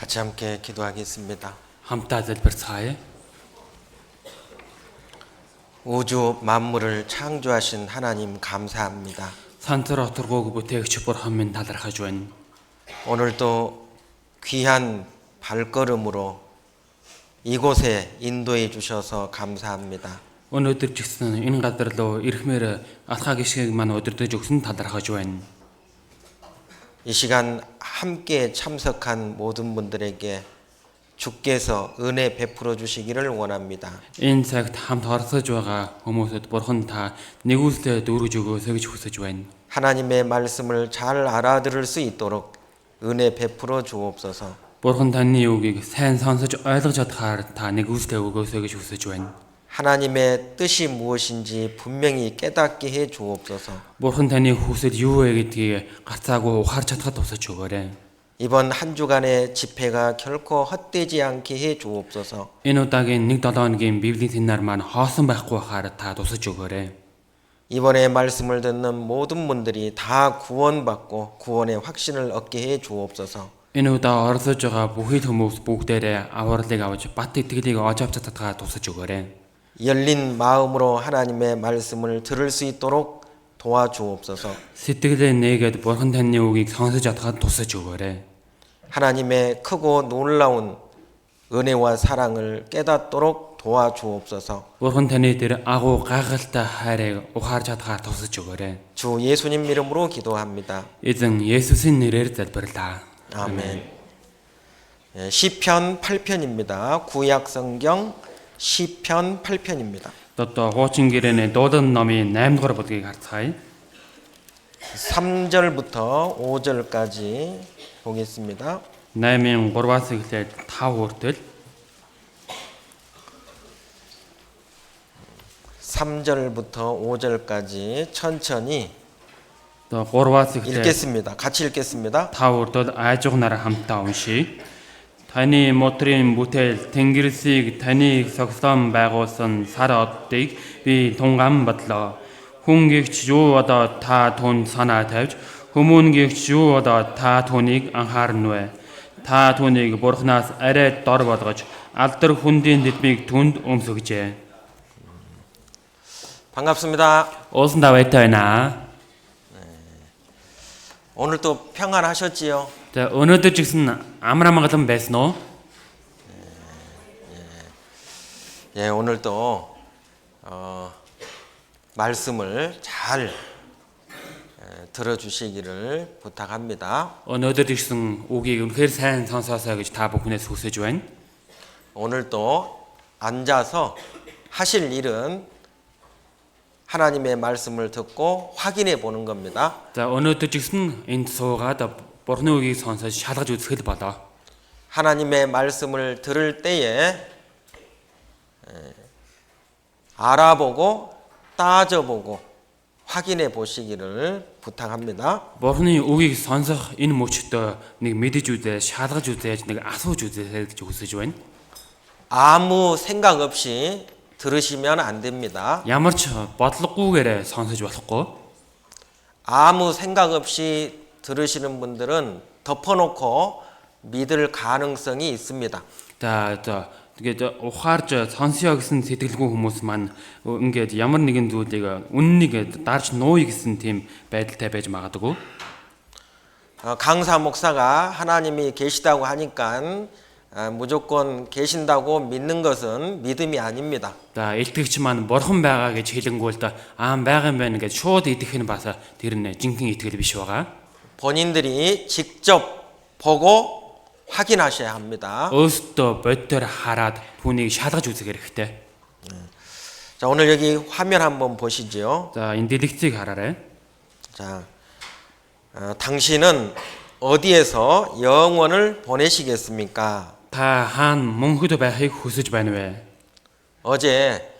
같이 함께 기도하겠습니다. хамтдаа залбирцгаая. 우주 만물을 창조하신 하나님 감사합니다. Сансар оторгоог бүтээгч Бурхан минь талархаж байна. 오늘도 귀한 발걸음으로 이곳에 인도해 주셔서 감사합니다. Өнөөдөр ч гэсэн энэ газар руу ирэхмээр алхаа гişгийг маань удирдах өгсөн талархаж байна. 이 시간 함께 참석한 모든 분들에게 주께서 은혜 베풀어 주시기를 원합니다. Энэ цагт хамт оролцож байгаа хүмүүсд Бурхан та нэгүүлсэлд дүүргэж өгөөсэй гэж хүсэж байна. 하나님의 말씀을 잘 알아들을 수 있도록 은혜 베풀어 주옵소서. Бурхан таны үгийг сайн сонсож ойлгож чадхаар та нэгүүлсэлд өгөөсэй гэж хүсэж байна. 하나님의 뜻이 무엇인지 분명히 깨닫게 해 주옵소서. Бурхан таны хүсэл юу вэ гэдгийг гацаагүй ухаарч чадхад тусаж өгөөрэй. 이번 한 주간의 집회가 결코 헛되지 않게 해 주옵소서. Энэ удаагийн 1-7 хоногийн Библийн семинар маань хоосон байхгүй байхаар та тусаж өгөөрэй. 이번에 말씀을 듣는 모든 분들이 다 구원받고 구원의 확신을 얻게 해 주옵소서. Энэ удаа оролцож байгаа бүхий л хүмүүс бүгдээрээ авралыг авч бат итгэлийг олж авч чадхаа тусаж өгөөрэй. 열린 마음으로 하나님의 말씀을 들을 수 있도록 도와주옵소서. Сэтгэлээ нээгээд Бурхан таны үгийг сонсож чадхад тусаж өгөөрэй. 하나님의 크고 놀라운 은혜와 사랑을 깨닫도록 도와주옵소서. Бурхан таны дээр агуу гайхалтай хайрыг ухаарч чадхаар тусаж өгөөрэй. 주 예수님 이름으로 기도합니다. Эзэн Есүсийн нэрээр залбирлаа. 아멘. 시편 8편입니다. 구약 성경 시편 8편입니다. Одоо хуучин гэрээний дуулан номын 8 дугаар бүлгийг харцгаая. 3절부터 5절까지 보겠습니다. 8-ын 3-аас эхлээд 5 хүртэл 3절부터 5절까지 천천히 одоо 3-аас эхлээд 읽겠습니다. 같이 읽겠습니다. 5 хүртэл айжуугнараа хамтаа уншийе. Таны мотрын бүтээл Тэнгэрсийг таны согсон байгуулсан сар оддыг би тунган бодлоо. Хүн гэгч юу одоо та түн санаа тавьж, хүмүүн гэгч юу одоо та түүнийг анхаарна вэ? Та түүнийг Бурханаас арай дор болгож, алдар хүндийн дэдмийг түнд өмсгөжээ. 반갑습니다. Уулсан давайтай байна. 오늘 또 평안하셨지요? За өнөөдөр ч гэсэн амар амгалан байсан уу? 예, 오늘도 말씀을 잘 들어주시기를 부탁합니다. Өнөөдөр ч гэсэн үгийг үнэхээр сайн сонсоосоо гэж та бүхнээс хүсэж байна. 오늘도 앉아서 하실 일은 하나님의 말씀을 듣고 확인해 보는 겁니다. За өнөөдөр ч гэсэн энд суугаад Бурхны үгийг сонсож шалгаж үзэх л болоо. 하나님의 말씀을 들을 때에 알아보고 따져보고 확인해 보시기를 부탁합니다. Бурхны үгийг сонсох энэ мөчтөө нэг мэдэж үзээ, шалгаж үзээж, нэг асууж үзээ гэж хүсэж байна. 아무 생각 없이 들으시면 안 됩니다. Ямар ч бодлогогүйгээр сонсож болохгүй. 아무 생각 없이 들으시는 분들은 덮어놓고 믿을 가능성이 있습니다. За тэгээд ухаарж сонсё гэсэн сэтгэлгүй хүмүүс маань ингээд ямар нэгэн зүйлийг үннийг дарж нууя гэсэн тийм байдалтай байж магадгүй. 강사 목사가 하나님이 계시다고 하니까 무조건 계신다고 믿는 것은 믿음이 아닙니다. За илтгэгч маань Бурхан байгаа гэж хэлэнгүүл да байгаа юм байна гэж шууд идэх нь бас тэр нь жинхэнэ итгэл биш байгаа. 본인들이 직접 보고 확인하셔야 합니다. Өөртөө боддоор хараад түүнийг шалгаж үзэх хэрэгтэй. 자, 오늘 여기 화면 한번 보시죠. За энэ дэлгэцийг хараарай. 자, 당신은 어디에서 영원을 보내시겠습니까? Та хаана мөнхөд байхыг хүсэж байна вэ? 어제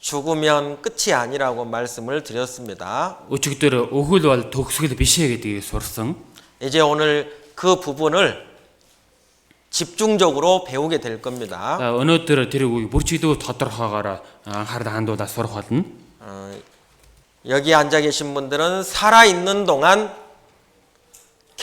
죽으면 끝이 아니라고 말씀을 드렸습니다. Өчигдөр өхөл бол төгсгөл бишээ гэдгийг сурсан. 이제 오늘 그 부분을 집중적으로 배우게 될 겁니다. За өнөөдөр тэр үгийг бүр чиглүү тодорхойгоор анхаарал хандуулаад сурах болно. 여기 앉아 계신 분들은 살아 있는 동안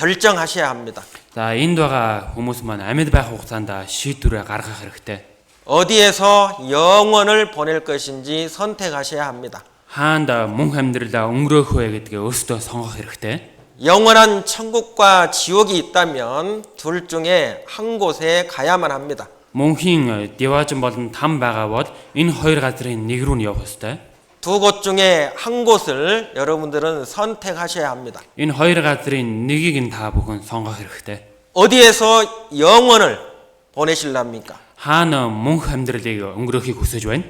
결정하셔야 합니다. За энд байгаа хүмүүс маань амьд байх хугацаанд шийдвэрээ гаргах хэрэгтэй. 어디에서 영원을 보낼 것인지 선택하셔야 합니다. Хаанд мөнх амьдралаа өнгөрөөх вэ гэдгээ өөрсдөө сонгох хэрэгтэй. 영원한 천국과 지옥이 있다면 둘 중에 한 곳에 가야만 합니다. Мөнхийн деважин болон там байгаа бол энэ хоёр газрын нэг рүү нь явах ёстой. 두 곳 중에 한 곳을 여러분들은 선택하셔야 합니다. Энэ хоёр газрын нэгийг нь та бүхэн сонгох хэрэгтэй. 어디에서 영원을 보내실랍니까? Хаана мөнх амьдралыг өнгөрөөхийг хүсэж байна?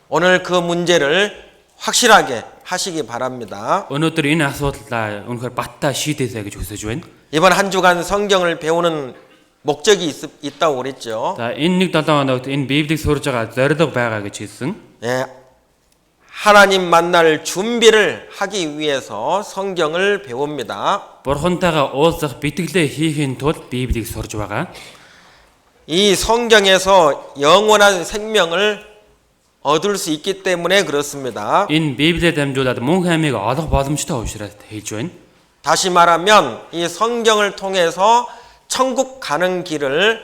오늘 그 문제를 확실하게 하시기 바랍니다. Өнөөдөр энэ асуудлаа өнөхөр баттаа шийдээсэй гэж хүсэж байна. 이번 한 주간 성경을 배우는 목적이 있다고 그랬죠. За энэ 1-7 хоногт энэ Библийг сурж байгаа зорилго байгаа гэж хэлсэн. 예, 하나님 만날 준비를 하기 위해서 성경을 배웁니다. Бурхантайгаа уулзах битгэлээ хийхин тулд Библийг сурж байгаа. 이 성경에서 영원한 생명을 얻을 수 있기 때문에 그렇습니다. Энэ Библиэд дамжуулаад мөнх аймыг олох боломжтой учраас хэлж байна. 다시 말하면 이 성경을 통해서 천국 가는 길을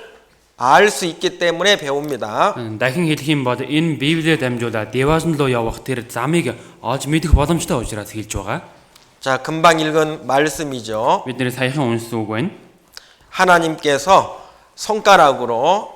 알 수 있기 때문에 배웁니다. Дахин хэлэх юм бол энэ Библиэд дамжуулаад деважн руу явах тэр замыг олж мэдэх боломжтой учраас хэлж байгаа. 자, 금방 읽은 말씀이죠. Бидний саяхан уншсан үг байна. 하나님께서 손가락으로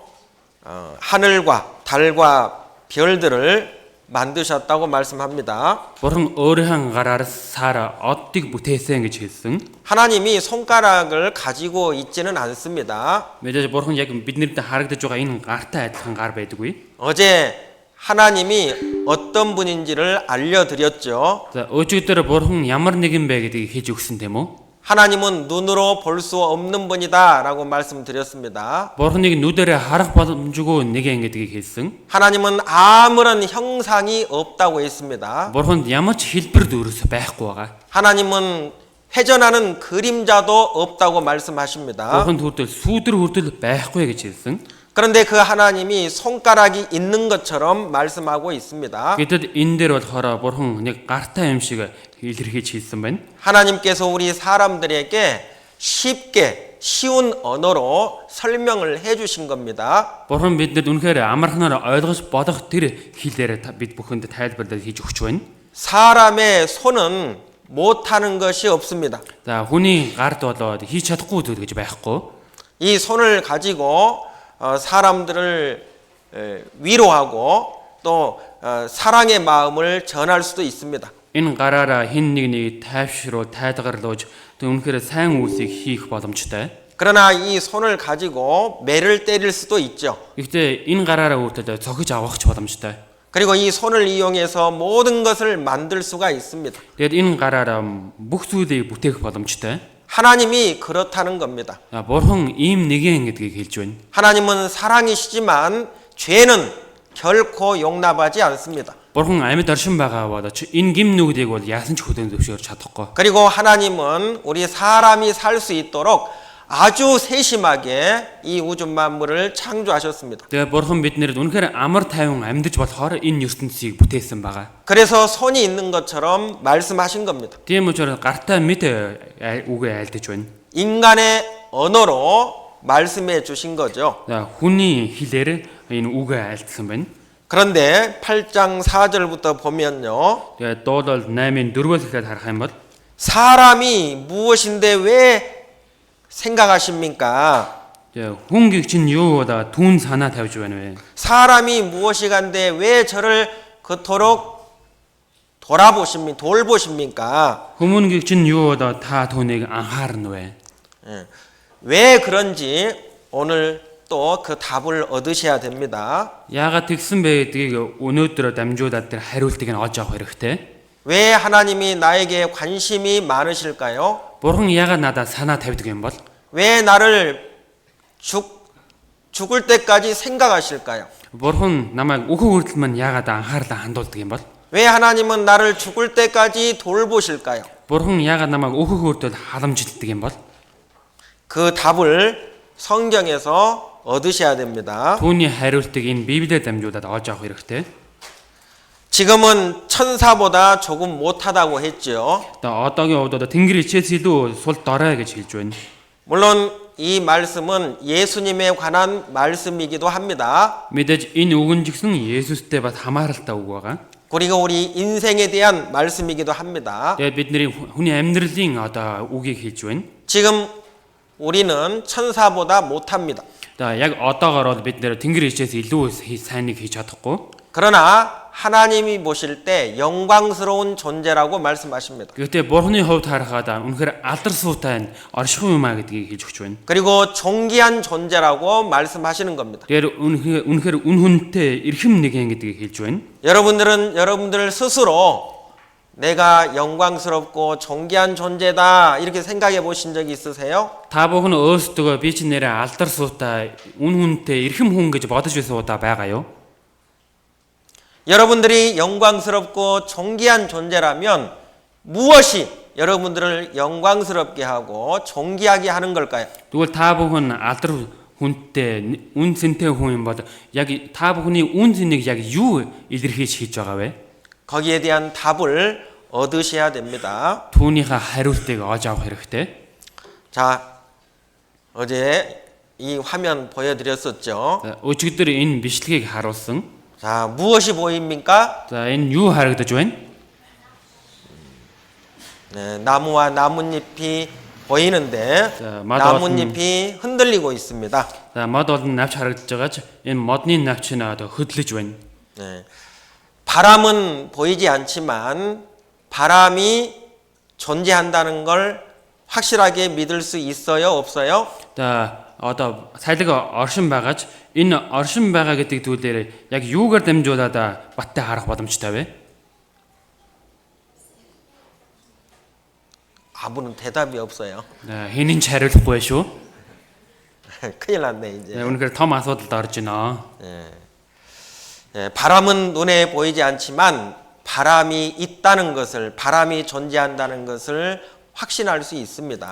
하늘과 달과 별들을 만드셨다고 말씀합니다. Бурхан өөрийнхөө гараар сар оддыг бүтээсэн гэж хэлсэн. 하나님이 손가락을 가지고 있지는 않습니다. Мэдээж Бурхан яг биднэрт харагдаж байгаа энэ гартай адилхан гар байдаггүй. 어제 하나님이 어떤 분인지를 알려드렸죠. За өчигдөр Бурхан ямар нэгэн бэ гэдгийг хэлж өгсөн тийм үү? 하나님은 눈으로 볼 수 없는 분이다 라고 말씀드렸습니다. Бурханыг нүдэрээ харах боломжгүй нэгэн гэдгийг хэлсэн. 하나님은 아무런 형상이 없다고 했습니다. Бурханд ямар ч хэлбэр дөрөс байхгүй байгаа. 하나님은 회전하는 그림자도 없다고 말씀하십니다. Бурханд хүртэл сүүдэр хүртэл байхгүй гэж хэлсэн. 그런데 그 하나님이 손가락이 있는 것처럼 말씀하고 있습니다. Гэтэл энэ дээр болохоор Бурхан нэг гартай юм шиг илэрхийлж хэлсэн байна. 하나님께서 우리 사람들에게 쉽게 쉬운 언어로 설명을 해주신 겁니다. Бурхан бидэнд үнэхээр амархнаар ойлгож болох тэр хэлээр бид бүхэнд тайлбарлаж хийж өгч байна. 사람의 손은 못하는 것이 없습니다. За хүний гард болоод хийж чадахгүй зүйл гэж байхгүй. 이 손을 가지고 사람들을 위로하고 또 사랑의 마음을 전할 수도 있습니다. Энэ гараараа хин нэг тайвшруулж тайлгарлуулж үнэхээр сайн үйлсийг хийх боломжтой. 그러나 이 손을 가지고 매를 때릴 수도 있죠. Гэхдээ энэ гараараа өөртөө цохиж авахч боломжтой. 그리고 이 손을 이용해서 모든 것을 만들 수가 있습니다. Тэгэд энэ гараараа бүх зүйлийг бүтээх боломжтой. 하나님이 그렇다는 겁니다. Бурхан ийм нэгэн гэдгийг хэлж байна. 하나님은 사랑이시지만 죄는 결코 용납하지 않습니다. Бурхан амьд оршин байгаа боловч энэ гим нүглийг бол яасан ч хөдөө зөвшөөрч чадахгүй. 그리고 하나님은 우리 사람이 살 수 있도록 아주 세심하게 이 우주 만물을 창조하셨습니다. Тэгээ Бурхан биднэрд үнэхээр амар тайван амьдж болохоор энэ ертөнцийг бүтээсэн байгаа. 그래서 손이 있는 것처럼 말씀하신 겁니다. Тийм учраас гартаа мэд үгээ айлдаж байна. 인간의 언어로 말씀해 주신 거죠. За хүний хэлээр энэ үгээ айлдсан байна. 그런데 8장 4절부터 보면요. Тэгээ дуулал 8-ын 4-өөс эхлээд харах юм бол 사람이 무엇인데 왜 생각하십니까? хүн гих чинь юу удаа түн санаа тавьж байна вэ? 사람이 무엇이간데 왜 저를 그토록 돌보십니까? Хүмүүн гих чинь юу удаа та түүнийг анхаарна вэ? 왜 그런지 오늘 또 그 답을 얻으셔야 됩니다. Яагаад тэгсэн бэ гэдгийг өнөөдөр дамжуулаад тэр хариултыг нь олж авах хэрэгтэй. 왜 하나님이 나에게 관심이 많으실까요? Бурхан яагаад надад санаа тавьдаг юм бол? 왜 나를 죽을 때까지 생각하실까요? Бурхан намайг өөхөө хүртэл мань яагаад анхаарлаа хандуулдаг юм бол? 왜 하나님은 나를 죽을 때까지 돌보실까요? Бурхан яагаад намайг өөхөө хүртэл халамжилдаг юм бол? 그 답을 성경에서 얻으셔야 됩니다. Түүний хариултыг энэ Библиэд дамжуулаад олж авах хэрэгтэй. 지금은 천사보다 조금 못하다고 했죠. та одоогийн хувьд одоо Тэнгэр ичээс илүү сул дорой гэж хэлж байна. 물론 이 말씀은 예수님에 관한 말씀이기도 합니다. Мэдээж энэ үгэн жигсэн Есүстэй бас хамааралтай үг байгаа. 그리고 우리 인생에 대한 말씀이기도 합니다. Тэгээд бидний хүний амьдралын одоо үгийг хэлж байна. 지금 우리는 천사보다 못합니다. За яг одоогоор бол бид нэр Тэнгэр ичээс илүү сайныг хийж чадахгүй. 그러나 하나님이 보실 때 영광스러운 존재라고 말씀하십니다. Гэхдээ Бурхны хувьд харахад үнэхээр алдар суутай оршихуй юм а гэдгийг хэлж өгч байна. 그리고 존귀한 존재라고 말씀하시는 겁니다. Тэгээд үнэхээр үн хүнтэй эрхэм нэгэн гэдгийг хэлж байна. 여러분들은 여러분들 스스로 내가 영광스럽고 존귀한 존재다 이렇게 생각해 보신 적이 있으세요? Та бүхэн өөрсдөө би чинь нэрээ алдар суутай үн хүнтэй эрхэм хүн гэж бодож байсан удаа байгаа юу? 여러분들이 영광스럽고 존귀한 존재라면 무엇이 여러분들을 영광스럽게 하고 존귀하게 하는 걸까요? Тэгвэл та бүхэн алдар хүнтэй үн цэнтэй хүн юм бол яг та бүхний үн цэнийг яг юу илэрхийлж хийж байгаа вэ? 거기에 대한 답을 얻으셔야 됩니다. Түүнийхээ хариултыг олж авах хэрэгтэй. 자, 어제 이 화면 보여드렸었죠. Өчигдөр энэ бичлэгийг харуулсан. 자, 무엇이 보입니까? За энэ юу харагдаж байна? 네, 나무와 나뭇잎이 보이는데 자, 나뭇잎이 흔들리고 있습니다. За мод болон навч харагдаж байгаа ч энэ модны навч нь одоо хөдлөж байна. 네, 바람은 보이지 않지만 바람이 존재한다는 걸 확실하게 믿을 수 있어요, 없어요? За одоо сайлаг оршин байгаа ч энэ оршин байгаа гэдэг зүйлээр яг юугаар дамжуулаад баттай харах боломжтой вэ? 아무는 대답이 없어요. Хинэн ч хариулахгүй шүү. 큰일 났네 이제. Үнэхээр том асуудалд орж байна. 예, 바람은 눈에 보이지 않지만 바람이 있다는 것을, 바람이 존재한다는 것을 확신할 수 있습니다.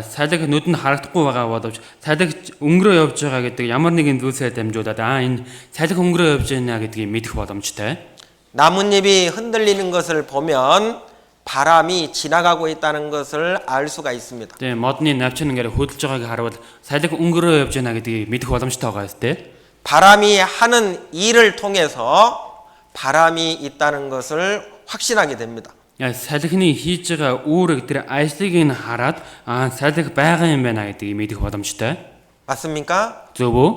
Сайлаг нүдэнд харагдахгүй байгаа боловч сайлаг өнгөрөө явж байгаа гэдэг ямар нэгэн зүйлсээр дамжуулаад энэ сайлаг өнгөрөө явж байна гэдгийг мэдэх боломжтой. 나뭇잎이 흔들리는 것을 보면 바람이 지나가고 있다는 것을 알 수가 있습니다. Тэгээ модны навч нь ингээд хөдөлж байгааг харуул сайлаг өнгөрөө явж байна гэдгийг мэдэх боломжтой байгаа үстэй. 바람이 하는 일을 통해서 바람이 있다는 것을 확신하게 됩니다. Салхины хийж байгаа үүрэг тэр ажлыг нь хараад салхи байгаа юм байна гэдгийг мэдэх боломжтой. 맞습니까? Зөв үү?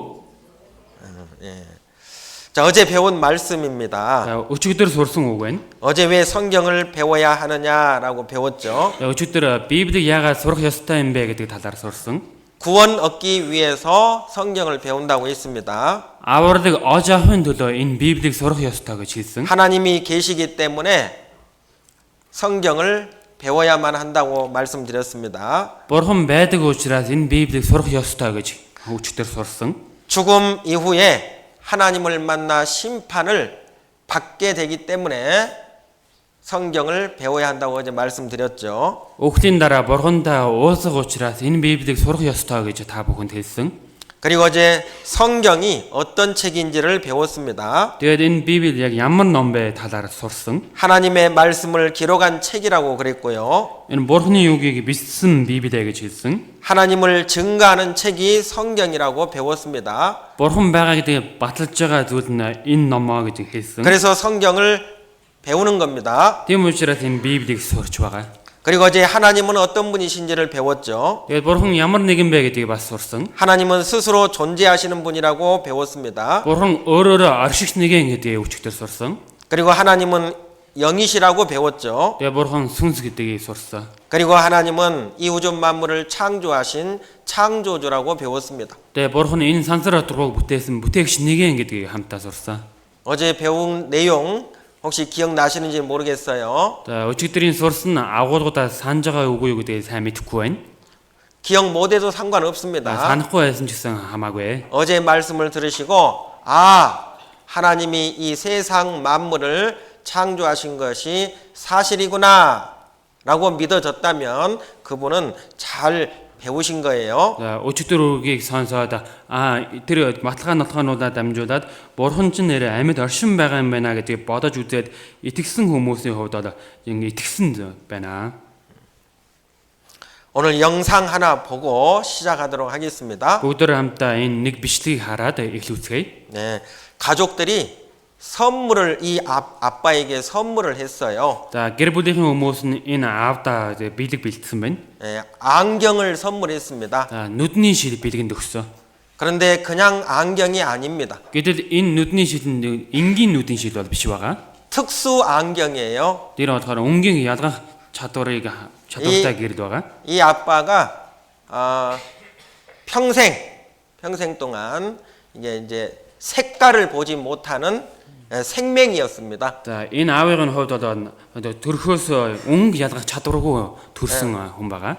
자, 어제 배운 말씀입니다. За өчигдөр сурсан үг байна. 어제 왜 성경을 배워야 하느냐라고 배웠죠. Өчигдөр Библийг яагаад сурах ёстой юм бэ гэдэг талаар сурсан. 구원 얻기 위해서 성경을 배운다고 했습니다. Авралыг олж авахын төлөө энэ Библийг сурах ёстой гэж хэлсэн. 하나님이 계시기 때문에 성경을 배워야만 한다고 말씀드렸습니다. Бурхан байдаг учраас энэ Библийг сурах ёстой гэж өчигдөр сурсан. 죽음 이후에 하나님을 만나 심판을 받게 되기 때문에 성경을 배워야 한다고 어제 말씀드렸죠. Өглийн дараа Бурхандаа уулзах учраас энэ Библийг сурах ёстой гэж та бүхэнд хэлсэн. 그리고 어제 성경이 어떤 책인지를 배웠습니다. Тэгээд энэ Библи яг ямар ном бэ талаар сурсан. 하나님의 말씀을 기록한 책이라고 그랬고요. Энэ Бурханы үгийг бичсэн Библиэ гэж хэлсэн. 하나님을 증거하는 책이 성경이라고 배웠습니다. Бурхан байгаа гэдгийг баталж байгаа зүйл нь энэ номоо гэж хэлсэн. 그래서 성경을 배우는 겁니다. Тийм учраас энэ Библийг сурч байгаа. 그리고 어제 하나님은 어떤 분이신지를 배웠죠. Тэгээд Бурхан ямар нэгэн бэ гэдгийг бас сурсан. 하나님은 스스로 존재하시는 분이라고 배웠습니다. Бурхан өөрөөрөө оршигч нэгэн гэдгийг өчигдөр сурсан. 그리고 하나님은 영이시라고 배웠죠. Тэгээд Бурхан сүнс гэдгийг сурсан. 그리고 하나님은 이 우주 만물을 창조하신 창조주라고 배웠습니다. Тэгээд Бурхан энэ сансар утгыг бүтээсэн бүтээгч нэгэн гэдгийг хамтаа сурсан. 어제 배운 내용 혹시 기억나시는지 모르겠어요. За өчигдрийн сурсан агуулгуудаа санаж байгаа үгүй юу гэдгийг сайн мэдэхгүй байна. 기억 못해도 상관없습니다. Санахгүй байсан ч гэсэн хамаагүй. 어제 말씀을 들으시고 하나님이 이 세상 만물을 창조하신 것이 사실이구나 라고 믿어졌다면 그분은 잘 배우신 거예요. За өчигдөр үгийг сонсоод тэр маталгаануудаа дамжуулаад бурхан ч нэр амьд оршин байгаа юм байна гэдгийг бодож үзээд итгэсэн хүмүүсийн хувьд бол итгэсэн байна. 오늘 영상 하나 보고 시작하도록 하겠습니다. Бүгдээр хамтаа энэ нэг бичлэгийг хараад эхлүүлцгээе. 네, 가족들이 선물을 이 아빠에게 선물을 했어요. За гэр бүлийн хүмүүс нь энэ аавда бэлэг бэлдсэн байна. 네, 안경을 선물했습니다. За нүдний шил бэлгэнд өгсөн. 그런데 그냥 안경이 아닙니다. Гэтэл энэ нүдний шил нь энгийн нүдний шил бол биш байгаа. 특수 안경이에요. Тэр болохоор өнгийн ялгах чадвартай гэрэл байгаа. 이 아빠가 평생 동안 이제 색깔을 보지 못하는 생명이었습니다. За энэ аавын хувьд бол төрхөөс өнг ялгах чадваргүй төрсэн хүн байгаа.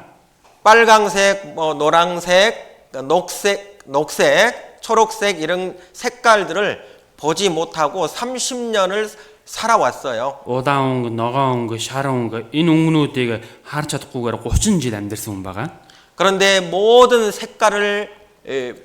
빨강색, 노란색, 녹색, 초록색 이런 색깔들을 보지 못하고 30년을 살아왔어요. Удаан өнгө, ногоон өнгө, шар өнгө энэ өнгнүүдийг харж чадахгүйгээр 30 жил амьдарсан хүн байгаа. 그런데 모든 색깔을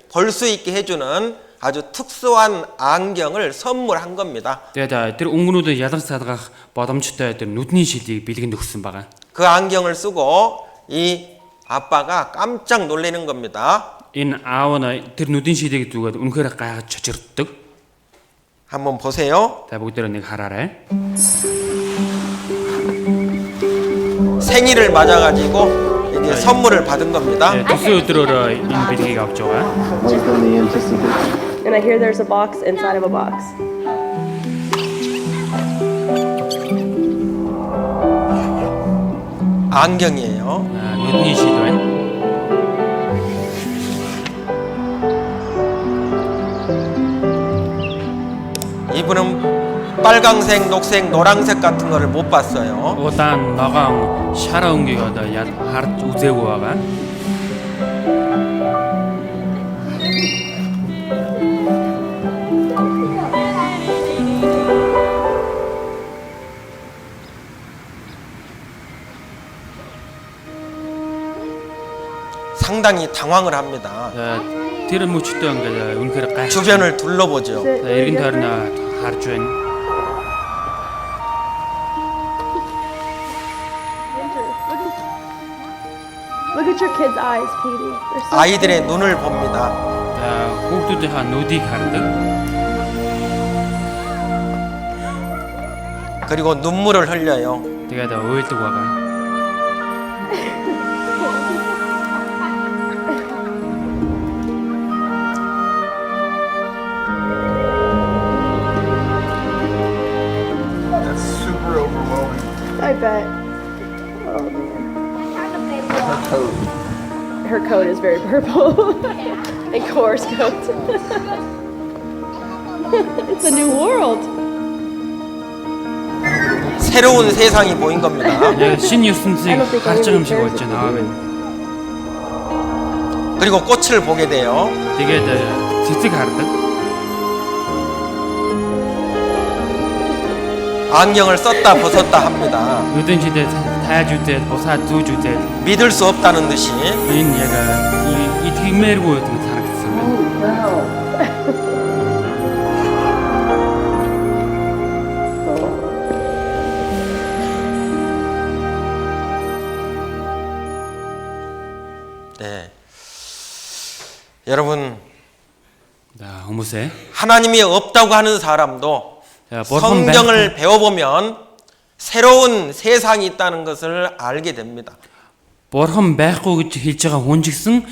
볼 수 있게 해주는 아주 특수한 안경을 선물한 겁니다. Тэгээд тэр өнгнүүдийг ялгах салгах боломжтой тэр нүдний шилийг бэлгэнд өгсөн байгаа. 그 안경을 쓰고 이 아빠가 깜짝 놀라는 겁니다. Энэ аав нь тэр нүдний шилийг зүгээд үнэхээр гайхаж чочирддаг. 한번 보세요. За бүгдээрээ нэг хараарай. 생일을 맞아가지고 이게 선물을 받은 겁니다. Төсөө өдрөөр энэ бэлгийг авч байгаа. And I hear there's a box inside of a box. 안경이에요. Нүдний шил байна. 이분은 빨강색, 녹색, 노란색 같은 거를 못 봤어요. Удаан ногоон шар өнгийг харж үзээгүй байгаа. 상당히 당황을 합니다. Тэр мөчтөө ингээд үнэхээр гайхаж. 주변을 둘러보죠. Эргэн тойрноо харж байна. Look at your kids' eyes, Petey. They're so 아이들의 눈을 봅니다. Хүүхдүүдийнхаа нүдийг хардаг. 그리고 눈물을 흘려요. Тэгээд уйлдаг байгаа. That's super overwhelming. I bet. Oh man. Her coat. Her coat is very purple. And Cora's coat. It's a new world. 새로운 세상이 보인 겁니다. 신 ертөнцийг харж байгаа юм шиг болж байна аав нь. 그리고 꽃을 보게 돼요. Тэгээд цэцэг хардаг. 안경을 썼다 벗었다 합니다. Нүдэн чидээ тайж үзээд бусаад зүүж үзээд 믿을 수 없다는 듯이 энэ яг итгэмээргүй гэдэг санагдсан байна. 네. 여러분 Хүмүүсээ 하나님이 없다고 하는 사람도 бурхан 성경을 배워보면 새로운 세상이 있다는 것을 알게 됩니다. Бурхан байхгүй гэж хэлж байгаа хүн ч гэсэн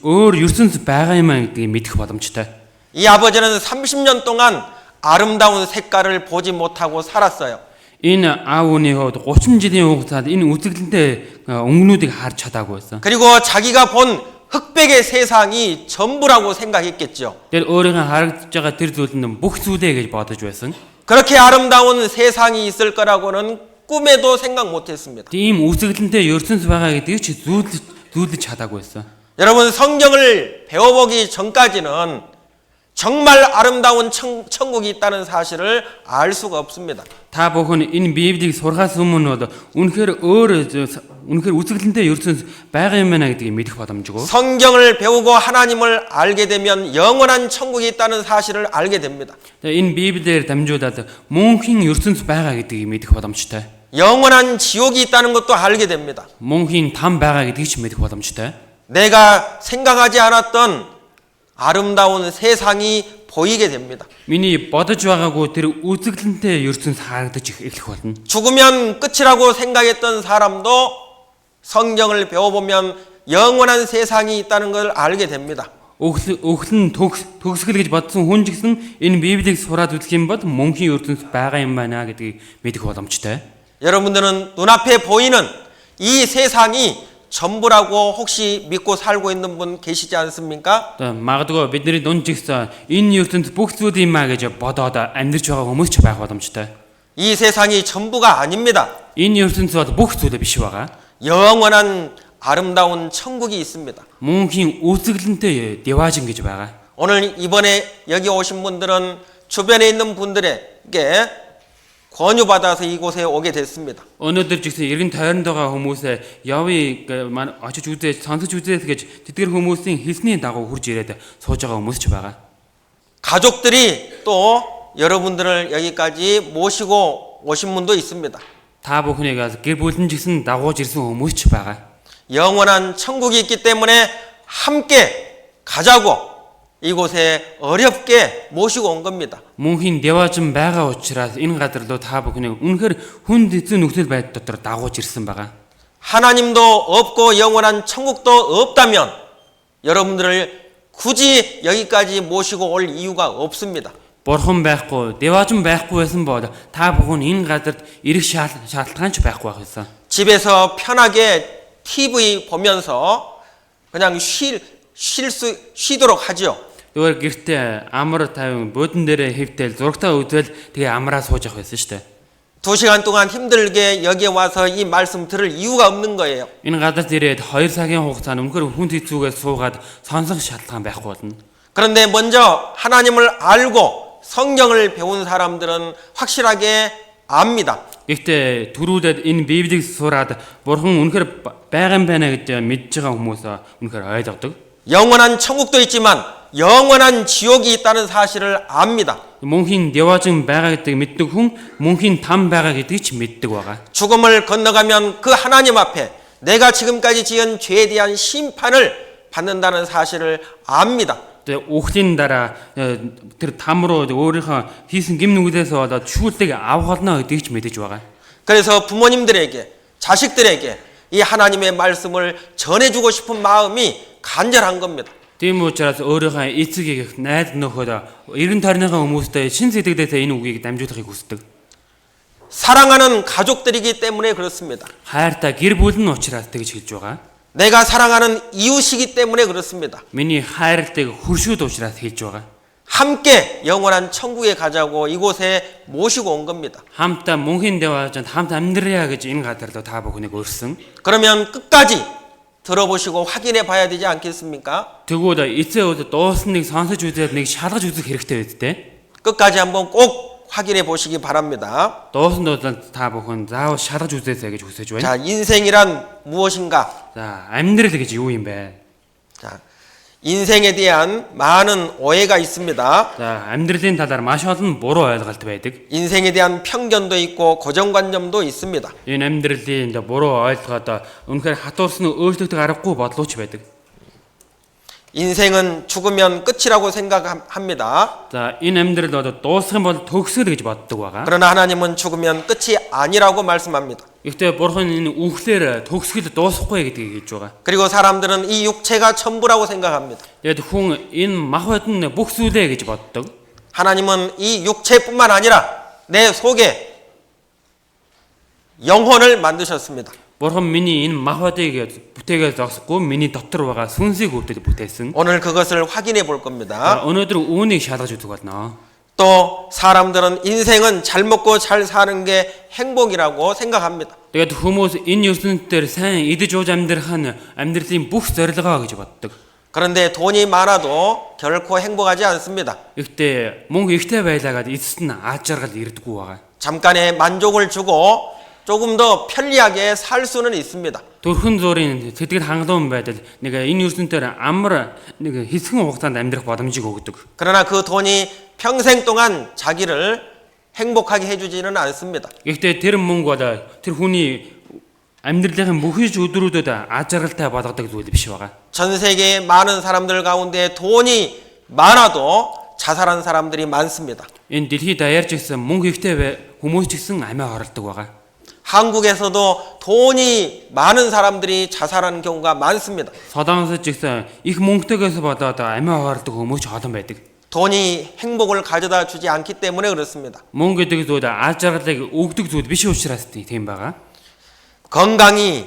өөр ертөнц байгаа юм гэдгийг мэдэх боломжтой. 이 아버지는 30년 동안 아름다운 색깔을 보지 못하고 살았어요. Энэ аав ууны хувьд 30 жилийн хугацаанд энэ үзэгдэлтэй өнгнүүдийг харж чадаагүй байсан. 그리고 자기가 본 흑백의 세상이 전부라고 생각했겠죠. Тэр өөрийнхөө харагдаж байгаа тэр зүйл нь бүх зүйлээ гэж бодож байсан. 그렇게 아름다운 세상이 있을 거라고는 꿈에도 생각 못했습니다. Тийм үзэгдэлтэй ертөнц байгаа гэдгийг чи зүйлж чадаагүй байсан. 여러분 성경을 배워보기 전까지는 정말 아름다운 천국이 있다는 사실을 알 수가 없습니다. Та бүхэн энэ Библийг сурахаас өмнө үнэхээр үнэхээр үзэсгэлэнтэй ертөнц байгаа юм байна гэдгийг мэдэх боломжгүй. 성경을 배우고 하나님을 알게 되면 영원한 천국이 있다는 사실을 알게 됩니다. Энэ Библиэр дамжуулаад мөнхийн ертөнц байгаа гэдгийг мэдэх боломжтой. 영원한 지옥이 있다는 것도 알게 됩니다. Мөнхийн там байгаа гэдгийг ч мэдэх боломжтой. 내가 생각하지 않았던 아름다운 세상이 보이게 됩니다. Миний бодож байгаагүй тэр үзэсгэлэнтэй ертөнц харагдаж эхлэх болно. 죽으면 끝이라고 생각했던 사람도 성경을 배워보면 영원한 세상이 있다는 걸 알게 됩니다. Өглөн төгсгөл гэж бодсон хүн ч гэсэн энэ Библийг сураад үзэх юм бол мөнхийн ертөнц байгаа юм байна гэдгийг мэдэх боломжтой. 여러분들은 눈앞에 보이는 이 세상이 전부라고 혹시 믿고 살고 있는 분 계시지 않습니까? Магадгүй бидний дунд ч гэсэн энэ ертөнц бүх зүйл юм а гэж бодоод амьдарч байгаа хүмүүс ч байх боломжтой. 이 세상이 전부가 아닙니다. Энэ ертөнц бол бүх зүйл биш байгаа. 영원한 아름다운 천국이 있습니다. Мөнхийн үзэсгэлэнтэй деважин гэж байгаа. 오늘 이번에 여기 오신 분들은 주변에 있는 분들에게 권유받아서 이곳에 오게 됐습니다. Өнөөдөр ч гэсэн эргэн тойронд байгаа хүмүүсээ явъя маань очиж үзээ сонсож үзээ гэж тэдгэр хүмүүсийн хэлсний дагуу хурж ирээд сууж байгаа хүмүүс ч байгаа. 가족들이 또 여러분들을 여기까지 모시고 오신 분도 있습니다. Та бүхнийг гэр бүлэн ч гэсэн дагууж ирсэн хүмүүс ч байгаа. 영원한 천국이 있기 때문에 함께 가자고 이곳에 어렵게 모시고 온 겁니다. Мөнхийн деважин байгаа учраас энэ газар руу та бүхнийг үнэхээр хүнд эзэн нөхцөл байдал дотор дагууж ирсэн байгаа. 하나님도 없고 영원한 천국도 없다면 여러분들을 굳이 여기까지 모시고 올 이유가 없습니다. Бурхан байхгүй, деважин байхгүй байсан бол та бүхэн энэ газарт ирэх шаардлага ч байхгүй байх байсан. 집에서 편하게 TV 보면서 그냥 쉬도록 하죠. Өөр гэртээ амар тайван буудан дээрээ хэвтэл зургтаа үзэл тэгээ амраа сууж явах байсан шүү дээ. 2시간 동안 힘들게 여기에 와서 이 말씀 들을 이유가 없는 거예요. Энэ газарт ирээд 2 цагийн хугацаанд үнэхээр хүн хэцүүгээ суугаад сонсох шаардлага байхгүй болно. 그런데 먼저 하나님을 알고 성경을 배운 사람들은 확실하게 압니다. Гэхдээ түрүүлээд энэ Библийг сураад Бурхан үнэхээр байгаа юм байна гэж мэдж байгаа хүмүүс үнэхээр ойлгодог. 영원한 천국도 있지만 영원한 지옥이 있다는 사실을 압니다. Мөнхийн деважин байгаа гэдгийг мэддэг хүн мөнхийн там байгаа гэдгийг ч мэддэг байгаа. 죽음을 건너가면 그 하나님 앞에 내가 지금까지 지은 죄에 대한 심판을 받는다는 사실을 압니다. Тэгээ үхлийн дараа тэр там руу өөрийнхөө хийсэн гим нүглээс болоод шүүлтийг авах болно гэдгийг ч мэдэж байгаа. 그래서 부모님들에게 자식들에게 이 하나님의 말씀을 전해주고 싶은 마음이 간절한 겁니다. Тийм учраас өөрийнхөө эцэг найз нөхөд эргэн тойрныхоо хүмүүстэй шин сэтгэлээсээ энэ үгийг дамжуулахыг хүсдэг. 사랑하는 가족들이기 때문에 그렇습니다. Хайртай гэр бүл нь учраас тэгж хэлж байгаа. 내가 사랑하는 이웃이기 때문에 그렇습니다. Миний хайртай хуршүүд учраас хэлж байгаа. 함께 영원한 천국에 가자고 이곳에 모시고 온 겁니다. Хамтаа мөнхийн деважинд хамт амьдрья гэж энэ газар руу та бүхнийг өрсөн. 그러면 끝까지 들어보시고 확인해 봐야 되지 않겠습니까? Тэгвэл эцээ дуусныг сонсож үзээд нэг шалгаж үзэх хэрэгтэй үсттэй. 끝까지 한번 꼭 확인해 보시기 바랍니다. Дуусан дуулаад та бүхэн заавал шалгаж үзээсэй гэж хүсэж байна. 자, 인생이란 무엇인가? За, амьдрал гэж юу юм бэ? 자, 인생에 대한 많은 오해가 있습니다. За, амьдралын талаар маш олон буруу ойлголт байдаг. 인생에 대한 편견도 있고 고정관념도 있습니다. Энэ амьдралын буруу ойлголт үнэхээр хатуурсан өөрчлөгдөх аргагүй бодлооч байдаг. 인생은 죽으면 끝이라고 생각합니다. За, энэ амьдрал бол дуусах юм бол төгсгөл гэж боддог байгаа. 그러나 하나님은 죽으면 끝이 아니라고 말씀합니다. Гэхдээ бурхан энэ үхлээр төгсгөл дуусахгүй гэдгийг хэлж байгаа. 그리고 사람들은 이 육체가 전부라고 생각합니다. Тэгээд хүн энэ мах бодон бүх зүйлээ гэж боддог. 하나님은 이 육체뿐만 아니라 내 속에 영혼을 만드셨습니다. Бурхан миний энэ мах бодыг бүтээгээ зогсохгүй миний дотор байгаа сүнсийг өвдөд бүтээсэн. 오늘 그것을 확인해 볼 겁니다. Өнөөдөр үүнийг шалгаж үзэх болно. 또 사람들은 인생은 잘 먹고 잘 사는 게 행복이라고 생각합니다. Тэгээд хүмүүс энэ ертөнцийн дээр сайн идэж ууж амьдрах нь амьдралын бүх зорилгоо гэж боддог. 그런데 돈이 많아도 결코 행복하지 않습니다. Гэхдээ мөнгө ихтэй байлаагаад эцэст нь аз жаргал ирдэггүй байгаа. 잠깐의 만족을 주고 조금 더 편리하게 살 수는 있습니다. Төрхөн зургийн сэтгэл хангалуун байдал нэг энэ ертөнцийн амар нэг хэсгэн хугацаанд амьдрах боломжийг өгдөг. 그러나 그 돈이 평생 동안 자기를 행복하게 해주지는 않습니다. Гэхдээ тэр мөнгө бол тэр хүний амьдралын бүхий ч өдрүүдэд аз жаргалтай болгодог зүйл биш байгаа. 전 세계의 많은 사람들 가운데 돈이 많아도 자살한 사람들이 많습니다. Энэ дэлхийд даяарч гисэн мөнгө ихтэй хүмүүс ч гэсэн амиа хорлдог байгаа. 한국에서도 돈이 많은 사람들이 자살하는 경우가 많습니다. Солонгосч гисэн их мөнгөтэйгээс болоод амиа хорлдог хүмүүс ч олон байдаг. 돈이 행복을 가져다 주지 않기 때문에 그렇습니다. Мөнгө гэдэг зүйл аз жаргалыг өгдөг зүйл биш учраас тийм байгаа. 건강이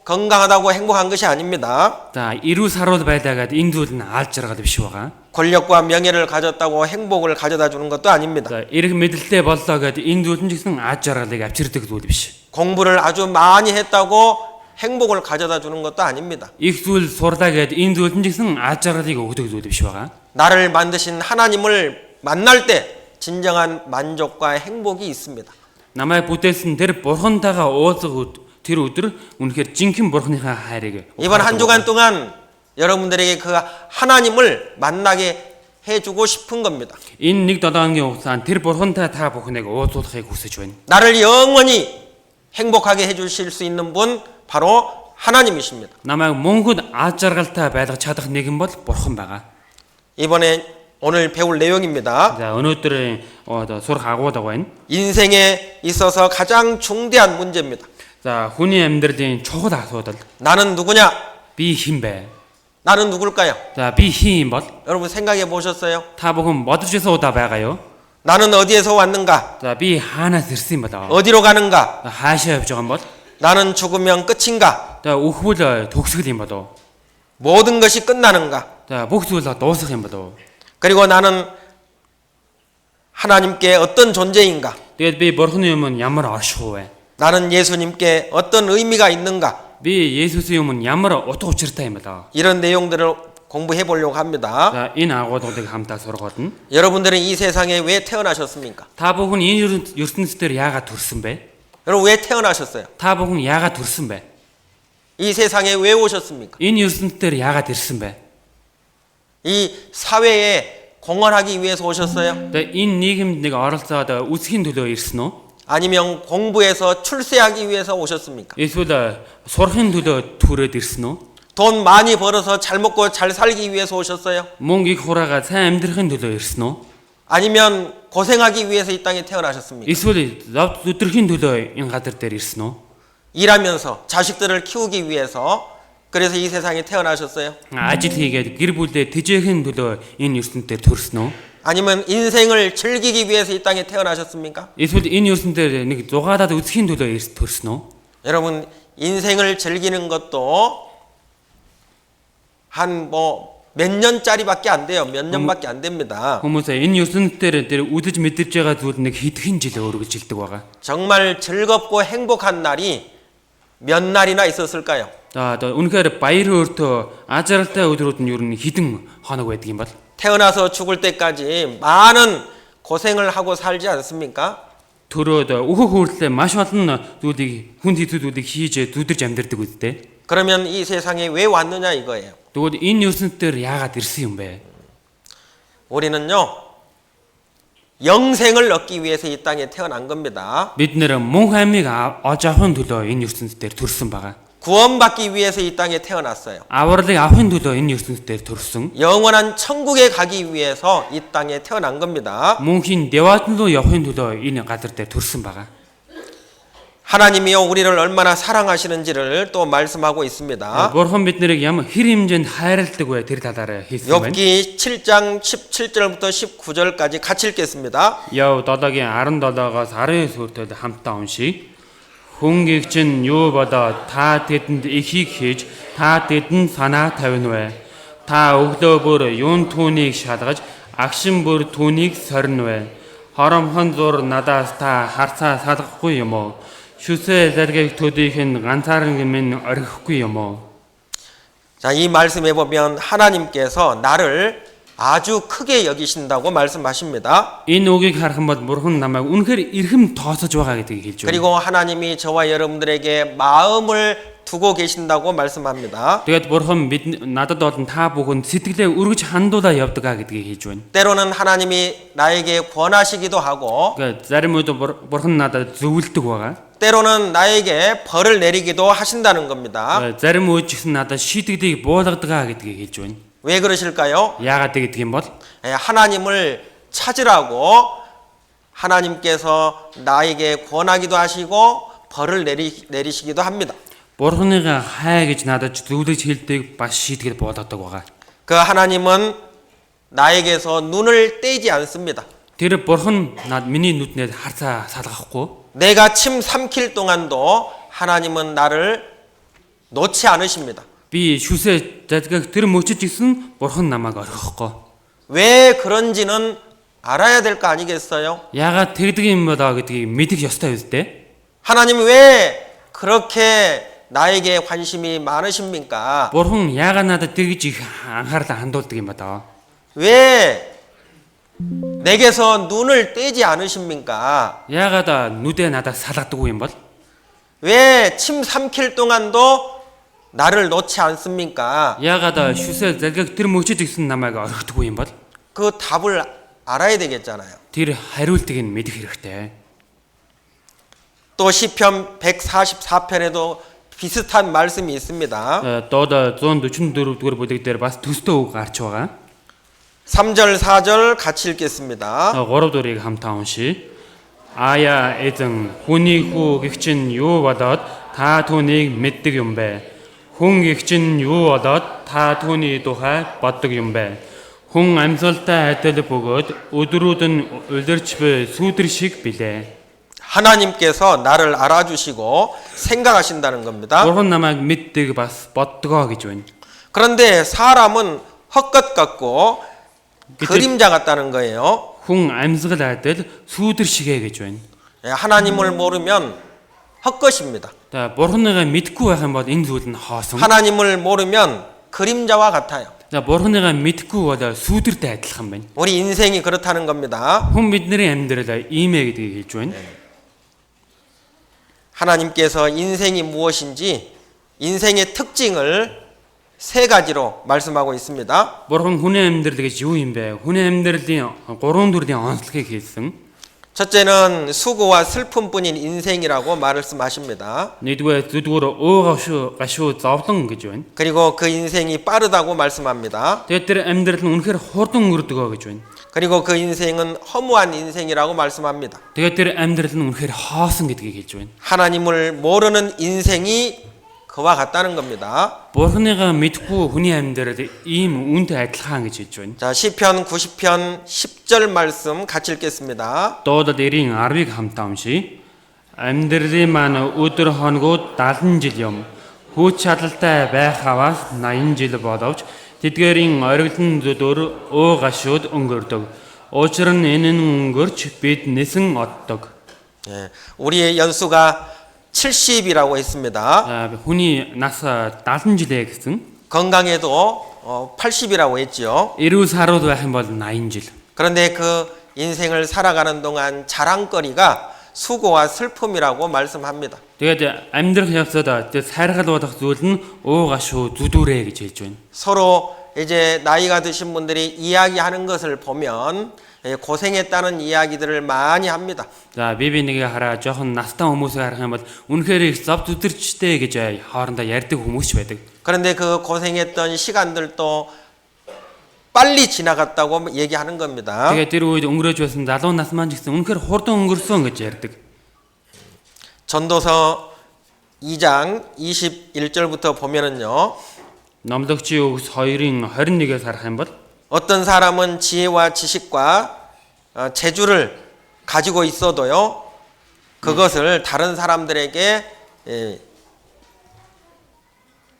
건강하다고 행복한 것이 아닙니다. За, эрүүл саруул байлаагаад энэ зүйл нь аз жаргал биш байгаа. 권력과 명예를 가졌다고 행복을 가져다 주는 것도 아닙니다. За, эрх мэдэлтэй боллоо гэд энэ зүйл нь ч гэсэн аз жаргалыг авчирдаг зүйл биш. 공부를 아주 많이 했다고 행복을 가져다 주는 것도 아닙니다. Их зүйл сурлаа гэд энэ зүйл нь ч гэсэн аз жаргалыг өгдөг зүйл биш байгаа. 나를 만드신 하나님을 만날 때 진정한 만족과 행복이 있습니다. Намайг бүтээсэн тэр бурхантайгаа уулзах тэр өдөр үнэхээр жинхэнэ бурханыхаа хайрыг 이번 한 주간 동안 여러분들에게 그 하나님을 만나게 해주고 싶은 겁니다. Энэ нэг 7 хоногийн хугацаанд тэр бурхантай та бүхнийг уулзуулахыг хүсэж байна. 나를 영원히 행복하게 해주실 수 있는 분 바로 하나님이십니다. Намайг мөнхөд аз жаргалтай байлгах чадах нэгэн бол бурхан байгаа. 이번에 오늘 배울 내용입니다. За, өнөөдөр сурах агуулга байна. 인생에 있어서 가장 중대한 문제입니다. За, хүний амьдралын чухал асуудал. 나는 누구냐? Би хэн бэ? 나는 누굴까요? За, би хэн юм бол? 여러분 생각해 보셨어요? Та бүхэн бодож байсан удаа байгаа юу? 나는 어디에서 왔는가? За, би хаанаас ирсэн юм болоо? 어디로 가는가? Хаашаа явж байгаа юм бол? 나는 죽으면 끝인가? За, өхвөл төгсгөл юм болоо? 모든 것이 끝나는가? За, бүх зүйл дуусах юм болоо? 그리고 나는 하나님께 어떤 존재인가? Тэгээд би бурханы өмнө ямар оршихуй вэ? 나는 예수님께 어떤 의미가 있는가? Би Есүсийн өмнө ямар утга учиртай юм болоо? 이런 내용들을 공부해 보려고 합니다. За, энэ агуулгыг хамтаа сургуулна. 여러분들은 이 세상에 왜 태어나셨습니까? Та бүхэн энэ ертөнцийн яагаад төрсөн бэ? 여러분 왜 태어나셨어요? Та бүхэн яагаад төрсөн бэ? 이 세상에 왜 오셨습니까? Энэ ертөнцийн яагаад ирсэн бэ? 이 사회에 공헌하기 위해서 오셨어요? Тэгээ энэ нийгэмд нэг оролцоод үсгийн төлөө ирсэн үү? 아니면 공부해서 출세하기 위해서 오셨습니까? Эсвэл сурахын төлөө түрээд ирсэн үү? 돈 많이 벌어서 잘 먹고 잘 살기 위해서 오셨어요? Мөнгө их хураагаад сайн амьдрахын төлөө ирсэн үү? 아니면 고생하기 위해서 이 땅에 태어나셨습니까? Эсвэл зовд өдрхийн төлөө энэ газар дээр ирсэн үү? 일하면서 자식들을 키우기 위해서 그래서 이 세상에 태어나셨어요? Ажил хийгээд гэр бүлээ тэжээхин төлөө энэ ертөнцийн төрсөн үү? 아니면 인생을 즐기기 위해서 이 땅에 태어나셨습니까? Эсвэл энэ ертөнцийн нэг зугаалаад үзхийн төлөө төрсөн үү? 여러분 인생을 즐기는 것도 한 몇 년짜리밖에 안 돼요. 몇 년밖에 안 됩니다. Хүмүүс энэ ертөнцийн дээр үдэж мэдэрж байгаа зүйл нэг хэдхэн жил өргөжилдэг байгаа. 정말 즐겁고 행복한 날이 몇 날이나 있었을까요? За үнэхээр баяр өөртөө аз жаргалтай өдрүүд нь ер нь хэдэн хоног байдаг юм бол? 태어나서 죽을 때까지 많은 고생을 하고 살지 않습니까? төрөөд өөхөх хүртлээр маш олон зүйлийг хүнд хэцүү зүйлийг хийж зүдэрж амьдардаг үстэй. 그러면 이 세상에 왜 왔느냐 이거예요. Тэгвэл энэ ертөнцийн яагаад ирсэн юм бэ? 우리는요 영생을 얻기 위해서 이 땅에 태어난 겁니다. Бид нэр мөнх аймыг олж авахын төлөө энэ ертөнцийн төрсөн байгаа. 구원받기 위해서 이 땅에 태어났어요. Авралыг авахын төлөө энэ ертөнцийн төрсөн. 영원한 천국에 가기 위해서 이 땅에 태어난 겁니다. Мөнхийн деваатан руу явахын төлөө энэ газар дээр төрсөн байгаа. 하나님이요 우리를 얼마나 사랑하시는지를 또 말씀하고 있습니다. Бурхан биднийг ямар хэр хэмжээнд хайрладаг вэ тэр талаараа хэлсэн байна. 욥기 7장 17절부터 19절까지 같이 읽겠습니다. Яв 7-гийн 17-оос 19 хүртэл хамтдаа уншийе. Хүн гэгч нь юу бодоо та тэдэнд ихийг хийж та тэдэнд санаа тавина вэ? Та өглөө бүр юун түүнийг шалгаж агшин бүр түүнийг сорно вэ? Хоромхон зур надаас та харцаа салгахгүй юм уу? Шүсээ заргийг төдийх нь ганцаархан минь орхихгүй юм уу? 자, 이 말씀에 보면 하나님께서 나를 아주 크게 여기신다고 말씀하십니다. Энэ үгийг харах юм бол Бурхан намайг үнэхээр эрхэм тоосож байгаа гэдгийг хэлж байна. 그리고 하나님이 저와 여러분들에게 마음을 두고 계신다고 말씀합니다. Тэгээд Бурхан надад болон та бүхэнд сэтгэлээ өргөж хандуулаа явдаг гэдгийг хэлж байна. 때로는 하나님이 나에게 권하시기도 하고 그러니까 зарим үед Бурхан надад зөвлөдөг байгаа. 때로는 나에게 벌을 내리기도 하신다는 겁니다. Зарим үед ч гэсэн надад шийдэгдийг буулгадаг гэдгийг хэлж байна. 왜 그러실까요? Яагаад гэдэг юм бол 하나님을 찾으라고 하나님께서 나에게 권하기도 하시고 벌을 내리시기도 합니다. Бурханыгаа хай гэж надад зөвлөж хэлдэг бас шийдгээд буулгадаг байгаа. 그 하나님은 나에게서 눈을 떼지 않습니다. Тэр Бурхан миний нүднээс харцаа салгахгүй. 내가 침 삼킬 동안도 하나님은 나를 놓지 않으십니다. Би шүсээ задгах тэр мөчөж гисэн Бурхан намайг орхихгүй. 왜 그런지는 알아야 될 거 아니겠어요? Яагаад тэгдэг юм болоо гэдгийг мэдэх ёстой үстэй. 하나님 왜 그렇게 나에게 관심이 많으십니까? Бурхан яагаад надад тэгж их анхаарлаа хандуулдаг юм болоо? 왜 내게서 눈을 떼지 않으십니까? Яагаад нүдээ надад салгадаг юм бол? 왜 침 삼킬 동안도 나를 놓지 않습니까? Яагаад шүсээ задгах тэр мөчөж гисэн намайг орхидог юм бол? 그 답을 알아야 되겠잖아요. Тэр хариултыг нь мэдэх хэрэгтэй. 또 시편 144편에도 비슷한 말씀이 있습니다. Доод 144 дугаар бүлэг дээр бас төстэй үг гарч байгаа. 3절 4절 같이 읽겠습니다. 3 дуурийг хамтаа уншийе. Ая эзэн хүний хүү гэх чинь юу болоод та түүнийг мэддэг юм бэ? Хүн гэх чинь юу болоод та түүний тухай боддог юм бэ? Хүн амьсгалтай адил бөгөөд өдрүүд нь улирч буй сүүдэр шиг билээ. 하나님께서 나를 알아주시고 생각하신다는 겁니다. Бурхан намайг мэддэг бас боддгоо гэж байна. 그런데 사람은 헛것 같고 그림자 같다는 거예요. Хүн амьсгал адил сүүдэр шигэ гэж байна. 하나님을 모르면 헛것입니다. За Бурханыгаа мэдгүй байх юм бол энэ зүйл нь хоосон. 하나님을 모르면 그림자와 같아요. За Бурханыгаа мэдгүй бол сүүдэртэй адилхан байна. 우리 인생이 그렇다는 겁니다. Хүн бидний амьдрал иймээ гэдгийг хэлж байна. 하나님께서 인생이 무엇인지 인생의 특징을 세 가지로 말씀하고 있습니다. Бурхан хүний амьдрал гэж юу юм бэ? Хүний амьдралын 3 төрлийн онцлогийг хэлсэн. 첫째는 수고와 슬픔뿐인 인생이라고 말씀하십니다. Нэгдүгээр зүдгүүр гашуу зовлон гэж байна. 그리고 그 인생이 빠르다고 말씀합니다. Тэгээд тэр амьдрал нь үнэхээр хурдан өнгөрдөг гэж байна. 그리고 그 인생은 허무한 인생이라고 말씀합니다. Тэгээд тэр амьдрал нь үнэхээр хоосон гэдгийг хэлж байна. 하나님을 모르는 인생이 그와 같다는 겁니다. Бурханыгаа мэдгүй хүний амьдрал ийм үүнтэй адилхан гэж хэлж байна. 자, 시편 90편 10절 말씀 같이 읽겠습니다. Дуудад 90-10-ыг хамтаа уншийе. Амьдралын маань өдөр хоногуд 70 жил юм. Хүч чадалтай байх аваас 80 жил боловч тэдгээрийн ориглон зүдөр гашууд өнгөрдөг. Учир нь энэ нь өнгөрч бид нэсэн оддог. 예, 우리의 연수가 70이라고 했습니다. Хүний нас 70 жилээ гэсэн. 건강에도 80이라고 했지요. Эрүүл сарууд байх юм бол 80 жил. 그런데 그 인생을 살아가는 동안 자랑거리가 수고와 슬픔이라고 말씀합니다. Тэгээд амьдрах явцад сайргал болох зүйл нь гашуу зүдүүрээ гэж хэлж байна. 서로 이제 나이가 드신 분들이 이야기하는 것을 보면 고생했다는 이야기들을 많이 합니다. За би нэгийг хараа жоохон настай хүмүүсийг харах юм бол үнэхээр их зов зүдэрчтэй гэж хоорондоо ярьдаг хүмүүс ч байдаг. 그런데 그 고생했던 시간들도 빨리 지나갔다고 얘기하는 겁니다. Тэгээд тэр үед өнгөрөөж байсан залуу нас маань ч гэсэн үнэхээр хурдан өнгөрсөн гэж ярьдаг. 전도서 2장 21절부터 보면은요. Номлогчийн үгс 2-ын 21-ээс харах юм бол 어떤 사람은 지혜와 지식과 재주를 가지고 있어도요. 그것을 다른 사람들에게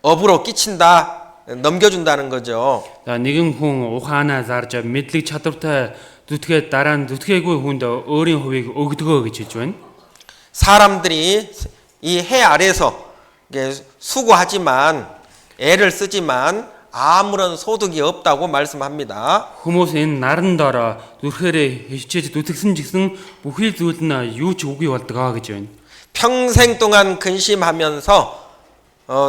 업으로 끼친다. 넘겨준다는 거죠. за нэгэн хүн ухаанаа зарж мэдлэг чадвартай зүтгээд дараа нь зүтгээгүй хүнд өөрийн хувийг өгдөгөө гэж хэлж байна. 사람들이 이 해 아래서 수고하지만 애를 쓰지만 아무런 소득이 없다고 말씀합니다. Хүмүүс энэ наран доор зүрхээрээ хичээж зүтгэсэн ч гэсэн бүхий зүйл нь юу ч үгүй болдгоо гэж байна. 평생 동안 근심하면서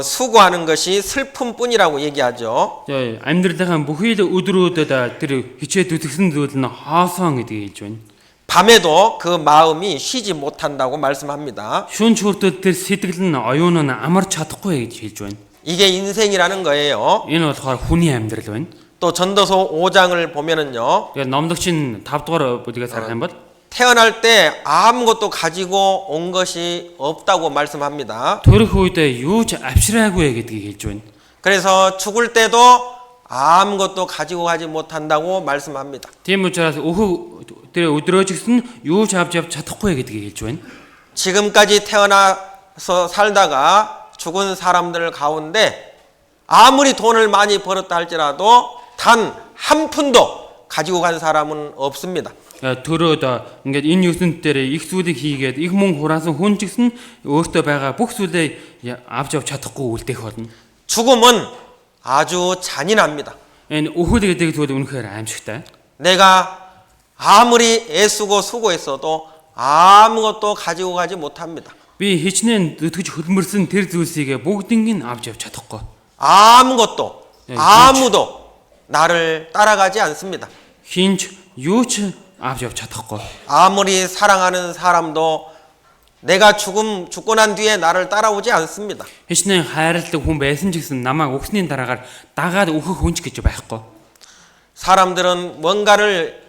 수고하는 것이 슬픔뿐이라고 얘기하죠. За амьдралынхаа бүхий л өдрүүдэд тэр хичээд зүтгэсэн зүйл нь хоосон гэдгийг хэлж байна. 밤에도 그 마음이 쉬지 못한다고 말씀합니다. Шүн хүртэл тэр сэтгэл нь оюун нь амарч чадахгүй гэж хэлж байна. 이게 인생이라는 거예요. Энэ болохоор хүний амьдрал байна. 또 전도서 5장을 보면은요. Тэгээд номлогчин 5 дугаар бүлгээс харах юм бол 태어날 때 아무것도 가지고 온 것이 없다고 말씀합니다. төрөх үедээ юу ч авчираагүй гэдгийг хэлж байна. 그래서 죽을 때도 아무것도 가지고 가지 못한다고 말씀합니다. Тийм учраас тэр өдрөөж гисэн юу ч авч чадахгүй гэдгийг хэлж байна. 지금까지 태어나서 살다가 죽은 사람들 가운데 아무리 돈을 많이 벌었다 할지라도 단 한 푼도 가지고 간 사람은 없습니다. Төрөөд ингээд энэ ертөнд дээр их зүйлийг хийгээд их мөнгө хураасан хүн ч гэсэн өөртөө байгаа бүх зүйлээ авч чадахгүй үлдэх болно. 죽음은 아주 잔인합니다. Энэ өхөл гэдэг зүйл үнэхээр аимшигтай. 내가 아무리 애쓰고 수고했어도 아무것도 가지고 가지 못합니다. Би хичнээн зүтгэж хөлмөрсөн тэр зүйлсийг бүгднийг нь авч явж чадахгүй. 아무것도 아무도 나를 따라가지 않습니다. Хинч юу ч авч явж чадахгүй. 아무리 사랑하는 사람도 내가 죽고 난 뒤에 나를 따라오지 않습니다. Хичнээн хайрладаг хүн байсан ч гэсэн намайг өгсний дараагаар дагаад өөхөх хүн ч гэж байхгүй. 사람들은 뭔가를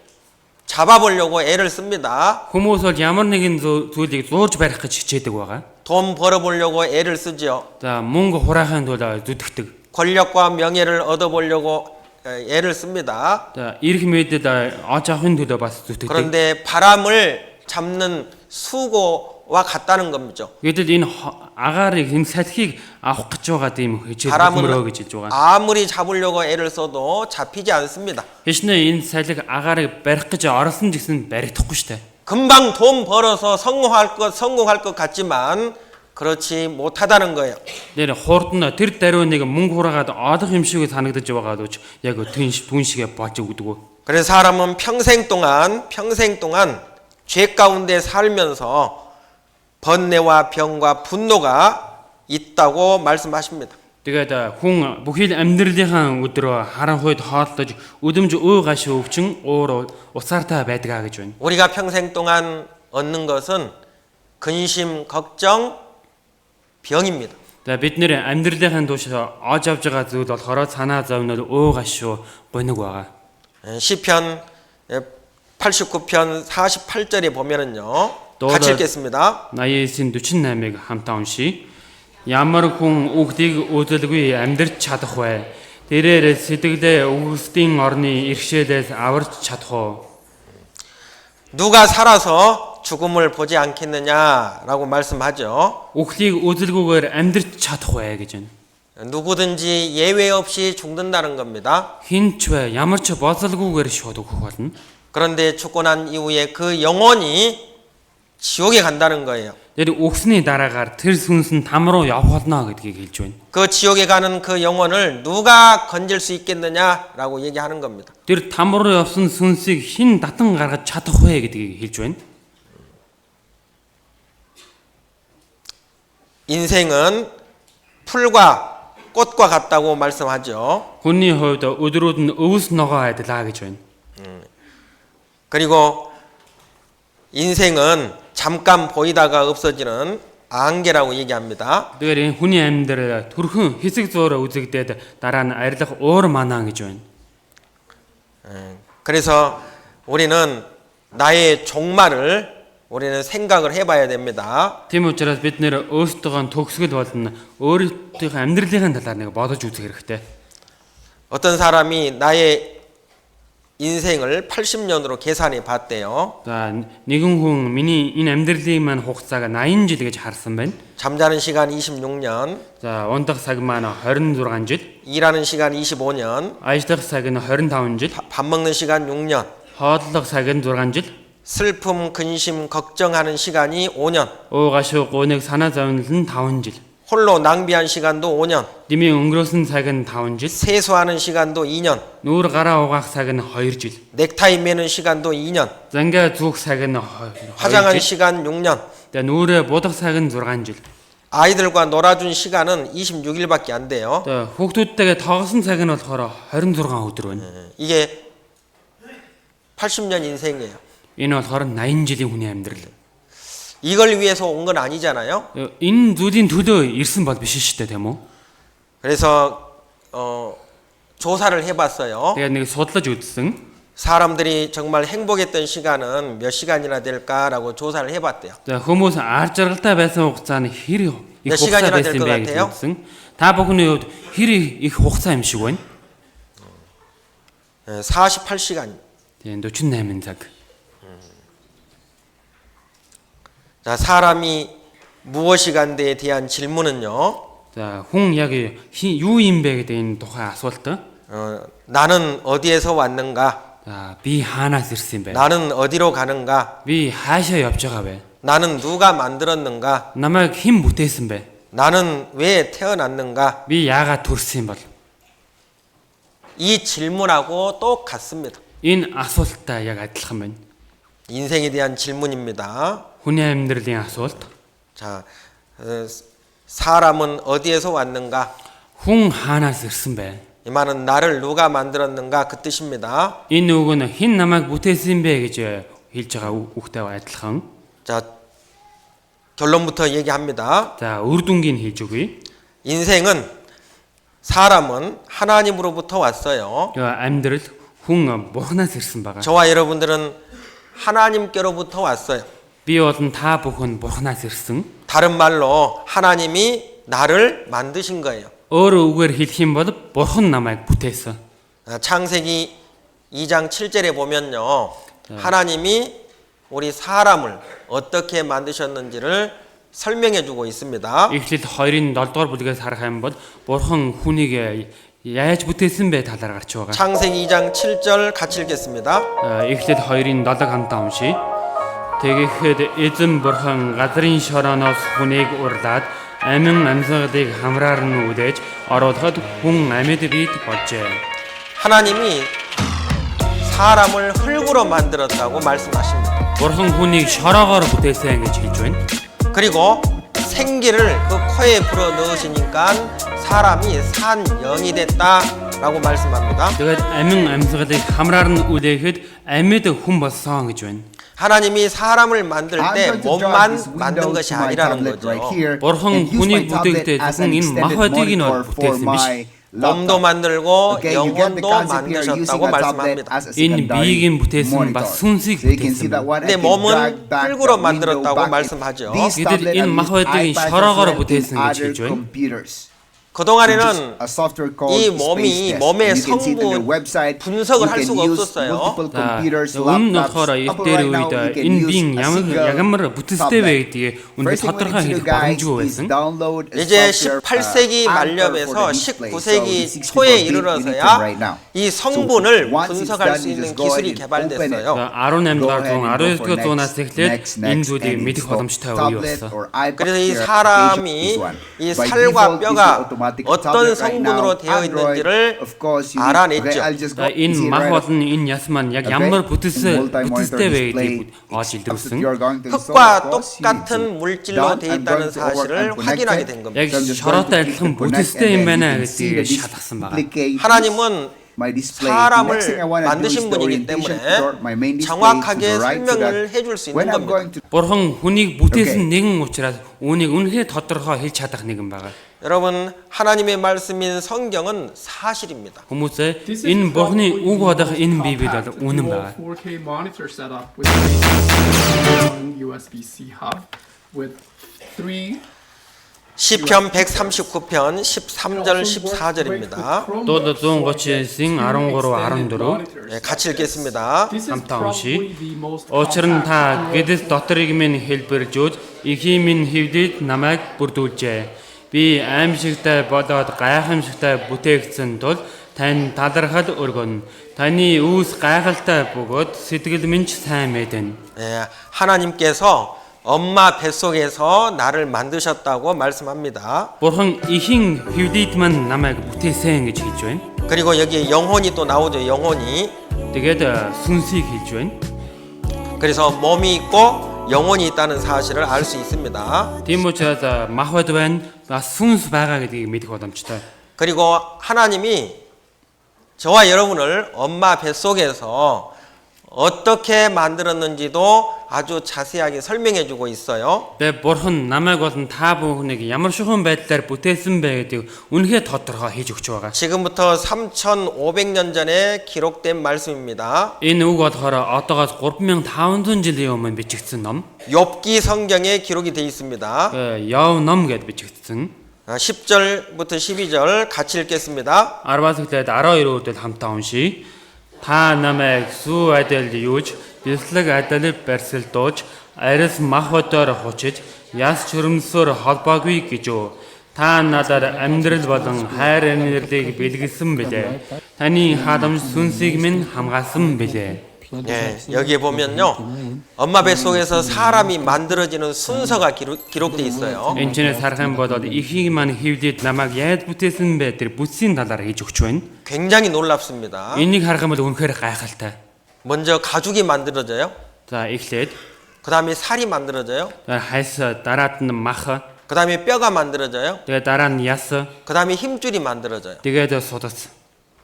잡아보려고 애를 씁니다. Хүмүүс бол ямар нэгэн зүйлийг зуурж барих гэж хичээдэг байгаа. 돈 벌어보려고 애를 쓰지요. За мөнгө хураахын тулд зүтгэдэг. 권력과 명예를 얻어보려고 애를 씁니다. За эрх мэдэл олж авахын төлөө бас зүтгэдэг. 그런데 바람을 잡는 수고와 같다는 겁니다. Гэтэл энэ агаарыг энэ салхийг авах гэж байгаа тийм хичээл хөмрөө гэж хэлж байгаа. 아무리 잡으려고 애를 써도 잡히지 않습니다. Хичнээн энэ салхиг агаарыг барих гэж орсон ч гэсэн баригдахгүй штэ. 금방 돈 벌어서 성공할 것 같지만 그렇지 못하다는 거예요. Тэр хурд нь тэр даруйныг мөнгө хураагаад олох юм шиг санагдаж байгаа л ч яг түн шигэ болж өгдөг. 그래서 사람은 평생 동안 죄 가운데 살면서 번뇌와 병과 분노가 있다고 말씀하십니다. Тэгээд хүн бүхий л амьдралынхаа өдрөө харанхуйд хооллож өдөмж гаш өвчин уур уцаартай байдгаа гэж байна. 우리가 평생 동안 얻는 것은 근심, 걱정, 병입니다. За бид нэр амьдралынхаа туушаа оож авж байгаа зүйл болохоор санаа зовнол гаш гоног байгаа. 시편 89편 48절에 보면은요. 같이 읽겠습니다. 89-ийн 48-ыг хамтаа уншийе. Ямар хүн үгдийг өөдөлгүй амьдрч чадах вэ? Тэрээр сэтгэлээ өгсдийн орны иргэшээлээс аварч чадах уу? 누가 살아서 죽음을 보지 않겠느냐라고 말씀하죠. Үхлийг өөдөлгүйгээр амьдрч чадах вэ гэж байна. 누구든지 예외 없이 죽는다는 겁니다. Хинч вэ? Ямар ч бололгүйгээр шууд өгөх болно. 그런데 죽고 난 이후에 그 영혼이 지옥에 간다는 거예요. Тэр өгсний дараагаар тэр сүнс нь там руу явах болно гэдгийг хэлж байна. 그 지옥에 가는 그 영혼을 누가 건질 수 있겠느냐라고 얘기하는 겁니다. Тэр там руу явсан сүнсийг хэн татан гаргаж чадах вэ гэдгийг хэлж байна. 인생은 풀과 꽃과 같다고 말씀하죠. Хүний хувьд өдрүүд нь өвс ногоо адилаа гэж байна. 그리고 인생은 잠깐 보이다가 없어지는 안개라고 얘기합니다. Тэгэхээр энэ хүний амьдрал төрхөн хэсэг зуур үзэгдээд дараа нь арилах уур манаа гэж байна. 그래서 우리는 나의 종말을 우리는 생각을 해봐야 됩니다. Тийм учраас бид нэр өөрсдөө төгсгөл болно өөрийнхөө амьдралын талаар нэг бодож үзэх хэрэгтэй. 어떤 사람이 나의 인생을 80년으로 계산해 봤대요. За нэгэн хүн миний энэ амьдралын маань хугацааг 80 жил гэж харсан байна. 잠자는 시간 26년, За ундах цаг маань 26 жил, 일하는 시간 25년, ажиллах цаг нь 25 жил, 밥 먹는 시간 6년, хооллох цаг нь 6 жил, 슬픔, 근심, 걱정하는 시간이 5년, уугашуу гуныг санаа зовнол нь 5 жил. 홀로 낭비한 시간도 5년, Дими өнгөрөөсөн цаг нь 5 жил. 세수하는 시간도 2년, Нүүр гараа угаах цаг нь 2 жил. 넥타이 매는 시간도 2년, Зангаа зүүх цаг нь 2 화장한 жил. 시간 6년, Тэгээ нүрээ будах цаг нь 6 жил. 아이들과 놀아준 시간은 26일밖에 안 돼요. Тэгээ хүүхдүүдтэйгээ тоглосон цаг нь болохоор 26 өдөр байна. 이게 80년 인생이에요. Энэ болохоор 80 жилийн хүний амьдрал. 이걸 위해서 온 건 아니잖아요. Энэ зүйлийн төлөө ирсэн бол биш шүү дээ, тийм үү? 그래서 조사를 해봤어요. Тэгээд нэг судлаж үзсэн. 사람들이 정말 행복했던 시간은 몇 시간이나 될까라고 조사를 해봤대요. За хүмүүс ар жаргалтай байсан хугацаа нь хэр их 몇 хугацаа 시간이나 байсан 될것 бэ гэж 같아요? үзсэн. Та бүхний хувьд хэр их хугацаа юм шиг байна? 48시간. Тийм 48 цаг. 자, 사람이 무엇이간데에 대한 질문은요. За хүн яг юу юм бэ гэдэг энэ тухайн асуулт. 나는 어디에서 왔는가? За би хаанаас ирсэн бэ? 나는 어디로 가는가? Би хаашаа явж байгаа вэ? 나는 누가 만들었는가? Намайг хэн бүтээсэн бэ? 나는 왜 태어났는가? Би яагаад төрсөн юм бол? 이 질문하고 똑같습니다. Энэ асуулттай яг адилхан байна. 인생에 대한 질문입니다. Хүний амьдралын асуулт. 자, 사람은 어디에서 왔는가? Хүн хаанаас ирсэн бэ? 이 말은 나를 누가 만들었는가 그 뜻입니다. Энэ үг нь хэн намайг бүтээсэн бэ гэж хэлж байгаа үгтэй адилхан. 자, 결론부터 얘기합니다. За үр дүнгийн хэлж өгье. 인생은 사람은 하나님으로부터 왔어요. Амьдрал хүн бурхнаас ирсэн байгаа. 저와 여러분들은 하나님께로부터 왔어요. Би болон та бүхэн бурхнаас ирсэн. 다른 말로 하나님이 나를 만드신 거예요. Өөрөөр үгээр хэлэх юм бол бурхан намайг бүтээсэн. 창세기 2장 7절에 보면요. 하나님이 우리 사람을 어떻게 만드셨는지를 설명해 주고 있습니다. Эхлэл 2-ын 7 дугаар бүлгээс харах юм бол бурхан хүнийг яаж бүтээсэн бэ талаар гарч байгаа. 창세기 2장 7절 같이 읽겠습니다. Эхлэл 2-ын 7 хамтаа уншия. Тэгэхэд эзэн бурхан газрын шорооноос хүнийг урлаад амин амьсгалыг хамраар нь үлээж оруулахад хүн амьд бид болжээ. 하나님이 사람을 흙으로 만들었다고 말씀하십니다. Бурхан хүнийг шороогоор бүтээсэн гэж хэлж байна. 그리고 생기를 그 코에 불어 넣으시니까 사람이 산 영이 됐다라고 말씀합니다. Тэгээд амин амьсгалыг хамраар нь үлээхэд амьд хүн болсон гэж байна. 하나님이 사람을 만들 때 몸만 만든 것이 아니라는 거죠. Бурхан хүнийг бүтээхдээ зөвхөн энэ мах бодийг нь бүтээсэн биш. 몸도 만들고 영혼도 만드셨다고 말씀합니다. Энэ биеийг бүтээсэн бас сүнсийг бүтээсэн. 근데 몸은 흙으로 만들었다고 말씀하죠. Гэтэл энэ мах бодийг шороогоор бүтээсэн гэж хэлж байна. 그동안에는 이 몸의 성분 분석을 할 수가 없었어요. Өмнө нь болохоор эвтэр үед энэ биеийн ямар бүтцтэй вэ гэдгийг үнэхээр тодорхой хэлэх боломжгүй байсан. 이제 18세기 말렵에서 19세기 초에 이르러서야 이 성분을 분석할 수 있는 기술이 개발됐어요. 18 дугаар зуун 19 дугаар зуунаас эхлээд энэ зүйлийг мэдэх боломжтой үе болсон. 그래서 이 사람이 이 살과 뼈가 어떤 성분으로 되어 있는지를 알아냈죠. Энэ мах болон энэ яс маань яг ямар бүтцтэй вэ гэдгийг олж илрүүлсэн. 흙과 똑같은 물질로 되어 있다는 사실을 확인하게 된 겁니다. Яг шороотой адилхан бүтцтэй юм байна гэдгийг шалгасан байна. 하나님은 사람을 만드신 분이기 때문에 정확하게 설명을 해줄 수 있는 겁니다. Бурхан хүнийг бүтээсэн нэгэн учраас үүнийг үнэхээр тодорхой хэлж чадах нэгэн байна. 여러분, 하나님의 말씀인 성경은 사실입니다. Хүмүүсээ энэ Бурханы үг бодох энэ Библи бол үнэн байна. 4K monitor setup with one USB-C hub with 3 시편 139편 13절 14절입니다. Дууд 139-ийн 13 14 같이 읽겠습니다. хамтаа уншия. Учир нь та гэдэс доторыг минь хэлбэржүүд эхийн минь хөвдөд намайг бүрдүүлжээ. Би аимшигтай болоод гайхамшигтай бүтээгдсэн тул тань талархал өргөн. Таны үүс гайхалтай бөгөөд сэтгэл минь сайн мэдэн. 하나님께서 엄마 뱃속에서 나를 만드셨다고 말씀합니다. Бурхан ихийн хөвдийд маань намайг бүтээсэн гэж хэлж байна. 그리고 여기 영혼이 또 나오죠. 영혼이. Тэгээд сүнсийг хэлж байна. 그래서 몸이 있고 영혼이 있다는 사실을 알 수 있습니다. Тийм учраас махбод байна, бас сүнс байгаа гэдгийг мэдэх боломжтой. 그리고 하나님이 저와 여러분을 엄마 뱃속에서 어떻게 만들었는지도 아주 자세하게 설명해 주고 있어요. Тэгээд Бурхан намайг болон та бүхнийг ямар шугам байдлаар бүтээсэн бэ гэдгийг үнэхээр тодорхой хийж өгч байгаа. 지금부터 3,500년 전에 기록된 말씀입니다. Энэ үг болохоор одоогоос 3500 жилийн өмнө бичигдсэн ном. 욥기 성경에 기록이 되어 있습니다. Яв ном гэд бичигдсэн. 10절부터 12절 같이 읽겠습니다. 10-аас эхлээд 12-өөд хамтаа уншийе. Та намайг сүү адил юуж, бэлслэг адил барьсалдууж, арьс махбодоор хучиж, яс чөрөмсөөр холбоогүй гэж юу. Та надад амьдрал болон хайр инэрлийг бэлгэлсэн билээ. Таны халамж сүнсийг минь хамгаалсан билээ. 예, 여기에 보면요. 엄마 뱃속에서 사람이 만들어지는 순서가 기록되어 있어요. Энэ ч харах юм бол ихийг маань хөвдөд намайг яаж бүтээсэн бэ тэр бүтсийн талаар хийж өгч байна. 굉장히 놀랍습니다. Энийг харах юм бол үнэхээр гайхалтай. 먼저 가죽이 만들어져요. За эхлээд 그다음에 살이 만들어져요. хайс, дараад нь мах, 그다음에 뼈가 만들어져요. тэгээд дараа нь яс, 그다음에 힘줄이 만들어져요. тэгээд судас.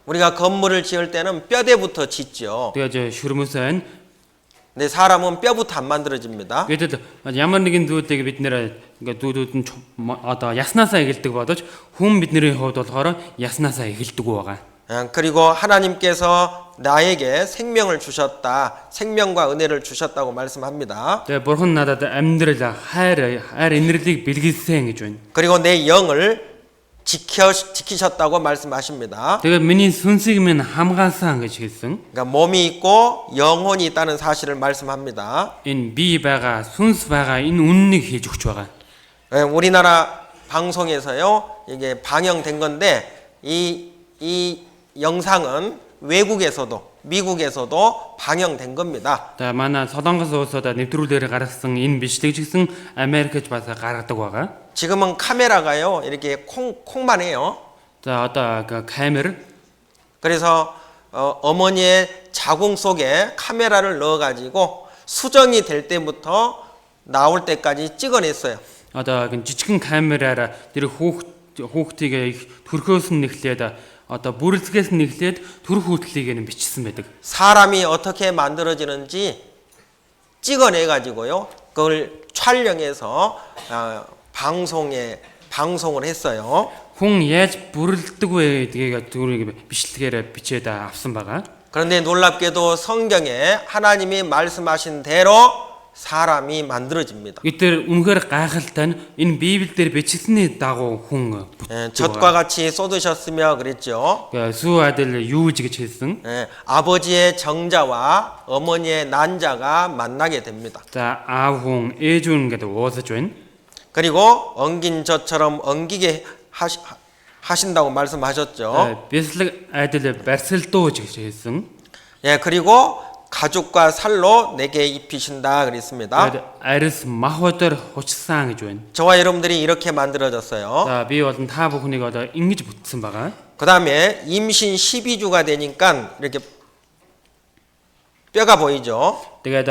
우리가 건물을 지을 때는 뼈대부터 짓죠. Тэгээд шүрмөс байна. 근데 사람은 뼈부터 안 만들어집니다. Гэтэл ямар нэгэн зүйлийг бид нэр ингээд дүүдүүд нь одоо яснаасаа эхэлдэг бодож хүн бидний хувьд болохоор яснаасаа эхэлдэг байгаа. 그리고 하나님께서 나에게 생명을 주셨다. 생명과 은혜를 주셨다고 말씀합니다. Тэгээд бурхан надад амьдрал хайр инэрлийг бэлгэлсэн гэж байна. 그리고 내 영을 지키셨다고 말씀하십니다. Тэгээд миний сүнсийг минь хамгаалсан гэж хэлсэн. 그러니까 몸이 있고 영혼이 있다는 사실을 말씀합니다. Энэ бие байгаа, сүнс байгаа энэ үннийг хийж өгч байгаа. 우리나라 방송에서요. 이게 방영된 건데 이 영상은 외국에서도 미국에서도 방영된 겁니다. За манай Солонгос улсад нэвтрүүлгээр гаргасан энэ бичлэг ч гэсэн Америкч бас гаргадаг байгаа. 지금은 카메라가요. 이렇게 콩만 해요. За одоо камер 그래서 어머니의 자궁 속에 카메라를 넣어 가지고 수정이 될 때부터 나올 때까지 찍어냈어요. одоо жижигхэн камераараа тэр хүүхдийг төрхөөс нь нэхлээд одоо бүрэлдэхээс нь нэхлээд төрх хөтлөгийг нь бичсэн байдаг. 사람이 어떻게 만들어지는지 찍어내 가지고요. 그걸 촬영해서 방송을 했어요. Хүн яаж бүрэлдэг вэ гэдгийг түрүүг бичлэгээр бичээд авсан байгаа. 그런데 놀랍게도 성경에 하나님이 말씀하신 대로 사람이 만들어집니다. 이들 үнэхээр гайхалтай нь энэ Библиэлд бичигдсэний дагуу хүн 젖과 같이 쏟으셨으며 그랬죠. сүү адил юуж гэж хэлсэн. 아버지의 정자와 어머니의 난자가 만나게 됩니다. За аав хүн ээж хүн гэдэг уулзаж байна. 그리고 엉긴 젖처럼 엉기게 하신다고 말씀하셨죠. бяцлаг адил барьсалдууж гэж хэлсэн. 그리고 가죽과 살로 내게 입히신다 그랬습니다. арьс махбодоор хучсан гэж байна. 저와 여러분들이 이렇게 만들어졌어요. За би болон та бүхнийг одоо ингэж бүтсэн байгаа. 그다음에 임신 12주가 되니까 이렇게 뼈가 보이죠. Тэгээд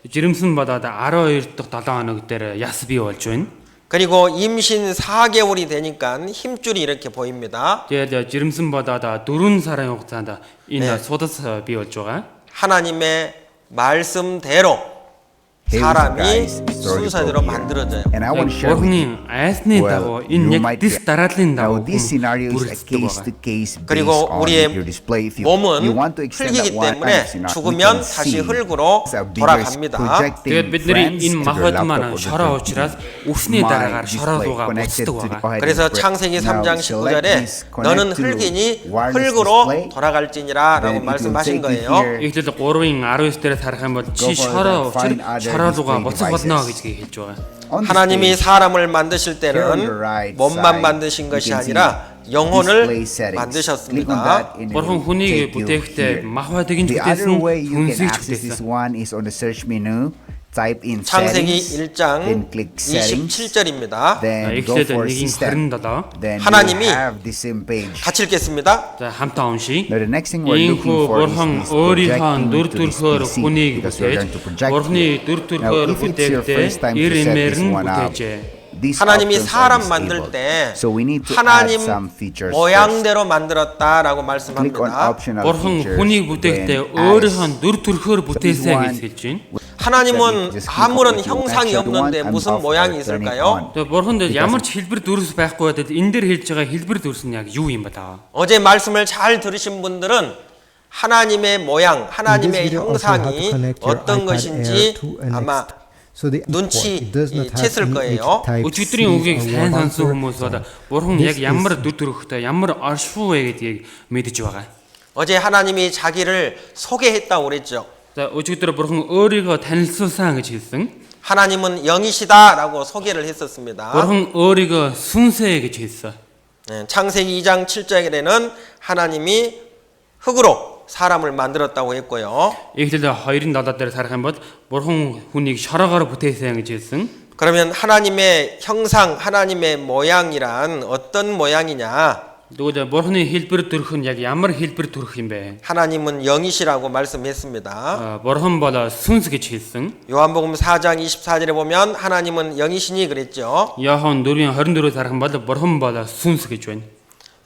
жирэмсэн бодоод 12 дахь 7 хоног дээр яс бий болж байна. 그리고 임신 4개월이 되니까 힘줄이 이렇게 보입니다. Тэгээд жирэмсэн бодоод 4 сарын хугацаанд энэ судас бий болж байгаа. 하나님의 말씀대로 사람이 순서대로 만들어져요. And I want to share with you. Бурхны айсны дагуу энэ яг дэс дарааллын Now, дагуу this scenario is a бүрэлдэхүүн case-to-case based 그리고 on 우리의 your display. If you 몸은 want to extend 흙이기 that one 때문에 scenario, we 죽으면 can 다시 see 흙으로 our dealers 돌아갑니다. projecting Тэгээд бидний friends энэ to their махбод laptop маань or their шороо учраас өвсний my дараагаар display шороолууга connected буцдаг to the- байгаа. go ahead 그래서 and 창세기 now 3장 select 19절에 this, connect 너는 to 흙이니 wireless 흙으로 display. 돌아갈지니라라고 Then it will 말씀하신 take you 거예요. here. Эхлээд 3-ын 19 дээрээс харах юм бол чи Go for шороо the find учраас other шороолууга display буцах болно devices. гэж хэлж байгаа. On this 하나님이 page, 사람을 만드실 here on 때는 your right 몸만 side, 만드신 you 것이 can see 아니라 display 영혼을 settings. Click on 만드셨습니다. that and it Бурхан will хүнийг take you бүтээхдээ here. махбодыг нь The other бүтээсэн, way you can хүнсийг access this бүтээсэн. one is on the search menu. type in 창세기 settings, 1장 then click settings, 27절입니다. then go 엑세드 for нэг인 system. 27. Then you 하나님이 have the same page. 같이 읽겠습니다. За хамтаа уншия. Now the next thing we're looking Ийхүү for is бурхан this өөрийнхөө дүр projecting to this төрхөөр PC хүнийг because we're бүтээж going to project бурхны here. дүр Now төрхөөр if it's your бүтээхдээ first time to ир set эмээр this нь one up, бүтээжээ. these 하나님이 options are 사람 만들 disabled. 때 So we need to add 하나님 some features first. 모양대로 만들었다라고 Click on 말씀합니다. optional Бурхан features, хүнийг бүтээхдээ then өөрийнхөө add. дүр төрхөөр бүтээсэй one- гэж хэлж байна. 하나님은 Just click 아무런 on what you 형상이 actually want 없는데 and 무슨 off or 모양이 turn it 있을까요? on. Тэгээ бурханд ямар ч хэлбэр дүрс байхгүй байдаг. Энэ дээр хэлж байгаа хэлбэр дүрс нь яг юу юм бэ та? 어제 말씀을 잘 들으신 분들은 하나님의 모양, In this 하나님의 video also how to 형상이 connect your 어떤 iPad 것인지 Air to an 아마 Next. So the 눈치 import does not have 챘을 any 거예요. H-type Өчигдрийн үгийг series or сайн word сонсон answer. хүмүүс бол бурхан яг This ямар is- дүр төрхтэй, ямар оршуу вэ гэдгийг мэдэж байгаа. 어제 하나님이 자기를 소개했다고 그랬죠. За өчигдөр бурхан өөрийгөө танилцуулсан гэж хэлсэн. 하나님은 영이시다라고 소개를 했었습니다. Бурхан өөрийгөө сүнсээ гэж хэлсэн. 네, 창세기 2장 7절에는 하나님이 흙으로 사람을 만들었다고 했고요. Эхлэл 2:7 дээр харах юм бол бурхан хүнийг шороогоор бүтээсэн гэж хэлсэн. 그러면 하나님의 형상, 하나님의 모양이란 어떤 모양이냐? Тэгвэл бурханы хэлбэр төрх нь яг ямар хэлбэр төрх юм бэ? 하나님은 영이시라고 말씀했습니다. Бурхан бол сүнс гэж хэлсэн. 요한복음 4장 24절에 보면 하나님은 영이시니 그랬죠. Иохан 4:24-өөс харах юм бол бурхан бол сүнс гэж байна.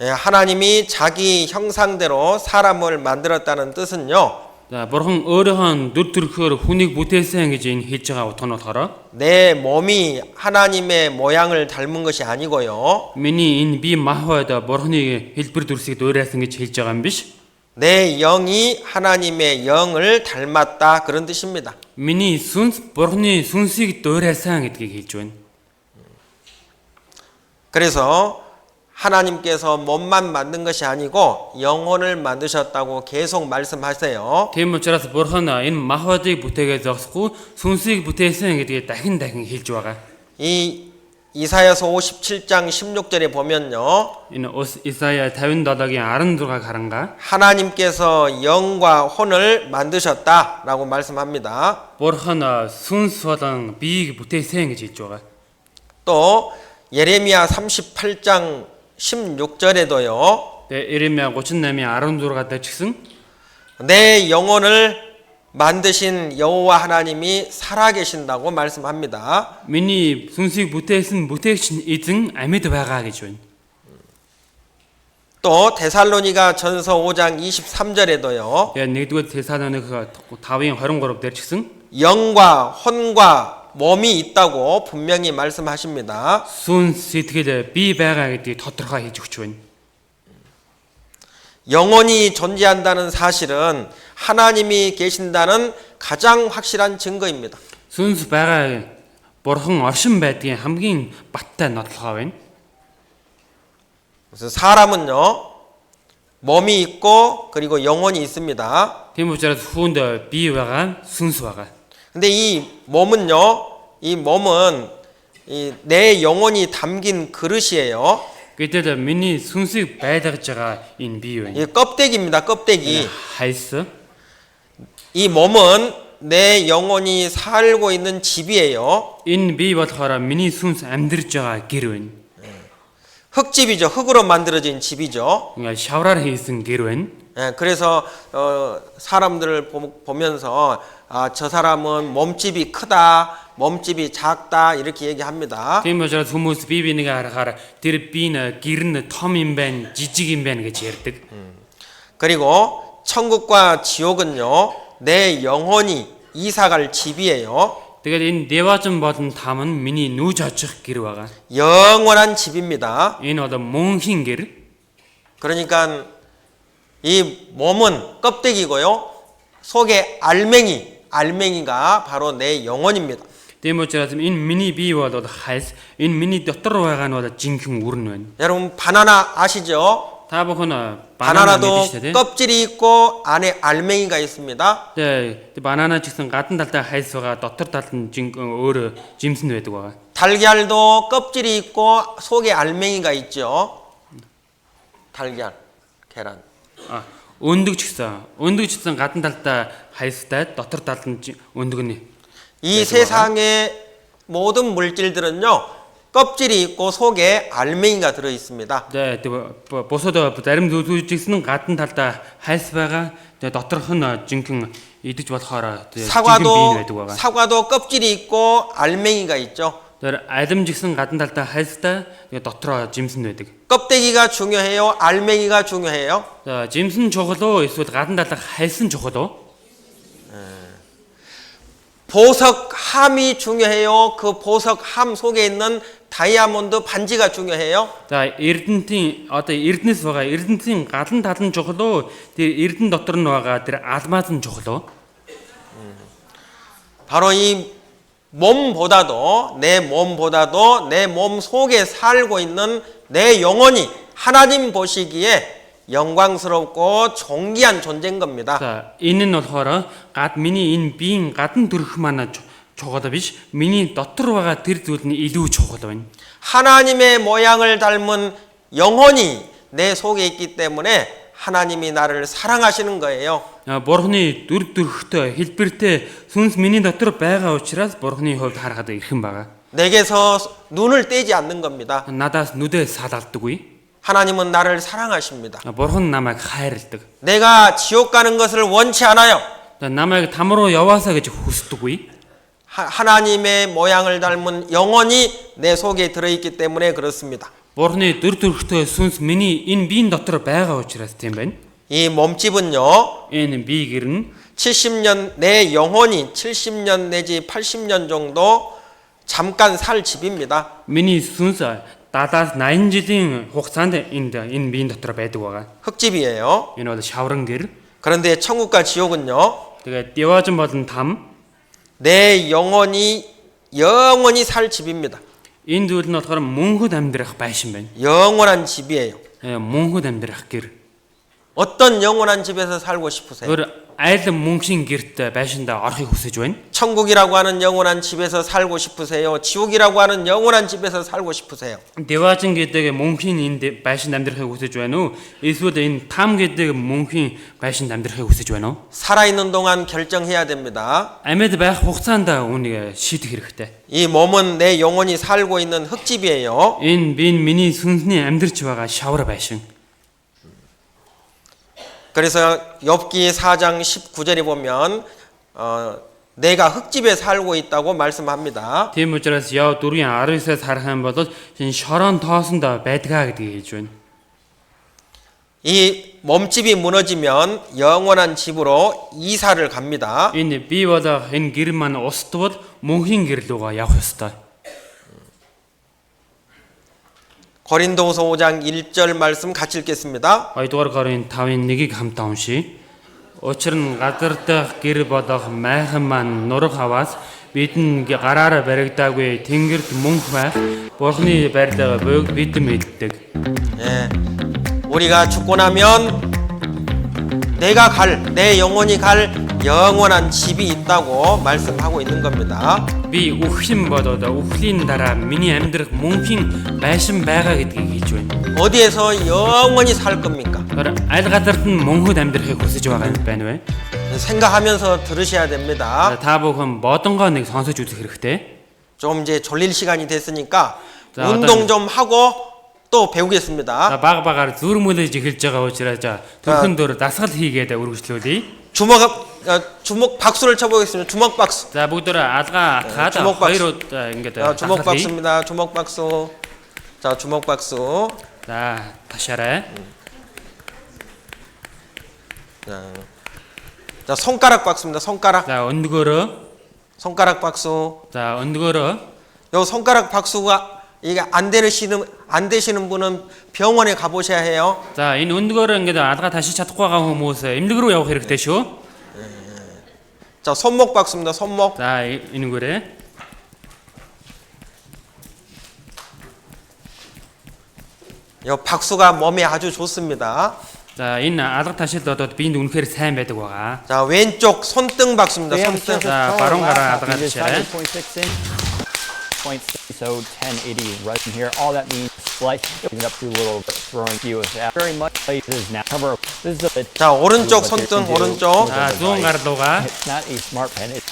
예, 하나님이 자기 형상대로 사람을 만들었다는 뜻은요. За бурхан өөрийнхөө дүр төрхөөр хүнийг бүтээсэн гэж энэ хэлж байгаа утга нь болохоор 내 몸이 하나님의 모양을 닮은 것이 아니고요. миний энэ би махбод бурханы хэлбэр дүрсийг дуурайсан гэж хэлж байгаа юм биш. 내 영이 하나님의 영을 닮았다 그런 뜻입니다. Миний сүнс бурханы сүнсийг дуурайсан гэдгийг хэлж байна. 그래서 하나님께서 몸만 만든 것이 아니고 영혼을 만드셨다고 계속 말씀하세요. Тийм учраас бурхан энэ махбодыг бүтээгээ зогсохгүй сүнсийг бүтээсэн гэдгийг дахин хэлж байгаа. 이 이사야서 57장 16절에 보면요. Энэ Исая 57-гийн 16-ыг харангаа 하나님께서 영과 혼을 만드셨다라고 말씀합니다. бурхан сүнс болон биеийг бүтээсэн гэж хэлж байгаа. 또 예레미야 38장 16절에도요. Иремья 38:16 дээр ч гэсэн 내 영혼을 만드신 여호와 하나님이 살아계신다고 말씀합니다. миний сүнсийг бүтээсэн бүтээгч эзэн амьд байгаа гэж байна. 또 데살로니가 전서 5장 23절에도요. Тэгээ 1-р Тесалоник 5:23 дээр ч гэсэн 영과 혼과 몸이 있다고 분명히 말씀하십니다. сүнс сэтгэл бие байгаа гэдгийг тодорхой хэлж өгч байна. 영혼이 존재한다는 사실은 하나님이 계신다는 가장 확실한 증거입니다. Сүнс байгаа бурхан оршин байдгийн хамгийн баттай нотлохоо байна. 그래서 사람은요. 몸이 있고 그리고 영혼이 있습니다. Тийм учраас хүнд бие байгаа, сүнс байгаа. 근데 이 몸은요. 이 몸은 내 영혼이 담긴 그릇이에요. Гэтэл миний сүнсийг байлгаж байгаа энэ бие байна. 이 껍데기입니다. 껍데기. Хайс. 이 몸은 내 영혼이 살고 있는 집이에요. Энэ бие болохоор миний сүнс амьдарж байгаа гэр байна. 흙집이죠. 흙으로 만들어진 집이죠. Ингээ шавраар хийсэн гэр байна. 예, 그래서 사람들을 보면서 저 사람은 몸집이 크다, 몸집이 작다 이렇게 얘기합니다. Тийм учраас хүмүүс бие бинийгээ харахаар тэр бие нь гэр нь том юм байна, жижиг юм байна гэж ярьдаг. 그리고 천국과 지옥은요 내 영혼이 이사갈 집이에요. Тэгээд энэ деважин болон там нь миний нүүж очих гэр байгаа. 영원한 집입니다. Энэ бол мөнхийн гэр. 그러니까 이 몸은 껍데기고요 속에 알맹이가 바로 내 영혼입니다. Тийм учраас энэ миний бие бол хайс, энэ миний дотор байгаа нь бол жинхэнэ үрн байна. 여러분 바나나 아시죠? Та бүхэн банана 바나나도 мэдэж штэ тий. 껍질이 있고 안에 알맹이가 있습니다. Тэгээ банана ч гэсэн гадна талтай хайс байгаа, дотор талд нь өөр жимсэнд байдаг байгаа. 달걀도 껍질이 있고 속에 알맹이가 있죠. 달걀, 계란. Өндөг ч гэсэн гадна талтай хайстай, дотор талд нь өндөг нь. 이 세상의 모든 물질들은요, 껍질이 있고 속에 알맹이가 들어 있습니다. За бусад зарим зүйлсийн гадна талдаа хайс байгаа. Тэгээ доторх нь жинхэнэ идэж болохоор жинхэнэ биеийн байдаг байгаа. 사과도 껍질이 있고 알맹이가 있죠. Тэр алимжигсэн гадна талдаа хайстай тэгээ дотроо жимсэн байдаг. 껍데기가 중요해요? 알맹이가 중요해요? За жимсэн чухал уу эсвэл гадна талдаа хайсан чухал уу? 보석함이 중요해요? 그 보석함 속에 있는 다이아몬드 반지가 중요해요? За эрдэнтийн одоо эрдэнэс байгаа эрдэнтийн галан тал нь чухал уу? Тэр эрдэн дотор нь байгаа тэр алмаз нь чухал уу? 바로 이 몸보다도 내 몸 속에 살고 있는 내 영혼이 하나님 보시기에 영광스럽고 존귀한 존재인 겁니다. За энэ нь болохоор гад миний энэ биеийн гадна төрөх маань чухал биш. Миний дотор байгаа тэр зүйл нь илүү чухал байна. 하나님의 모양을 닮은 영혼이 내 속에 있기 때문에 하나님이 나를 사랑하시는 거예요. Бурхны дүр төрхтэй хэлбэртэй сүнс миний дотор байгаа учраас Бурхны хувьд харахад ирхэн байгаа. 내게서 눈을 떼지 않는 겁니다. Надаас нүдээ салаалдаггүй. 하나님은 나를 사랑하십니다. Бурхан намайг хайрладаг. 내가 지옥 가는 것을 원치 않아요. Намайг там руу яваасаа гэж хүсдэггүй. 하나님의 모양을 닮은 영혼이 내 속에 들어있기 때문에 그렇습니다. Бурхны дүр төрхтэй сүнс миний энэ биеийн дотор байгаа учраас тийм байна. 이 몸집은요, Энэ бие гэр нь 70년, 내 영혼이 70년 내지 80년 정도 잠깐 살 집입니다. миний сүнс 70-аас 80 жилийн хугацаанд энэ биеийн дотор байдаг байгаа. 흙집이에요. Энэ бол шавран гэр. 그런데 천국과 지옥은요, Тэгээд яваажин болон там 내 영혼이 영원히 살 집입니다. энэ зүйл нь болохоор мөнхөд амьдрах байшин байна. 영원한 집이에요. Мөнхөд амьдрах гэр. 어떤 영원한 집에서 살고 싶으세요? өөр айл мөнхийн гэрт байшиндаа орохыг хүсэж байна. 천국이라고 하는 영원한 집에서 살고 싶으세요? 지옥이라고 하는 영원한 집에서 살고 싶으세요? Деважин гэдэг мөнхийн энд байшинд амьдрахыг хүсэж байна уу? Эсвэл энэ там гэдэг мөнхийн байшинд амьдрахыг хүсэж байна уу? 살아있는 동안 결정해야 됩니다. Амьд байх хугацаанд үүнийг шийдэх хэрэгтэй. 이 몸은 내 영혼이 살고 있는 흙집이에요. Энэ би миний сүнсний амьдрч байгаа шавар байшин. 그래서 욥기 4장 19절에 보면 내가 흙집에 살고 있다고 말씀합니다. Тийм учраас Яв 4-ийн 19-аас харах юм бол энэ шорон тоосонд байдгаа гэдгийг хэлж байна. 이 몸집이 무너지면 영원한 집으로 이사를 갑니다. Энэ бие болох энэ гэр маань устдвал мөнхийн гэр рүүгээ явах ёстой. 고린도후서 5장 1절 말씀 같이 읽겠습니다. 2-р Коринт 5-ын 1-ийг хамтаа уншийе. Учир нь газар дах гэр болох майхан маань нурах аваас бидэнд гараараа баригдаагүй тэнгэрт мөнх байх Бурхны барилга буйг бид мэддэг. 예, 우리가 죽고 나면 내 영혼이 갈 영원한 집이 있다고 말씀하고 있는 겁니다. Би үхсэн болоод үхлийн дараа миний амьдрах мөнхийн байшин байгаа гэдгийг хэлж байна. 어디에서 영원히 살 겁니까? Аль газарт нь мөнхөд амьдрахыг хүсэж байгаа юм байна вэ? 생각하면서 들으셔야 됩니다. Та бүхэн бодонгоо нэг сонсож үзэх хэрэгтэй. 좀 이제 졸릴 시간이 됐으니까 자, 운동 좀 하고 또 배우겠습니다. Баг багаар зүрмөлж эхэлж байгаа учраас төрхөн дөр дасгал хийгээд үргэлжлүүлье. 주먹 박수를 쳐보겠습니다. 주먹 박수. За бүгдөө алгаа атгаад 주먹 박수. хоёрууд ингээд 주먹 дасгал хийе. 박수입니다. 주먹 박수. 자, 주먹 박수. За ташаарай. 자, 손가락 박수입니다. 손가락. За өндгөөрөө. 손가락 박수. За өндгөөрөө. 요 손가락 박수가 이게 안 되시는 분은 병원에 가보셔야 해요. За энэ өндгөөрөө ингээд алгаа ташиж чадахгүй байгаа хүмүүс эмнэлэг рүү явах хэрэгтэй шүү. 자, 손목 박수입니다. 손목. За энэгээрээ. 요 박수가 몸에 아주 좋습니다. За энэ алга ташилд одод биенд үнэхээр сайн байдаг байгаа. 자, 왼쪽 손등 박수입니다. They 손등. 자, 바로 가라, 아빠가 드셔라. 26 inch, 0.6, so 1080 right from here. All that means slice it up to a little throwing view of that. Very much places now. Cover. This is a bit. 자, 오른쪽 손등 오른쪽. За зүүн гар руугаа. It's not a smart pen. It's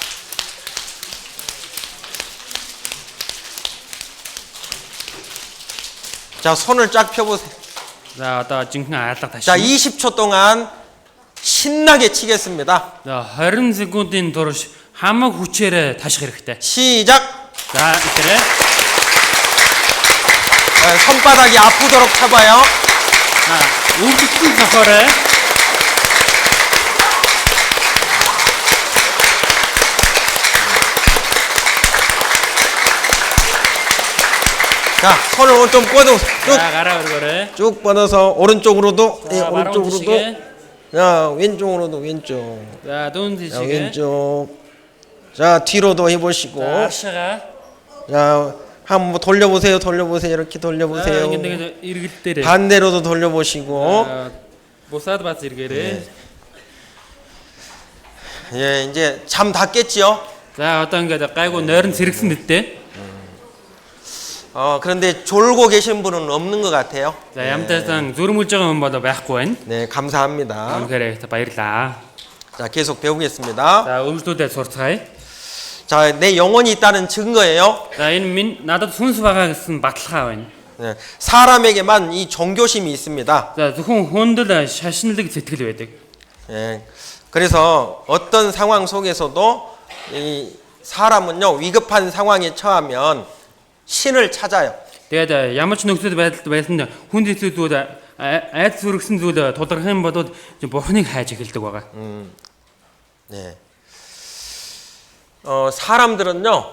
자, 손을 쫙 펴보세요. За одоо жинхэнэ аалга 자, ташин. 20초 동안 신나게 치겠습니다. За 20 секундын турш хамаг хүчээр таших хэрэгтэй. 시작. За 이렇게 손바닥이 아프도록 쳐봐요. өвдөлтийн цохорой. 자, 손을 좀 뻗어 쭉, За гараа өргөөрэй. 쭉 뻗어서 오른쪽으로도, 예, 자, 바로 오른쪽으로도. 드시게. 자, 왼쪽으로도 왼쪽. За дүүн 자, тийшээ. 왼쪽. 자, 뒤로도 해보시고. За аршгаа. 자, 한번 돌려보세요. 돌려보세요. 이렇게 За 돌려보세요. ингэ эргэл дээрээ. 반대로도 돌려보시고. Бусаад бац эргээрээ. 예, 이제 잠 다 깼지요? За одоо ингээд гайгүй нойрон сэргсэн дэдтэй. 그런데 졸고 계신 분은 없는 것 같아요. За ямтайсан зүрмүүлж байгаа хүн бол байхгүй байна. 네, 감사합니다. Үнэхээр баярлаа. 자, 계속 배우겠습니다. За өмжлүүлээд сурцгаая. 자, 내 영혼이 있다는 증거예요. За энэ минь надад сүнс байгаа гэсэн баталгаа байна. 네, 사람에게만 이 종교심이 있습니다. За зөвхөн хүндэл шашинлаг сэтгэл байдаг. 예, 그래서 어떤 상황 속에서도 이 사람은요, 위급한 상황에 처하면 신을 찾아요. Тэгээд ямар ч нөхцөл байдалд байсан хүнд хэцүү зүйл айд зүргсэн зүйл тулгарх юм бол бурхныг хайж эхэлдэг байгаа. 네. 사람들은요,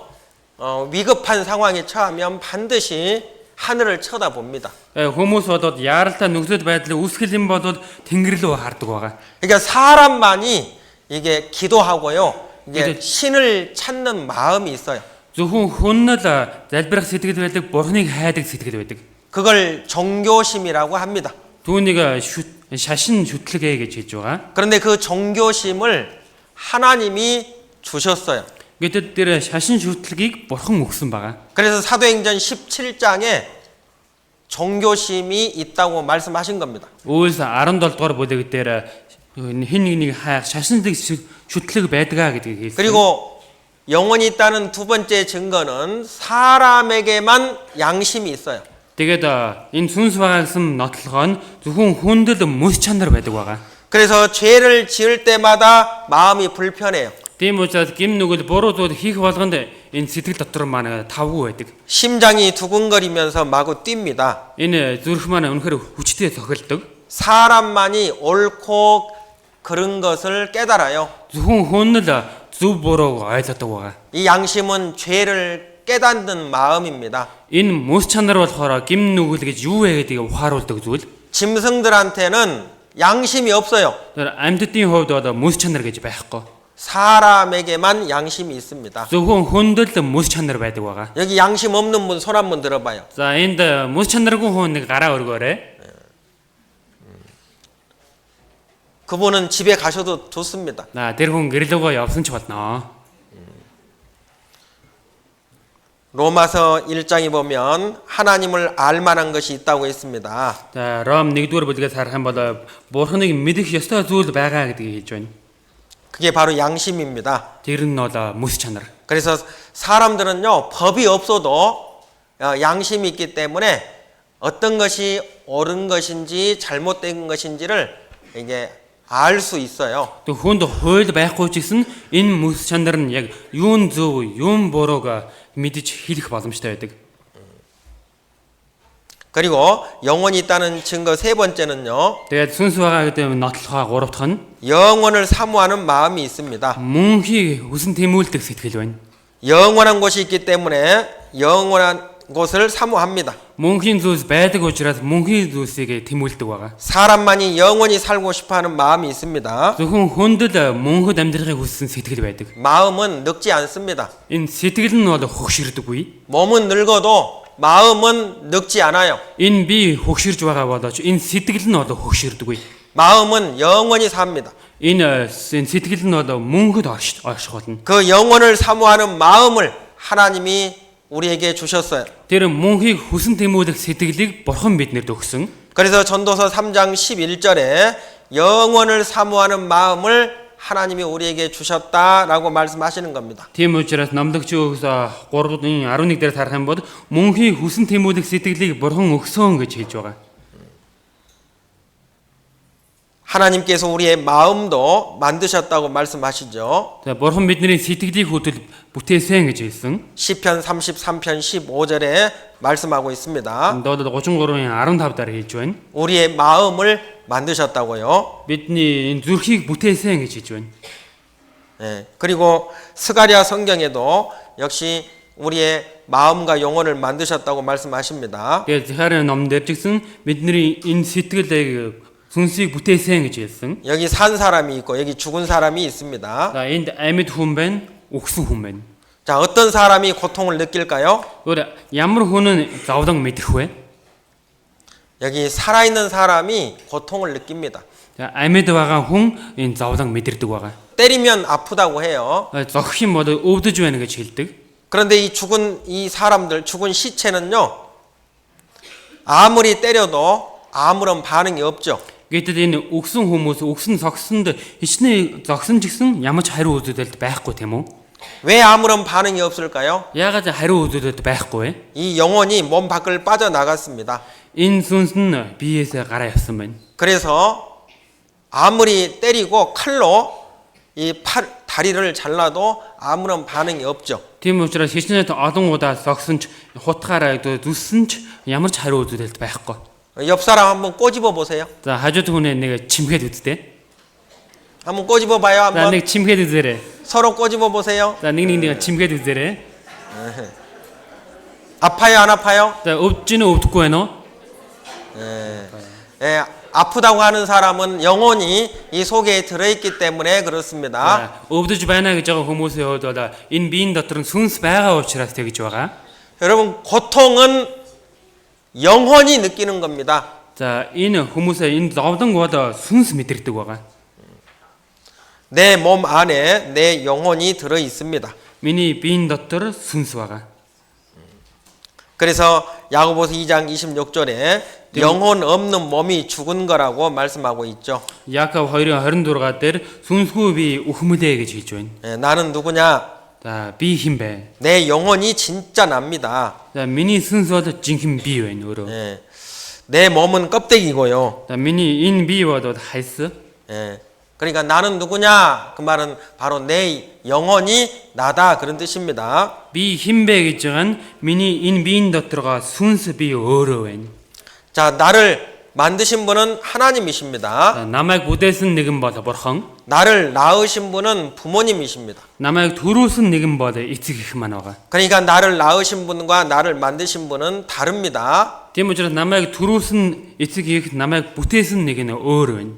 위급한 상황에 처하면 반드시 하늘을 쳐다봅니다. Хүмүүс бодоод яаралтай нөхцөл байдлыг үүсгэл юм бол тэнгэр рүү хардаг байгаа. 그러니까 사람만이 이게 기도하고요, 이게 그래서- 신을 찾는 마음이 있어요. Зөвхөн хүн л залбирах сэтгэл байдаг, бурхныг хайдаг сэтгэл байдаг. 그걸 종교심이라고 합니다. Түүнийг шашин шүтлэгээ гэж хэлж байгаа. 그런데 그 종교심을 하나님이 주셨어요. Гэтэл тэр шашин шүтлэгийг бурхан өгсөн байгаа. 그래서 사도행전 17장에 종교심이 있다고 말씀하신 겁니다. Үйлс 17 дугаар бүлэг дээр хин нэг хайх шашинлэг шүтлэг байдгаа гэдгийг хэлсэн. 그리고 영원히 있다는 두 번째 증거는 사람에게만 양심이 있어요. Тэгээд энэ сүнс байгаа гэсэн нотлогоо нь зөвхөн хүнд л мөс чанар байдаг байгаа. 그래서 죄를 지을 때마다 마음이 불편해요. Тийм учраас гим нүгэл буруу зүйл хийх болгонд энэ сэтгэл дотор маань тавгүй байдаг. 심장이 두근거리면서 마구 뜁니다. Энэ зүрх маань үнэхээр хүчтэй цохилдог. 사람만이 옳고 그른 것을 깨달아요. Зөвхөн хүн л зөв бурууг ойлгодог байгаа. 이 양심은 죄를 깨닫는 마음입니다. Энэ мөс чанар болохоор гим нүгэл гэж юу вэ гэдгийг ухааруулдаг зүйл. 짐승들한테는 양심이 없어요. Тэр амьтдын хувьд бол мөс чанар гэж байхгүй. 사람에게만 양심이 있습니다. Зөвхөн хүнд л мөс чанар байдаг байгаа. 여기 양심 없는 분 손 한번 들어봐요. За энд мөс чанаргүй хүн нэг гараа өргөөрэй. 그분은 집에 가셔도 좋습니다. За тэр хүн гэрлөөгөө явсан ч болно. 로마서 1장에 보면 하나님을 알 만한 것이 있다고 했습니다. За Ром 1-р бүлгээс харах юм бол бурхныг мэдэх ёстой зүйл байгаа гэдгийг хэлж байна. 그게 바로 양심입니다. Тэр нь бол мөс чанар. 그래서 사람들은요, 법이 없어도 양심이 있기 때문에 어떤 것이 옳은 것인지 잘못된 것인지를 이게 알 수 있어요. Тэг хүнд хууль байхгүй ч гэсэн энэ мөс чанар нь яг юун зөв, юун бурууг мэдэж хэлэх боломжтой байдаг. 그리고 영원히 있다는 증거 세 번째는요, Тэгээд сүнс байгаа гэдэг нотлохоо гурав дахь нь 영원을 사모하는 마음이 있습니다. мөнхийг хүсэн тэмүүлдэг сэтгэл байна. 영원한 곳이 있기 때문에 영원한 곳을 사모합니다. Мөнхийн зүйлс байдаг учраас мөнхийн зүйлсийг тэмүүлдэг байгаа. 사람만이 영원히 살고 싶어하는 마음이 있습니다. Зөвхөн хүнд л мөнхөд амьдрахыг хүссэн сэтгэл байдаг. 마음은 늙지 않습니다. Энэ сэтгэл нь бол хөгшөрдөггүй. 몸은 늙어도 마음은 늙지 않아요. Энэ би хөгшөрж байгаа болооч энэ сэтгэл нь бол хөгшөрдөггүй. 마음은 영원히 삽니다. Энэ сэтгэл нь бол мөнхөд орших болно. 그 영원을 사모하는 마음을 하나님이 우리에게 주셨어요. Тэр мөнхийг хүсэн тэмүүлэх сэтгэлийг бурхан биднэрт өгсөн. 그래서 전도서 3장 11절에 영원을 사모하는 마음을 하나님이 우리에게 주셨다라고 말씀하시는 겁니다. Тийм учраас номлогч өгөөс 3:11 дээр харах юм бол мөнхийн хүсн тэмүүлэх сэтгэлийг бурхан өгсөн гэж хэлж байгаа. 하나님께서 우리의 마음도 만드셨다고 말씀하시죠. За бурхан бидний сэтгэлийг хөдөл бүтээсэн гэж хэлсэн. 시편 33편 15절에 말씀하고 있습니다. Доод 33-ын 15 дээр хэлж байна. 우리의 마음을 만드셨다고요. Бидний энэ зүрхийг бүтээсэн гэж хэлж байна. 예, 그리고 스가랴 성경에도 역시 우리의 마음과 영혼을 만드셨다고 말씀하십니다. Тэгээд Захари номон дээр ч гэсэн бидний энэ сэтгэлийг сүнсийг бүтээсэн гэж хэлсэн. 여기 산 사람이 있고 여기 죽은 사람이 있습니다. За энд амьд хүн байна, өгсөн хүн байна. 자, 어떤 사람이 고통을 느낄까요? Өөр ямар хүн нь зовлон мэдрэх вэ? 여기 살아있는 사람이 고통을 느낍니다. За амьд байгаа хүн энэ зовлон мэдэрдэг байгаа. 때리면 아프다고 해요. Зогх юм бол өвдөж байна гэж хэлдэг. 그런데 이 죽은 이 사람들, 죽은 시체는요, 아무리 때려도 아무런 반응이 없죠. Гэтэл энэ өгсөн хүмүүс өгсөн зогсонд хичнээн зогсон ч гэсэн ямар ч хариу үзүүлэлт байхгүй тийм үү? 왜 아무런 반응이 없을까요? Яагаад хариу үзүүлэлт байхгүй вэ? 이 영혼이 몸 밖을 빠져나갔습니다. Энэ сүнс нь биеэсээ гараа явсан байна. 그래서 아무리 때리고 칼로 이 다리를 잘라도 아무런 반응이 없죠. Тийм учраас хичнээн олон удаа зогсон ч хутгаараа зүссэн ч ямар ч хариу үзүүлэлт байхгүй. 옆 사람 한번 꼬집어 보세요. За хажууд хүнээ нэг чимгээд үзтээ. 한번 꼬집어 봐요. За 한번 нэг чимгээд үзээрэй. 서로 꼬집어 보세요. За нэг чимгээд үзээрэй. 아파요, 안 아파요? За өвдөж өвдөхгүй байна уу? 예, 아프다고 하는 사람은 영혼이 이 속에 들어있기 때문에 그렇습니다. За өвдөж байна гэж байгаа хүмүүсийн хувьд бол энэ биеийн дотор нь сүнс байгаа учраас тэгж байгаа. 여러분, 고통은 영혼이 느끼는 겁니다. За энэ хүмүүсээ энэ зовлон бол сүнс мэдэрдэг байгаа. 내 몸 안에 내 영혼이 들어 있습니다. Миний биеийн дотор сүнс байгаа. 그래서 야고보서 2장 26절에 영혼 없는 몸이 죽은 거라고 말씀하고 있죠. Яков 2:26 дээр сүнсгүй би үхмэлээ гэж хэлж байна. 예, 나는 누구냐? За би хэн бэ? 내 영혼이 진짜 납니다. За миний сүнс бол жинхэнэ би байна өөрөө. 예, 내 몸은 껍데기고요. За миний энэ бие бол хайс. 예, 그러니까 나는 누구냐? 그 말은 바로 내 영혼이 나다 그런 뜻입니다. Би хэн бэ гэж байгаа нь миний энэ биеийн доторгоо сүнс би өөрөө байна. 자, 나를 만드신 분은 하나님이십니다. За намайг бүтээсэн нэгэн бол бурхан. 나를 낳으신 분은 부모님이십니다. Намайг төрүүлсэн нэгэн бол эцэг эх маань байгаа. 그러니까 나를 낳으신 분과 나를 만드신 분은 다릅니다. Тийм учраас намайг төрүүлсэн эцэг эх намайг бүтээсэн нэг нь өөр байна.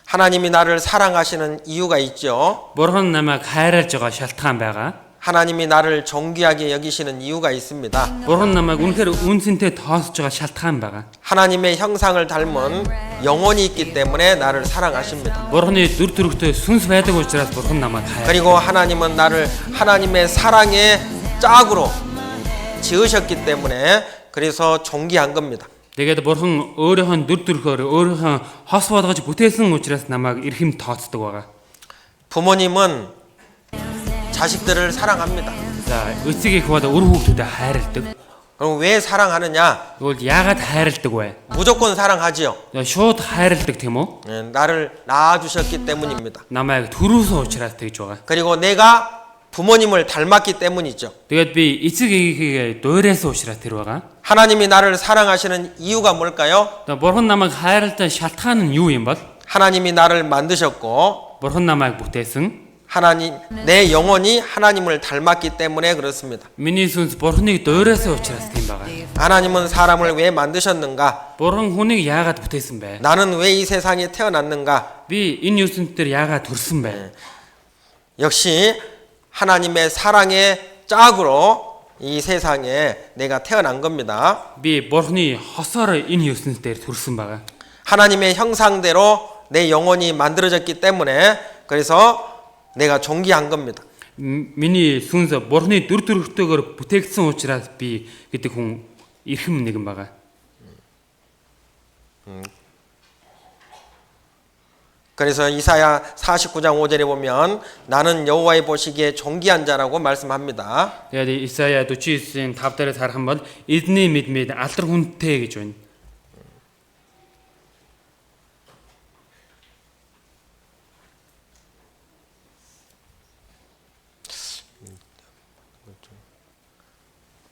하나님이 나를 사랑하시는 이유가 있죠. Бурхан намайг хайрлаж байгаа шалтгаан байгаа. 하나님이 나를 존귀하게 여기시는 이유가 있습니다. Бурхан намайг үнэхээр үнцэнтэй тоосж байгаа шалтгаан байгаа. 하나님의 형상을 닮은 영혼이 있기 때문에 나를 사랑하십니다. Бурханы дүр төрхтэй сүнс байдаг учраас Бурхан намайг хайрлаа. 그리고 하나님은 나를 하나님의 사랑의 짝으로 지으셨기 때문에 그래서 존귀한 겁니다. Тэгээд Бурхан өөрийнхөө дүр төрхөөр өөрийнхөө хос болгож бүтээсэн учраас намайг эрхэм тооцдог байгаа. 부모님은 자식들을 사랑합니다. За эцэг эх бол өр хүүхдүүдэд хайрладаг. 그럼 왜 사랑하느냐? Тэгвэл яагаад хайрладаг вэ? 무조건 사랑하지요. Шууд хайрладаг тийм үү? 예, 나를 낳아주셨기 때문입니다. Намайг төрүүлсэн учраас тэгж байгаа. 그리고 내가 부모님을 닮았기 때문이죠. Тэгээд би эцэг эхийг дуурайсан учраас тэр байгаа. 하나님이 나를 사랑하시는 이유가 뭘까요? Бурхан намайг хайрлах шалтгаан нь юу юм бол? 하나님이 나를 만드셨고 Бурхан намайг бүтээсэн. 하나님 내 영혼이 하나님을 닮았기 때문에 그렇습니다. Миний сүнс Бурханыг дуурайсан учраас тийм байгаа. 하나님은 사람을 왜 만드셨는가? Бурхан хүнийг яагаад бүтээсэн бэ? 나는 왜 이 세상에 태어났는가? Би энэ ертөнцийн дээр яагаад төрсөн бэ? 역시 하나님의 사랑의 짝으로 이 세상에 내가 태어난 겁니다. Би Бурханы хосоор энэ ертөнцийн дээр төрсөн байгаа. 하나님의 형상대로 내 영혼이 만들어졌기 때문에 그래서 내가 존귀한 겁니다. Миний сүнс Бурханы дүр төрхтэйгээр бүтээгдсэн учраас би гэдэг хүн эрхэм нэгэн байгаа. 그래서 이사야 49장 5절에 보면 나는 여호와의 보시기에 존귀한 자라고 말씀합니다. Тэгээд Исая 49-ийн 5 дээрээс харах юм бол эзний мэдмэд алдар хүнтэй гэж байна.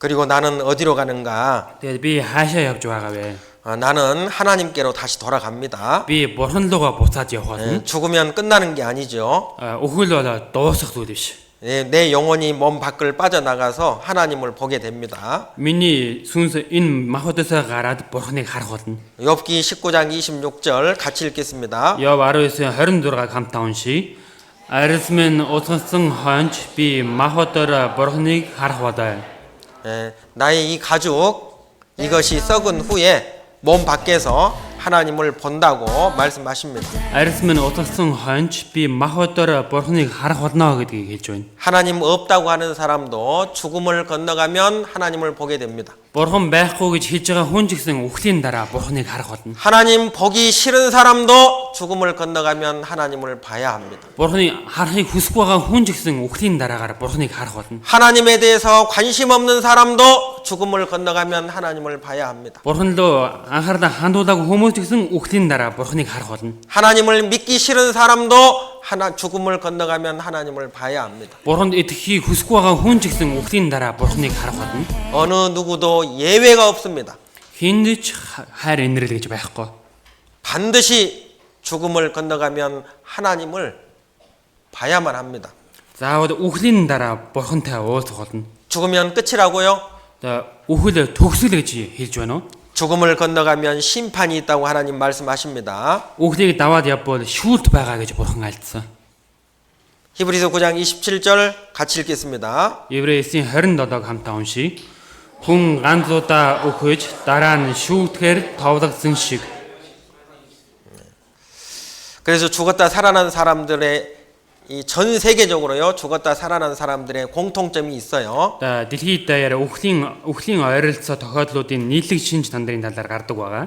그리고 나는 어디로 가는가? Тэгээд би хаашаа явж байгаа вэ? 나는 하나님께로 다시 돌아갑니다. Би бурхан руугаа буцаад явах болно. 죽으면 끝나는 게 아니죠. Өхөл бол дуусах зүйл биш. 내 영혼이 몸 밖을 빠져나가서 하나님을 보게 됩니다. Миний сүнс энэ махбодосоо гараад бурханыг харах болно. 욥기 19장 26절 같이 읽겠습니다. Йов 19-ийн 26-г хамтаа уншийе. Арьс минь утгасан хонж би махбодоор бурханыг харах болоо. 나의 이 가죽 이것이 썩은 후에 몸 밖에서 하나님을 본다고 말씀하십니다. Арьс минь утгасан хонж би махбодоор бурханыг харах болно гэдгийг хэлж байна. 하나님 없다고 하는 사람도 죽음을 건너가면 하나님을 보게 됩니다. Бурхан байхгүй гэж хэлж байгаа хүн ч гэсэн үхлийн дараа бурханыг харах болно. 하나님 보기 싫은 사람도 죽음을 건너가면 하나님을 봐야 합니다. Бурханыг харахыг хүсэх байгаа хүн ч гэсэн үхлийн дараагаар бурханыг харах болно. 하나님에 대해서 관심 없는 사람도 죽음을 건너가면 하나님을 봐야 합니다. Бурхан руу анхаарлаа хандуулаагүй хүмүүс ч гэсэн үхлийн дараа бурханыг харах болно. 하나님을 믿기 싫은 사람도 죽음을 건너가면 하나님을 봐야 합니다. Бурханд итгэхийг хүсэхгүй байгаа хүн ч гэсэн үхлийн дараа бурханыг харах болно. 어느 누구도 예외가 없습니다. Хиндэж хайр инрэл гэж байхгүй. 반드시 죽음을 건너가면 하나님을 봐야만 합니다. Заавал үхлийн дараа бурхантай уулзах болно. 죽으면 끝이라고요? За үхэл төгсөл гэж хэлж байна уу? 죽음을 건너가면 심판이 있다고 하나님 말씀하십니다. Үхлийг даваад явбал шүүлт байгаа гэж бурхан альцсан. 히브리서 9장 27절 같이 읽겠습니다. Еврейсийн 27-г хамтаа уншийе. Хүн ганц удаа үхэж дараа нь шүүтгэхээр товлогдсон шиг. 그래서 죽었다 살아난 사람들의 이 전 세계적으로요 죽었다 살아난 사람들의 공통점이 있어요. За дэлхийд даяар үхлийн ойролцоо тохиолдлуудын нийтлэг шинж тандарын талаар гардаг байгаа.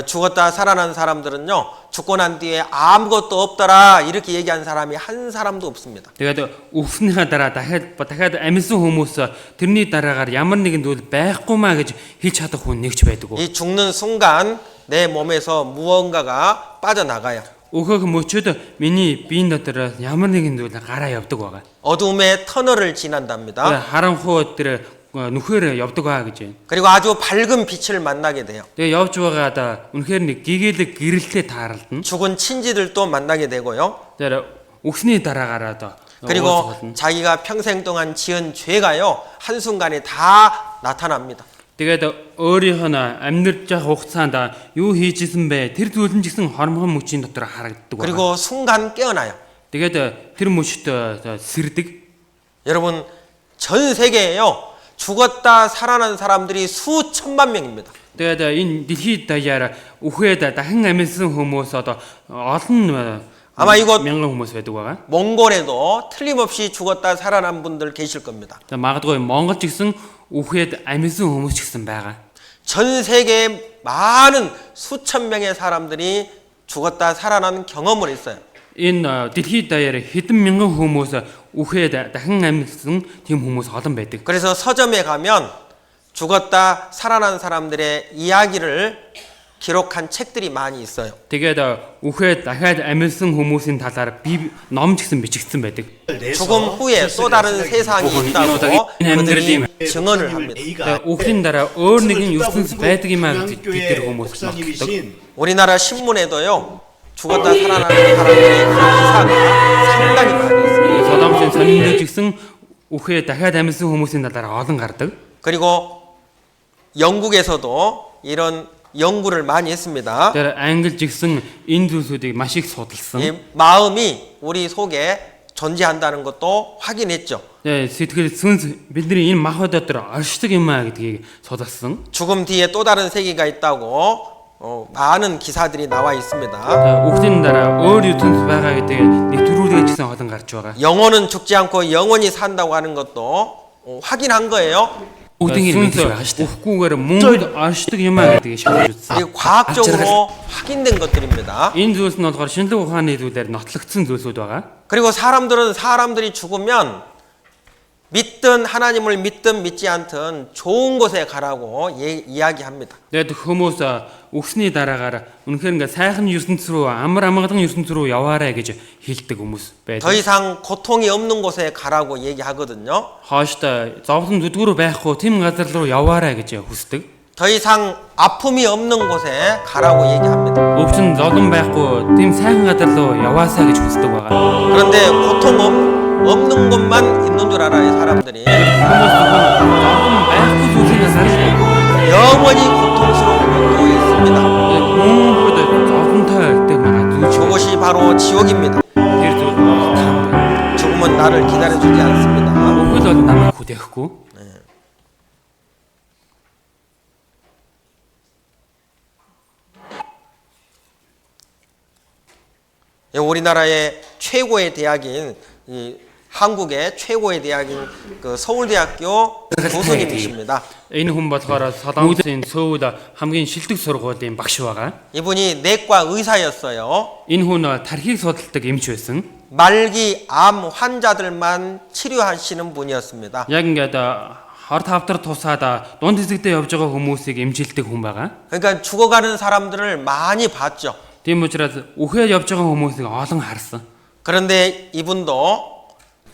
죽었다 살아난 사람들은요 죽고 난 뒤에 아무것도 없더라 이렇게 얘기한 사람이 한 사람도 없습니다. Тэгээд үхснийхаа дараа дахиад амьсан хүмүүс тэрний дараагаар ямар нэгэн зүйл байхгүй маа гэж хэлж чадах хүн нэгч байдаггүй. 이 죽는 순간 내 몸에서 무언가가 빠져나가요. Өөхөх мөчөд миний биеийн дотор ямар нэгэн зүйл гараа явдаг байгаа. 어둠의 터널을 지난답니다. Харанхуу тэр нүхээр явдаг байгаа гэж байна. 그리고 아주 밝은 빛을 만나게 돼요. Тэгээ явж байгаад үнэхээр нэг гэгээлэг гэрэлтэй тааралдана. 죽은 친지들도 만나게 되고요. Тэр үхсний дараагаар 그리고 자기가 평생 동안 지은 죄가요 한순간에 다 나타납니다. тэгээд өөрийнх нь амьдрж явах хугацаанд юу хийжсэн бэ? Тэр зүйл нь ч гэсэн хормхон мөчийн дотор харагддаг байна. 그리고 순간 깨어나요. тэгээд тэр мөчт сэрдэг. 여러분 전 세계에요 죽었다 살아난 사람들이 수천만 명입니다. Тэгээд энэ дэлхийд даяар үхээд дахин амьсан хүмүүс одоо олон 아마 이곳 мянган хүмүүс байдаг байгаа. 몽골에도 틀림없이 죽었다 살아난 분들 계실 겁니다. За магадгүй Монгол ч гэсэн үхээд амьсан хүмүүс ч гэсэн байгаа. 전 세계에 많은 수천 명의 사람들이 죽었다 살아난 경험을 했어요. Энэ дэлхийд даяар хэдэн мянган хүмүүс үхээд дахин амьсан тийм хүмүүс олон байдаг. 그래서 서점에 가면 죽었다 살아난 사람들의 이야기를 기록한 책들이 많이 있어요. Тэгээд үхээд дахиад амьсан хүмүүсийн талаар бие ном ч гэсэн бичигдсэн байдаг. 죽음 후에 또 다른 세상이 있다고 그들이 증언을 합니다. Үхлийн дараа өөр нэгэн ертөнц байдаг юм а гэж бид тэр хүмүүс магтдаг. 우리나라 신문에도요 죽었다 살아나는 사람들의 그런 기사가 상당히 많이 있습니다. Соломжийн сонинлог ч гэсэн үхээд дахиад амьсан хүмүүсийн талаар олон гардаг. 그리고 영국에서도 이런 연구를 많이 했습니다. Тэр англи ч гэсэн энэ зүйлсүүдийг маш их судалсан. 이 마음이 우리 속에 존재한다는 것도 확인했죠. Сэтгэл сүнс бидний энэ мах дотор оршдог юм а гэдгийг судалсан. 죽음 뒤에 또 다른 세계가 있다고 많은 기사들이 나와 있습니다. Үхлийн дараа өөр ертөнц байгаа гэдэг нэг төрүүлгээ ч гэсэн олон гарч байгаа. 영혼은 죽지 않고 영원히 산다고 하는 것도 확인한 거예요. Үхлийнээр мэдж байгаа шүү дээ. Үхгүйгээр мөнгөд оршдог юм а гэдгийг шалгаж үзсэн. 과학적으로 확인된 것들입니다. Энэ зүйлс нь болохоор шинжлэх ухааны зүйлээр нотлогдсон зүйлсүүд байгаа. 그리고 사람들이 죽으면 믿든 하나님을 믿든 믿지 않든 좋은 곳에 가라고 이야기합니다. Тэгээд хүмүүс өгсний дараагаар үнэхээр ингээ сайхан ертөнц рүү амар амгалан ертөнц рүү яваарай гэж хэлдэг хүмүүс байдаг. 더 이상 고통이 없는 곳에 가라고 얘기하거든요. Хооштой зовлон зүдгүүр байхгүй тийм газар руу яваарай гэж хүсдэг. 더 이상 아픔이 없는 곳에 가라고 얘기합니다. Өвчин зовлон байхгүй тийм сайхан газар руу яваасаа гэж хүсдэг байгаа. 그런데 고통 없는 것만 있는 줄 알아요, 사람들이. Хүмүүс зовлон байхгүй зүйлээс харж 영원히 고통스러운 곳도 있습니다. мөнгөд зовлонтой гэдэг байгаа зүйл. 그것이 바로 지옥입니다. Тэр зүйл таамаг. 죽음은 나를 기다려주지 않습니다. Өгөл бол намайг хүлээхгүй. 우리나라의 최고의 대학인 한국의 최고의 대학인 그 서울대학교 교수님이십니다. Энэ хүн болохоор Солонгосын Сөүл хамгийн шилдэг сургуулийн багш байгаа. 이분이 내과 의사였어요. Энэ хүн тархийг судалдаг эмч байсан. 말기 암 환자들만 치료하시는 분이었습니다. Яг ингээд хор тавтар тусаад дунд хэсэгтээ явж байгаа хүмүүсийг эмчилдэг хүн байгаа. 그러니까 죽어가는 사람들을 많이 봤죠. Тийм учраас үхээд явж байгаа хүмүүсийг олон харсан. 그런데 이분도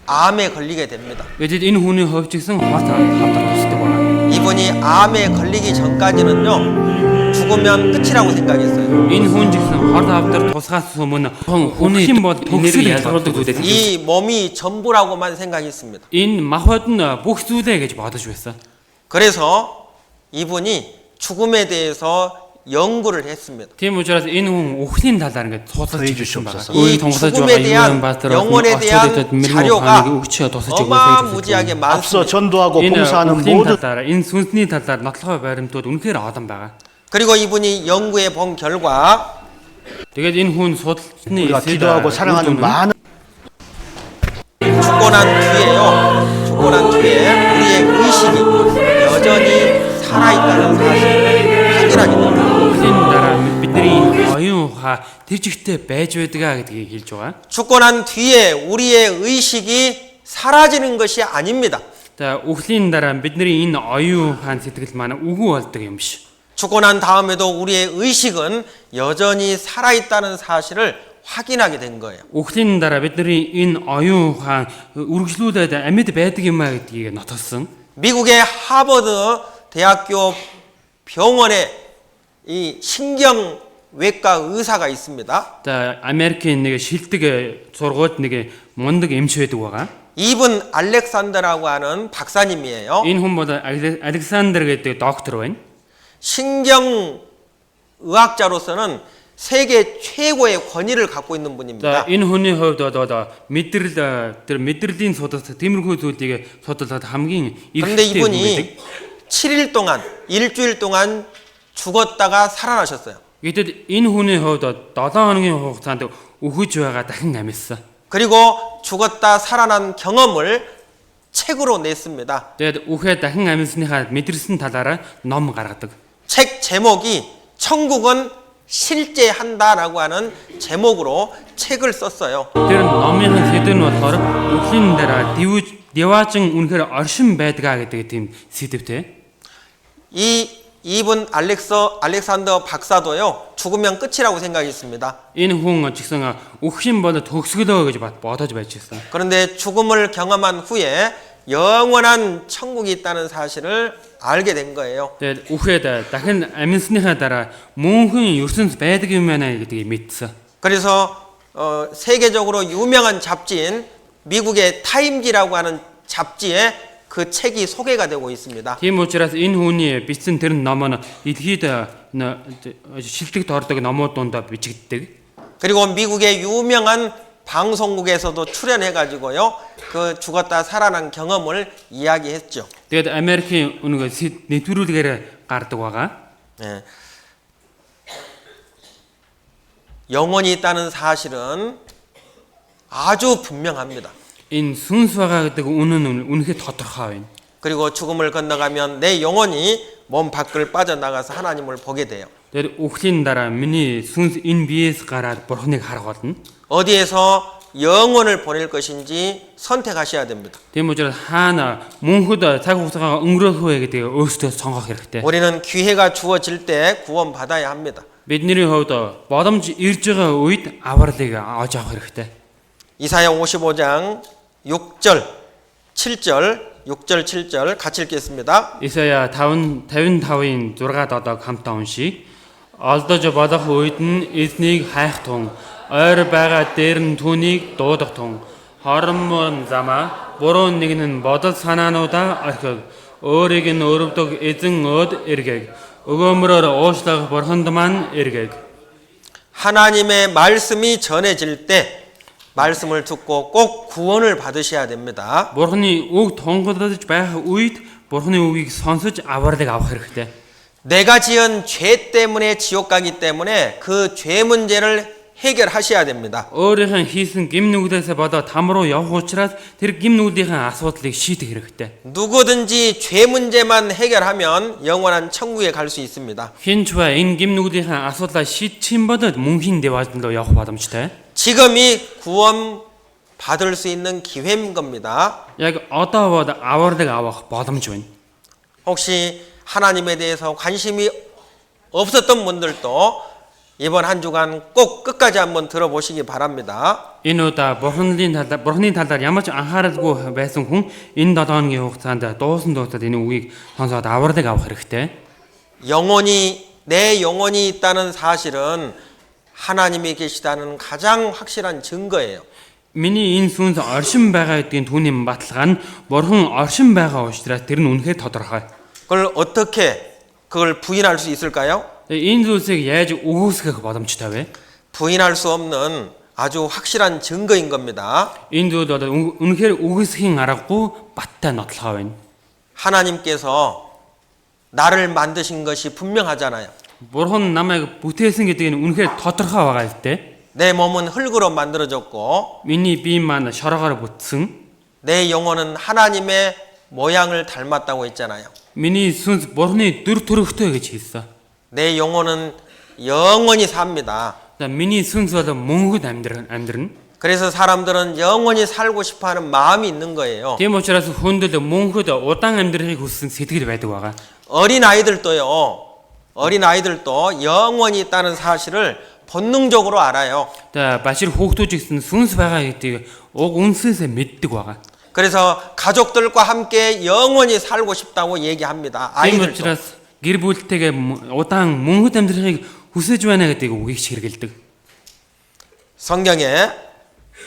암에 걸리게 됩니다. Гэтэл энэ хүний хувьд ч гэсэн хор тавтар тусдаг байна. 이분이 암에 걸리기 전까지는요 죽으면 끝이라고 생각했어요. Энэ хүн ч гэсэн хор тавтар тусгаас өмнө хүний хин бол төгсөл ялгаруулдаг зүйлээ. 이 몸이 전부라고만 생각했습니다. Энэ махбод нь бүх зүйлээ гэж бодож байсан. 그래서 이분이 죽음에 대해서 연구를 했습니다. Тийм учраас энэ хүн үхлийн талаар ингээд судалж ирсэн байна. 이 죽음에 대한 영혼에 대한 자료가 어마무지하게 앞서 많습니다. 전도하고 Энэ 봉사하는 үхлийн 모든 талаар, энэ сүнсний талаар нотлохой баримтууд үнэхээр олон байгаа. 그리고 이분이 연구해 본 결과 Тэгээд энэ хүн судалчны 우리가 기도하고 사랑하는 많은 죽고 난 뒤에 우리의 의식이 여전히 살아있다는 사실을 확인하게 됩니다. үхлийн дараа бидний оюун ухаа тэр жигтэй байж байдгаа гэдгийг хэлж байгаа. 죽고 난 뒤에 우리의 의식이 사라지는 것이 아닙니다. За үхлийн дараа бидний энэ оюун ухаан сэтгэл маань үгүй болдог юм биш. 죽고 난 다음에도 우리의 의식은 여전히 살아있다는 사실을 확인하게 된 거예요. Үхлийн дараа бидний энэ оюун ухаан үргэлжлүүлээд амьд байдаг юм а гэдгийг нотолсон. 미국의 하버드 대학교 병원에 이 신경외과 의사가 있습니다. За Америкийн нэг шилдэг сургуульд нэг мундаг эмч байдаг байгаа. 이분 알렉산더라고 하는 박사님이에요. Энэ хүн бол Александр гэдэг доктор байна. 신경의학자로서는 세계 최고의 권위를 갖고 있는 За 분입니다. энэ хүний хувьд бол тэр мэдрэлийн судалт тиймэрхүү зүйлийг судалаад хамгийн 그런데 эрхтэй хүн байдаг. 이분이 7일 동안, 일주일 동안 죽었다가 살아나셨어요. Гэтэл энэ хүний хувьд 7 хоногийн хугацаанд үхэж байгаа дахин амьссан. 그리고 죽었다 살아난 경험을 책으로 냈습니다. Тэгээд үхээ дахин амьсныхаа мэдэрсэн талаараа ном гаргадаг. 책 제목이 천국은 실제한다라고 하는 제목으로 책을 썼어요. Тэр номын сэдв нь болохоор үхлийн дараа дэваажин үнэхээр оршин байдгаа гэдэг тийм сэдвтэй. 이분 알렉산더 박사도요 죽으면 끝이라고 생각했습니다. Энэ хүн ч гэсэн үхшин бол төгсгөлөө гэж бодож байж байсан. 그런데 죽음을 경험한 후에 영원한 천국이 있다는 사실을 알게 된 거예요. Тэгээд үхээд дахин амьсныхаа дараа мөнхөн ертөнц байдаг юм байна гэдгийг мэдсэн. 그래서 세계적으로 유명한 잡지인 미국의 타임지라고 하는 잡지에 그 책이 소개가 되고 있습니다. Тийм учраас энэ хүний бичсэн тэр ном нь дэлхийд шилдэгт ордог номууд донд бичигддэг. 그리고 미국의 유명한 방송국에서도 출연해가지고요 그 죽었다 살아난 경험을 이야기했죠. Тэгээд Америкийн нэвтрүүлгээр гардаг байгаа. 예. 영혼이 있다는 사실은 아주 분명합니다. Энэ сүнс байгаа гэдэг үнэн нь үнэхээр тодорхой байна. 그리고 죽음을 건너가면 내 영혼이 몸 밖을 빠져나가서 하나님을 보게 돼요. Тэр үхлийн дараа миний сүнс энэ биеэс гараад бурхныг харах болно. 어디에서 영혼을 보낼 것인지 선택하셔야 됩니다. Тийм учраас хаана мөнхөд цаг хугацаагаа өнгөрөөх вэ гэдгийг өөрсдөө сонгох хэрэгтэй. 우리는 기회가 주어질 때 구원 받아야 합니다. Бидний хувьд боломж ирж байгаа үед авралыг олж авах хэрэгтэй. 이사야 55장 6절 7절 같이 읽겠습니다. Исая 55-ийн 6-7 хамтаа уншийе. Олдож бодох үед нь эзнийг хайх тун, ойр байгаа дээр нь түүнийг дуудах тун, хоромон замаа, буруу нэгэн бодол санаануудаа орхиг, өөрийг нь өрөвдөг эзэн өөд эргээг, өгөөмрөөр уушлах бурханд маань эргээг. 하나님의 말씀이 전해질 때 말씀을 듣고 꼭 구원을 받으셔야 됩니다. Бурхны үг тунгалдаж байх үед Бурхны үгийг сонсож авралыг авах хэрэгтэй. 내가 지은 죄 때문에 지옥 가기 때문에 그 죄 문제를 해결하셔야 됩니다. Өөрийнхөө хийсэн гим нүглээсээ бодоод там руу явах учраас тэр гим нүглийн асуудлыг шийдэх хэрэгтэй. 누구든지 죄 문제만 해결하면 영원한 천국에 갈 수 있습니다. Хинч ба энэ гим нүглийн асуудлаа шийдчихин бодоод мөнхийн деважлуу явах боломжтой. 지금이 구원 받을 수 있는 기회인 겁니다. Яг одоо бод авралыг авах боломж байна. 혹시 하나님에 대해서 관심이 없었던 분들도 이번 한 주간 꼭 끝까지 한번 들어보시기 바랍니다. Энэ удаа Бурхны талаар ямар ч анхааралгүй байсан хүн энэ 7 хоногийн хугацаанд дуусаад энэ үгийг сонсоод авралыг авах хэрэгтэй. 내 영혼이 있다는 사실은 하나님이 계시다는 가장 확실한 증거예요. Миний энэ сүнс оршин байгаа гэдгийн түүний баталгаа нь Бурхан оршин байгаа учраас тэр нь үнэхээр тодорхой. 그걸 어떻게 그걸 부인할 수 있을까요? Энэ зүйлсийг яаж үгүйсгэх боломжтой вэ? 부인할 수 없는 아주 확실한 증거인 겁니다. Энэ зүйл бол үнэхээр үгүйсгийн аргагүй баттай нотлохоо байна. 하나님께서 나를 만드신 것이 분명하잖아요. Бурхан намайг бүтээсэн гэдэг нь үнэхээр тодорхой байгаа л дээ. 내 몸은 흙으로 만들어졌고 Миний бие маань шороогоор бүтсэн. 내 영혼은 하나님의 모양을 닮았다고 했잖아요. Миний сүнс Бурханы дүр төрхтэй гэж хэлсэн. 내 영혼은 영원히 삽니다. За миний сүнс бол мөнхөд амьдрна. 그래서 사람들은 영원히 살고 싶어하는 마음이 있는 거예요. Тийм учраас хүндэл мөнхөд удаан амьдрахыг хүссэн сэтгэл байдаг байгаа. 어린아이들도 영원히 있다는 사실을 본능적으로 알아요. За башир хүүхдүүд гэсэн сүнс байгаа гэдгийг уг үнсээсээ мэддэг байгаа. 그래서 가족들과 함께 영원히 살고 싶다고 얘기합니다. Тийм 아이들도. учраас гэр бүлтэйгээ удаан мөнхөд амьдрахыг хүсэж байна гэдэг үгийг хэрэгэлдэг. 성경에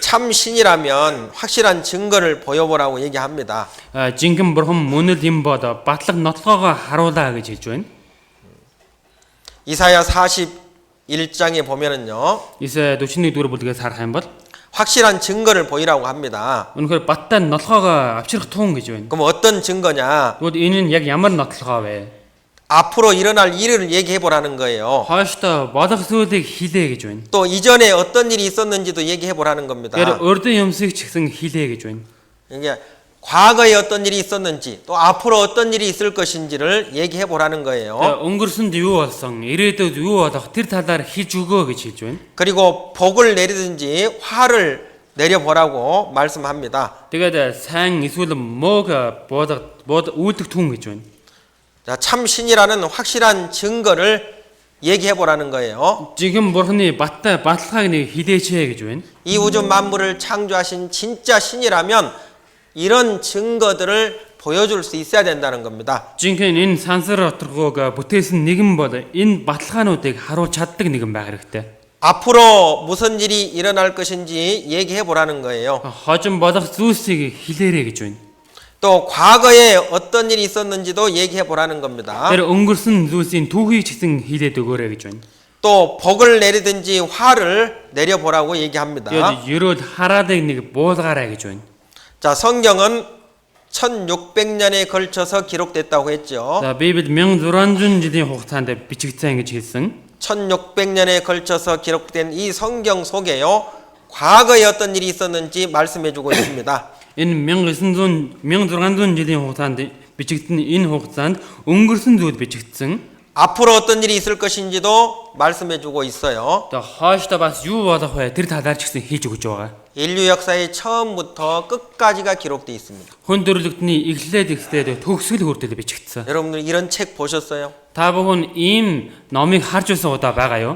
참 신이라면 확실한 증거를 보여보라고 얘기합니다. Жинхэнэ бурхан мөн л юм бод батлаг нотлогоогоо харуулаа гэж хэлж байна. 이사야 41장에 보면은요. Исая 41 дугаар бүлгээс харах юм бол 확실한 증거를 보이라고 합니다. үнэхээр баттай нотлогоогоо авчрах тун гэж байна. 그럼 어떤 증거냐? Тэгвэл энэ нь яг ямар нотлогоо вэ? 앞으로 일어날 일을 얘기해 보라는 거예요. Хойштоо болох зүйлийг хэлээ гэж байна. 또 이전에 어떤 일이 있었는지도 얘기해 보라는 겁니다. Тэгэхээр урдын юмсыг ч гэсэн хэлээ гэж байна. 이게 과거에 어떤 일이 있었는지 또 앞으로 어떤 일이 있을 것인지를 얘기해 보라는 거예요. Өнгөрсөнд юу болсон, ирээдүйд юу болох тэр талаар хэлж өгөө гэж хэлж байна. 그리고 복을 내리든지 화를 내려보라고 말씀합니다. Тэгээд сайн эсвэл мөөг үүлдэх түн гэж байна. 자, 참 신이라는 확실한 증거를 얘기해 보라는 거예요. Жинхэнэ бурхны баттай баталгааг нэг хилээчээ гэж байна. 이 우주 만물을 창조하신 진짜 신이라면 이런 증거들을 보여줄 수 있어야 된다는 겁니다. Жинхэнэ энэ сансар оторгоог бүтээсэн нэгэн бол энэ баталгаануудыг харуулж чаддаг нэгэн байх хэрэгтэй. 앞으로 무슨 일이 일어날 것인지 얘기해 보라는 거예요. Хожим болох зүйлсийг хэлээрэй гэж байна. 또 과거에 어떤 일이 있었는지도 얘기해 보라는 겁니다. Тэр өнгөрсөн зүйлсийн түүхийг ч гэсэн хэлээд өгөөрэй гэж байна. 또 복을 내리든지 화를 내려보라고 얘기합니다. Тэгээд ерөөд хараадыг нэг буулгаарай гэж байна. 자, 성경은 1600년에 걸쳐서 기록됐다고 했죠. За Библи 1600 жилийн хугацаанд бичигдсэн гэж хэлсэн. 1600년에 걸쳐서 기록된 이 성경 속에요. 과거에 어떤 일이 있었는지 말씀해 주고 있습니다. Энэ 1600 жилийн хугацаанд бичигдсэн энэ хугацаанд өнгөрсөн зүйл бичигдсэн. 앞으로 어떤 일이 있을 것인지도 말씀해주고 있어요. Тэгээ хойшдоо бас юу болох вэ? Тэр талаар ч гэсэн хийж өгч байгаа. 인류 역사의 처음부터 끝까지가 기록되어 있습니다. Хүн төрөлхтний эхлээд ихлээд төгсгөл хүртэл бичигдсэн. 여러분들 이런 책 보셨어요? Та бүхэн ийм номыг харж байсан удаа байгаа요?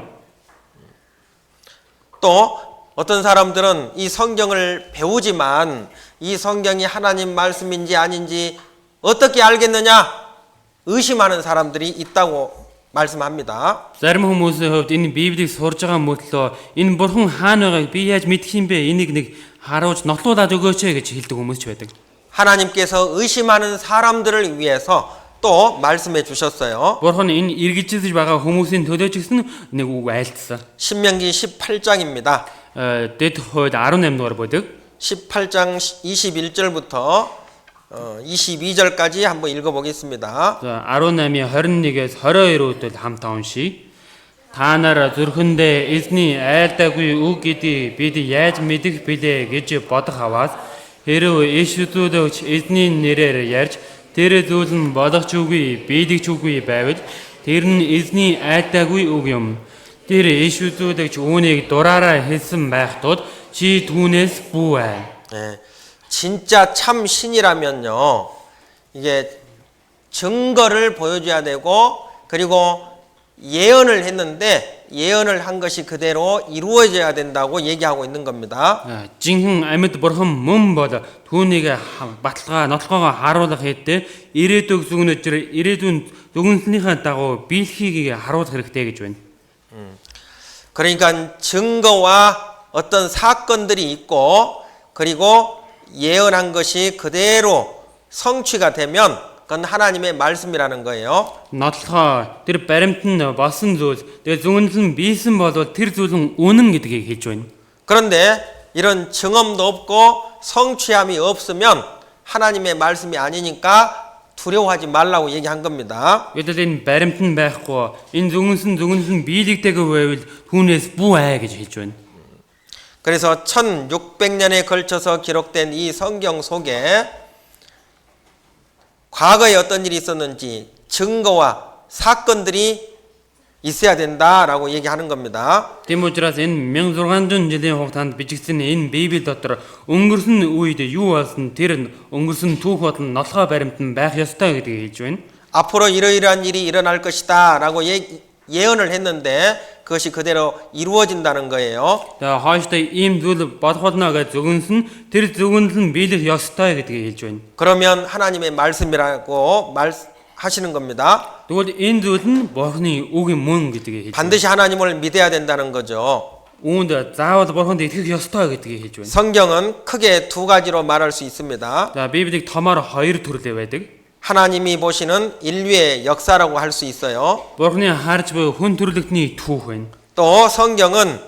또 어떤 사람들은 이 성경을 배우지만 이 성경이 하나님 말씀인지 아닌지 어떻게 알겠느냐 의심하는 사람들이 있다고 말씀합니다. Зарим хүмүүсийн хувьд энэ Библийг сурж байгаа мөртлөө энэ бурхан хаана байгааг би яаж мэдэх юм бэ? Энийг нэг харуулж нотлуулад өгөөч гэж хэлдэг хүмүүс ч байдаг. 하나님께서 의심하는 사람들을 위해서 또 말씀해 주셨어요. Бурхан энэ эргэлзэж байгаа хүмүүсийн төлөө ч гэсэн нэг үг айлтсан. 신명기 18장입니다. Дэд хууль 18 дугаар бүлэг 18장 21절부터 22절까지 한번 읽어보겠습니다. 18-ийн 21-ээс 22-д хамтаа уншийе. Та нар зүрхэндээ эзний айлдаагүй үг гэдгийг бид яаж мэдэх билээ гэж бодох аваас хэрв иш үзүүлэгч эзний нэрээр ярьж тэр зүйл нь болгоч үгүй биелэгч үгүй байвал тэр нь эзний айлдаагүй үг юм. Тэр иш үзүүлэгч үүнийг дураараа хэлсэн байх тул чи түүнээс бүүе. 예, 진짜 참 신이라면요, 이게 증거를 보여줘야 되고, 그리고 예언을 했는데 예언을 한 것이 그대로 이루어져야 된다고 얘기하고 있는 겁니다. Жинхэнэ амьд бурхан мөн бол түүнийг баталгаа нотлогоогоо харуулах хэвээр ирээдүйг зүгнөж ирээдүйн дүгнэлтнийхээ дагуу биелхийг харуулах хэрэгтэй гэж байна. 그러니까 증거와 어떤 사건들이 있고, 그리고 예언한 것이 그대로 성취가 되면 그건 하나님의 말씀이라는 거예요. Нотлохоо тэр баримт нь болсон зүйл тэгээ зүгнэл нь биелсэн бол тэр зүйл нь үнэн гэдгийг хэлж байна. 그런데 이런 증언도 없고 성취함이 없으면 하나님의 말씀이 아니니까 두려워하지 말라고 얘기한 겁니다. Гэтэл энэ баримт нь байхгүй энэ зүгнэл нь биелэгдээг байвал түүнээс бүү гэж хэлж байна. 그래서 1600년에 걸쳐서 기록된 이 성경 속에 과거에 어떤 일이 있었는지 증거와 사건들이 있어야 된다라고 얘기하는 겁니다. Тийм учраас энэ 1600 жилийн хугацаанд бичигдсэн энэ Библи дотор өнгөрсөн үед юу болсон тэр өнгөрсөн түүх болон нотлохоо баримт нь байх ёстой гэдгийг хэлж байна. 앞으로 이러이러한 일이 일어날 것이다라고 예언을 했는데 그것이 그대로 이루어진다는 거예요. Тэгээ хойшдоо ийм зүйл болох болно гэж зөвгөнсөн тэр зөвгөнөл нь биелэх ёстой гэдгийг хэлж байна. 그러면 하나님의 말씀이라고 말하시는 겁니다. Тэгвэл энэ зүйл нь Бурхны үгийн мөн гэдгийг хэлж байна. 반드시 하나님을 믿어야 된다는 거죠. Үүнд заавал Бурханд итгэх ёстой гэдгийг хэлж байна. 성경은 크게 두 가지로 말할 수 있습니다. За Библийг томоор хоёр төрлөө байдаг. 하나님이 보시는 인류의 역사라고 할 수 있어요. Бурхны харж буй хүн төрлөختний түүх байна. 또 성경은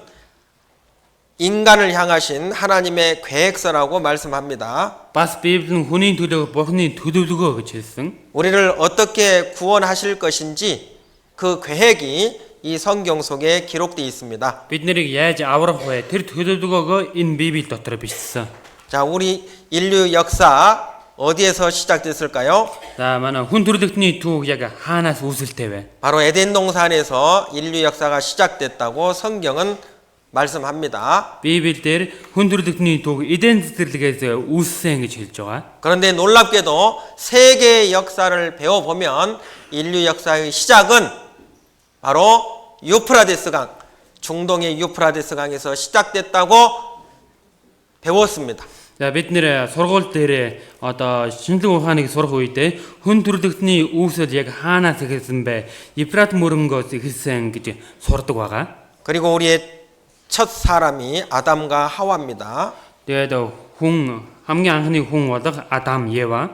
인간을 향하신 하나님의 계획서라고 말씀합니다. Бас Библи нь хүний төлөө Бурхны төлөвлөгөө гэж хэлсэн. 우리를 어떻게 구원하실 것인지 그 계획이 이 성경 속에 기록되어 있습니다. Бид нарыг яаж аврах вэ? Тэр төлөвлөгөөгөө энэ Библи дотор бичсэн. 자, 우리 인류 역사 어디에서 시작됐을까요? За манай хүн төрлөختний түүх яг хаанаас үүсэлтэй вэ? 바로 에덴 동산에서 인류 역사가 시작됐다고 성경은 말씀합니다. Библиэлд хүн төрлөختний түүх Эден цэцэрлэгээс үүссэн гэж хэлж байгаа. 그런데 놀랍게도 세계의 역사를 배워보면 인류 역사의 시작은 바로 유프라데스 강, 중동의 유프라데스 강에서 시작됐다고 배웠습니다. За бид нэр сургууль дээр одоо шинжлэх ухааныг сурах үедээ хүн төрлөختний үүсэл яг хаанаас эхэлсэн бэ? Ефрат мөрөнгөөс эхэлсэн гэж сурдаг байгаа. 그리고 우리의 첫 사람이 아담과 하와입니다. Тэгээд хүн хамгийн анхны хүн болох Адам, Ева.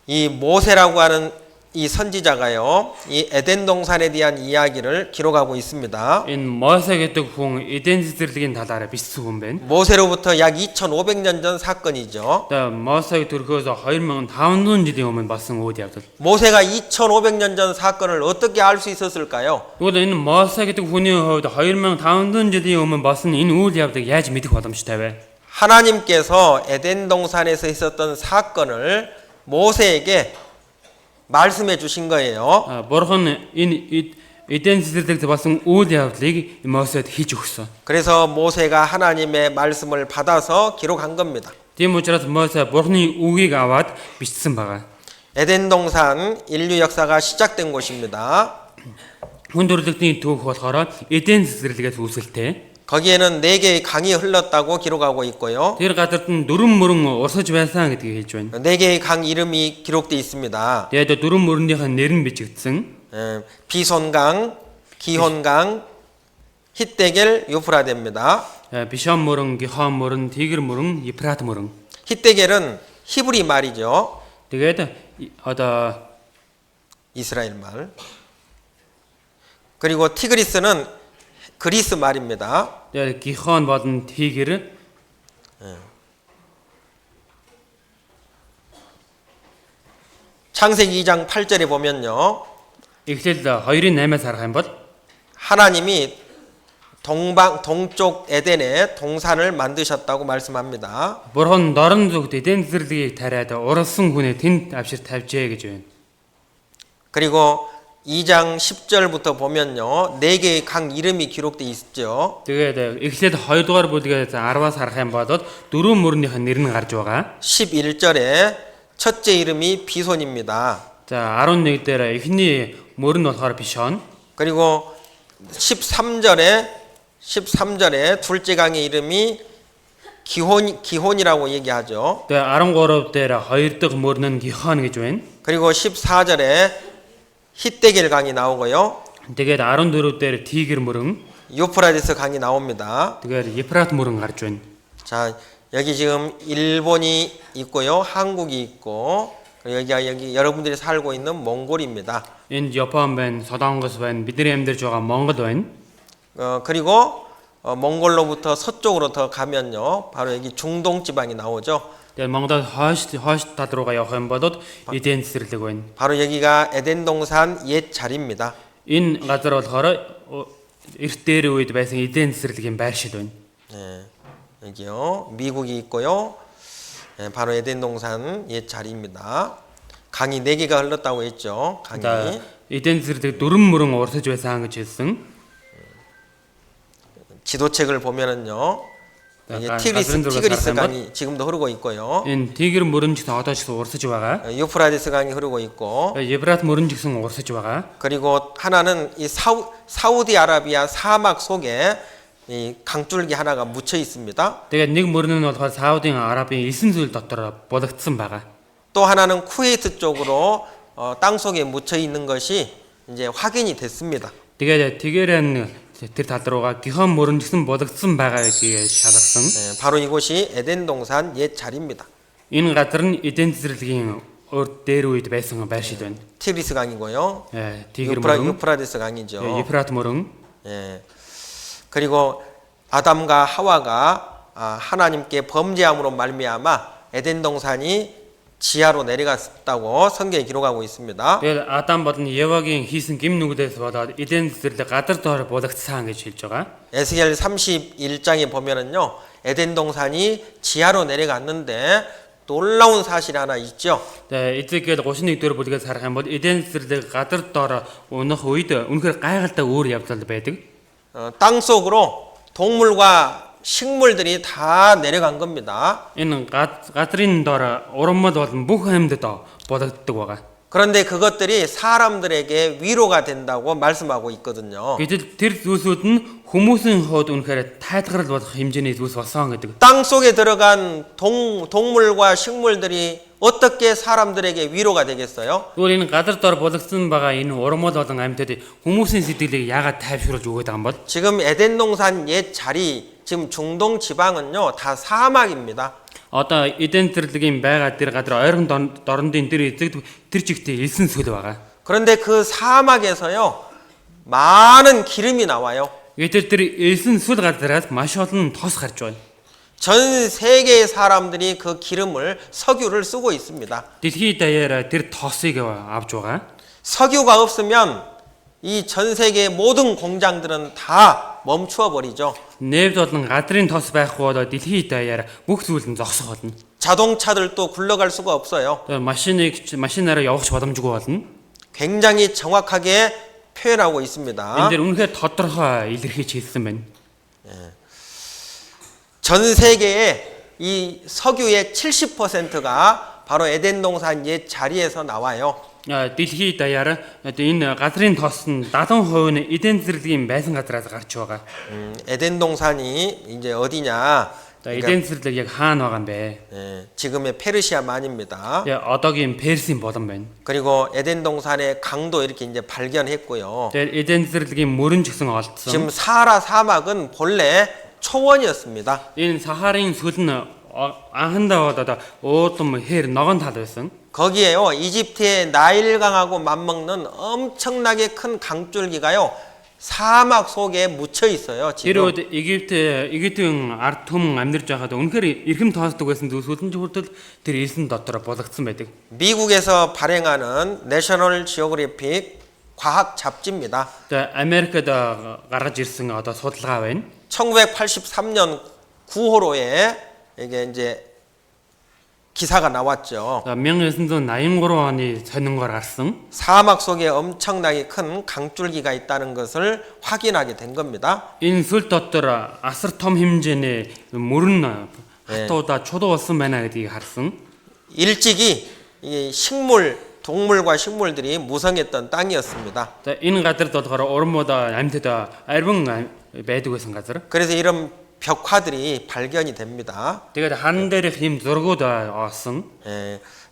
이 모세라고 하는 이 선지자가요, 이 에덴 동산에 대한 이야기를 기록하고 있습니다. Энэ Мосе гэдэг хүн Эден цэцэрлэгийн талаараа бичсэн хүн байна. 모세로부터 약 2500년 전 사건이죠. Одоо Мосег төрхөөс 2500 жилийн өмнө болсон үйл явдал. 모세가 2500년 전 사건을 어떻게 알 수 있었을까요? Тэгвэл энэ Мосе гэдэг хүний хувьд 2500 жилийн өмнө болсон энэ үйл явдлыг яаж мэдэх боломжтой вэ? 하나님께서 에덴 동산에서 있었던 사건을 모세에게 말씀해 주신 거예요. Бурхан энэ эдийн засгийн болсон үйл явдлыг Мосед хийж өгсөн. 그래서 모세가 하나님의 말씀을 받아서 기록한 겁니다. Тийм учраас Мосе Бурханы үгийг аваад бичсэн байгаа. 에덴 동산 인류 역사가 시작된 곳입니다. Хүн төрөлхтний түүх болохоор эдийн засгээс үүсэлтэй. 거기에는 4개의 강이 흘렀다고 기록하고 있고요. Тэр газарт нь дөрвөн мөрөн урсаж байсан гэдгийг хэлж байна. 4개의 강 이름이 기록돼 있습니다. Тэгээд дөрвөн мөрөндийнх нь нэр нь бичигдсэн. 비손강, 기혼강, 히데겔, 유프라데입니다. Бишам мөрөн, Гихон мөрөн, Тигр мөрөн, Ефрат мөрөн. 히데겔은 히브리 말이죠. Тэгээд одоо 이스라엘 말. 그리고 티그리스는 그리스 말입니다. тэгээд Гихон болон Тигр 창세기 2장 8절에 보면요. Эхлэл 2:8-аас харах юм бол 하나님이 동쪽 에덴에 동산을 만드셨다고 말씀합니다. Бурхан дорн зүгт эдийн засгийг тариад уралсан хүнээ тэнд авшир тавьжээ гэж байна. 그리고 2장 10절부터 보면요. 4개의 강 이름이 기록돼 있죠. Тэгээд эхлээд 2 дугаар бүлгээс 10-аас харах юм бол дөрвөн мөрнийх нь нэр нь гарч байгаа. 11절에 첫째 이름이 비손입니다. За 11 дээр эхний мөр нь болохоор Бишон. 그리고 13절에 둘째 강의 이름이 기혼이라고 얘기하죠. Тэгээд 13 дээр хоёр дахь мөр нь Гихон гэж байна. 그리고 14절에 히데겔 강이 나오고요. Тэгээд 14 дээр Тигр мөрөн, 유프라디스 강이 나옵니다. тэгээд Ефрат мөрөн гарч байна. 자, 여기 지금 일본이 있고요. 한국이 있고 여기 여러분들이 살고 있는 몽골입니다. Энд Япон байна, Солонгос байна, бидний амьдарч байгаа Монгол байна. 그리고 몽골로부터 서쪽으로 더 가면요. 바로 여기 중동 지방이 나오죠. Тэгээд Монгол хойш тал руугаа явах юм бол эдийн засэрлэг байна. 바로 여기가 에덴 동산 옛 자리입니다. Энэ газар болохоор эрт дээр үед байсан эдийн засэрлэгийн байршил байна. 네, 여기요. 미국이 있고요. 네, 바로 에덴 동산 옛 자리입니다. 강이 4개가 흘렀다고 했죠. 강이. эдийн засэрлэг дөрвөн мөрөн урсаж байсан гэж хэлсэн. 지도책을 보면은요. 이게 티그리스 강이 지금도 흐르고 있고요. Энэ Тигр мөрөн ч гэсэн одоо ч гэсэн урсаж байгаа. 유프라디스 강이 흐르고 있고. Ефрат мөрөн ч гэсэн урсаж байгаа. 그리고 하나는 이 사우디아라비아 사막 속에 이 강줄기 하나가 묻혀 있습니다. Тэгээд нэг мөрөн нь болохоор Саудын Арабын 9 зүйл дотор булагдсан байгаа. 또 하나는 쿠웨이트 쪽으로 땅 속에 묻혀 있는 것이 이제 확인이 됐습니다. Тэгээд Тигрэн тэр тал руугаа Гихон мөрөн гэсэн булагдсан байгаа гэдгийг шалгасан. 네, 바로 이곳이 에덴 동산 옛 자리입니다. Энэ газар нь эдийн засгийн дээр үед байсан байршил байна. 티그리스 강이고요. Тигр мөрөн, 유프라디스 강이죠. Ефрат мөрөн. 예. 그리고 아담과 하와가 하나님께 범죄함으로 말미암아 에덴 동산이 지하로 내려갔다고 성경에 기록하고 있습니다. Тэгээд Адам болон Евагийн хийсэн гим нүглээс болоод эдийн засэрлэг газар доор булагдсан гэж хэлж байгаа. 에스겔 31장에 보면은요. 에덴 동산이 지하로 내려갔는데 놀라운 사실이 하나 있죠. Тэгээд Эзекиэл 31 дэх бүлгээс харах юм бол эдийн засэрлэг газар доор унах үед үнэхээр гайхалтай өөр явдал байдаг. 땅 속으로 동물과 식물들이 다 내려간 겁니다. Энэ газрын доор урмал болон бүх амьд булагддаг байгаа. 그런데 그것들이 사람들에게 위로가 된다고 말씀하고 있거든요. Гэтэл тэр зүйлсүүд нь хүмүүсийн хувьд үнэхээр тайлгарл болох хэмжээний зүйлс болсон гэдэг. 땅 속에 들어간 동물과 식물들이 어떻게 사람들에게 위로가 되겠어요? Тэгвэл энэ газар доор булагдсан байгаа энэ урмал болон амьтад хүмүүсийн сэтгэлийг яагаад тайвшруулж өгöd байгаа юм бол? 지금 에덴 동산 옛 자리, 지금 중동 지방은요 다 사막입니다. Одоо эдийн засгийн байгаа тэр газар ойрхон дорндын тэр эзэгдэг тэр чигтээ элсэн сүл байгаа. 그런데 그 사막에서요 많은 기름이 나와요. Гэтэл тэр элсэн сүл газараас маш олон тос гарч байна. 전 세계의 사람들이 그 기름을 석유를 쓰고 있습니다. Дэлхийд даяараа тэр тосыг авч байгаа. 석유가 없으면 이 전 세계의 모든 공장들은 다 멈추어 버리죠. Нефт болон газрын тос байхгүй бол дэлхийд даяараа бүх зүйл нь зогсох болно. 자동차들도 굴러갈 수가 없어요. машинаараа явах боломжгүй болно. 굉장히 정확하게 표현하고 있습니다. энэ дээр үнэхээр тодорхой илэрхийлж хэлсэн байна. 전 세계에 이 석유의 70%가 바로 에덴 동산 옛 자리에서 나와요. дэлхийд даяар энэ газрын тоос нь 70% нь эден зэрлэгийн байсан газраас гарч байгаа. 에덴 동산이 이제 어디냐? эден зэрлэг яг хаана байгаа юм бэ? 지금의 페르시아만입니다. одоогийн Персийн болон байна. 그리고 에덴 동산의 강도 이렇게 이제 발견했고요. Тэгээд эден зэрлэгийн мөрөн ч гэсэн олдсон. 지금 사하라 사막은 본래 초원이었습니다. Энэ Сахарын сүл нь анхандаа одоо уудам хээр ногоон тал байсан. 거기에요. 이집트의 나일강하고 맞먹는 엄청나게 큰 강줄기가요. 사막 속에 묻혀 있어요. 지금. Тэр үед Египтийн ард түмэн амьдарч байхад үнэхээр эрхэм тоосдог байсан зүйлсүүд нь хүртэл тэр элсэн дотор болгогдсон байдаг. 미국에서 발행하는 내셔널 지오그래픽 과학 잡지입니다. Тэгээд Америкт гаргаж ирсэн одоо судалгаа байна. 1983년 9호로에 이게 이제 기사가 나왔죠. 1983 оны сонингоор гарсан. 사막 속에 엄청나게 큰 강줄기가 있다는 것을 확인하게 된 겁니다. Энэ сүл дотор асар том хэмжээний мөрөн хатуудаа чулуу болсон байна гэдгийг харсан. 일찍이 이 식물, 동물과 식물들이 무성했던 땅이었습니다. За энэ газарт болохоор урмууд амьтад арвин байдаг байсан газар. 그래서 이런 벽화들이 발견이 됩니다. Тэгээд хан дээрх юм зургууд олсон.